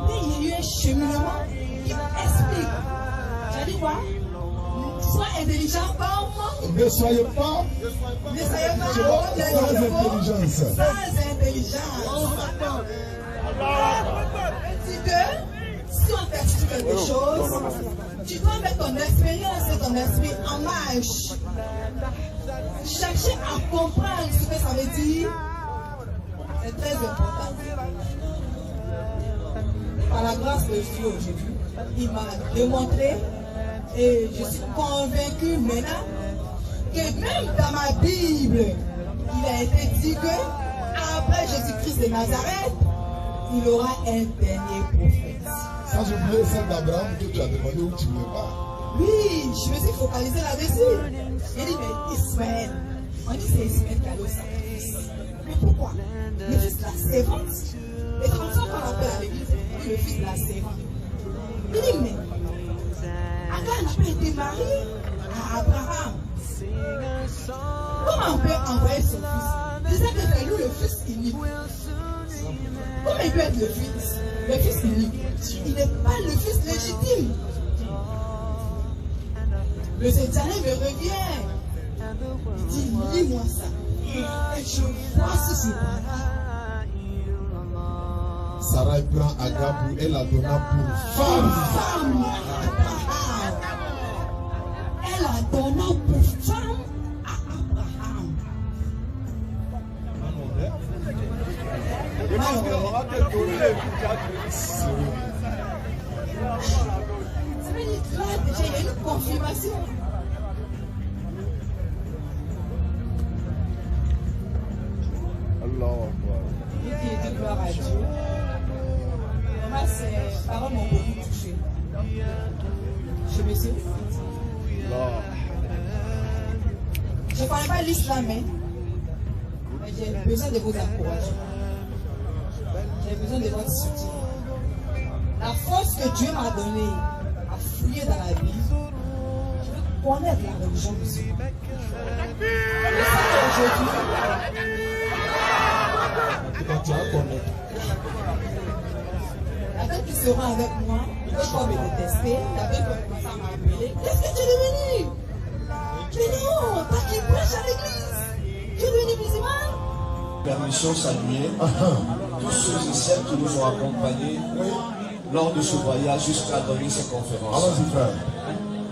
mais il y a eu un cheminement qui explique. J'ai dit quoi? Sois intelligent comme moi. Ne soyez pas. Ne soyez pas sans intelligence. Sans intelligence. C'est que si on t'explique quelque chose, tu dois mettre ton expérience et ton esprit en marche. Chercher à comprendre ce que ça veut dire, c'est très important. Par la grâce de Dieu aujourd'hui, il m'a démontré et je suis convaincu maintenant que même dans ma Bible, il a été dit que après Jésus-Christ de Nazareth, il aura un dernier prophète. Sans oublier celle d'Abraham que tu as demandé où tu ne veux pas. Oui, je me suis focalisé là-dessus. J'ai dit, mais Ismaël, on dit c'est Ismaël qui a le sacrifice. Mais pourquoi? Le fils de la servante. Et comme ça qu'on appelle à l'église, le fils de la servante. Il dit, mais Agar n'a pas été marié à Abraham. Comment on peut envoyer son fils? C'est que c'est lui le fils unique. Comment il peut être le fils unique? Il n'est pas le fils légitime. Le Seigneur me revient. Il dit, lis-moi ça. Et je vois ce qui Sarah prend Agar et la donna pour femme. Elle la donna pour femme à Abraham. Ça veut dire que là, déjà, il y a une confirmation. Il dit gloire à Dieu. Moi, ces paroles m'ont beaucoup touché. Je me suis je ne connais pas l'islam, mais j'ai besoin de vos encouragements. J'ai besoin de votre soutien. La force que Dieu m'a donnée à fouiller dans la Bible, je veux connaître la religion musulmane. Quand tu vas connaître. La tête qui sera avec moi, il va pas me détester. La tête va commencer à m'appeler. Qu'est-ce que tu es devenu? Mais non, toi qui prêches à l'église, tu es devenu musulman. Permission saluer tous ceux et celles qui nous ont accompagnés lors de ce voyage jusqu'à donner ces conférences. Allons-y, frère.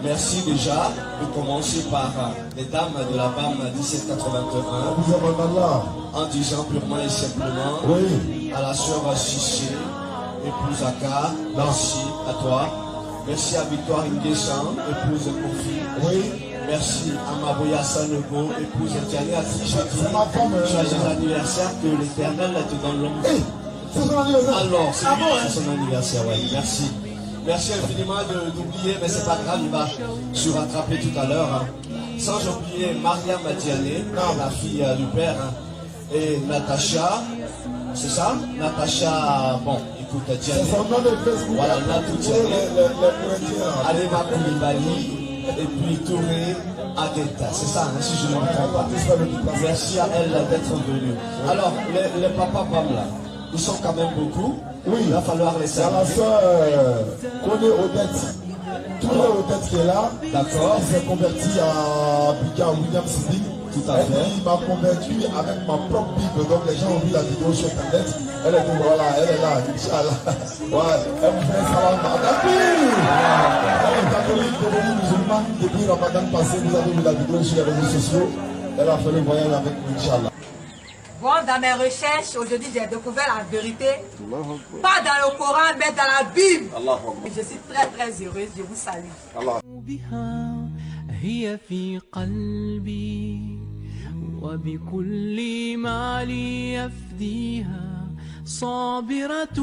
Merci déjà de commencer par les dames de la BAM 1781 en disant purement et simplement à la sœur Sissé, épouse Aka, merci à toi. Merci à Victoire Nguessan, épouse Kofi. Merci à Maboya Sanogo, épouse Diane Atrichaki. Joyeux anniversaire, que l'Éternel te donne longue vie. Alors, c'est son anniversaire, oui. Merci. Merci infiniment d'oublier, mais c'est pas grave, il va se rattraper tout à l'heure. Sans oublier Mariam Diané, la fille du père, et Natacha, c'est ça? Natacha, bon, écoute, Diané. C'est son nom de Facebook. Voilà, Natou Diané, Alema Koulibaly, et puis Touré Agueta. C'est ça, hein, si je ne me trompe pas. Merci à elle d'être venue. Alors, les papas Bam là, ils sont quand même beaucoup. Oui, il va falloir les saluer. Il y a la soeur Koné Odette. Tout le Odette qui est là. D'accord. Il s'est converti à Bika William Sidi. Tout à fait. Il m'a convaincu avec ma propre Bible. Donc les gens ont vu la vidéo sur Internet. Elle est dit, voilà, elle est là. Inch'Allah. Ouais, elle me fait salam. Elle est catholique, devenue musulmane. Depuis Ramadan passé, vous avez vu la vidéo sur les réseaux sociaux. Elle a fait le voyage avec nous, Inch'Allah. Bon, dans mes recherches, aujourd'hui, j'ai découvert la vérité. Pas dans le Coran, mais dans la Bible. Je suis très, très heureuse. Je vous salue. هي في قلبي وبكل ما لي يفديها صابرة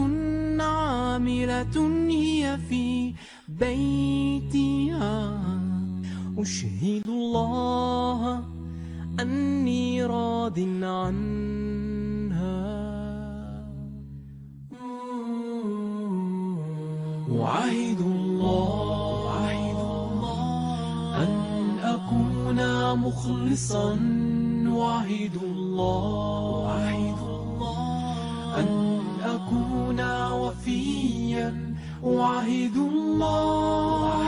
عاملة هي في بيتها أشهد الله أني راض عنها وعهد الله أن أكون مخلصا وعهد الله أن أكون وفيا وعهد الله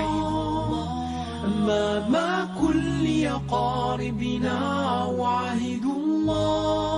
أمام كل أقاربنا وعهد الله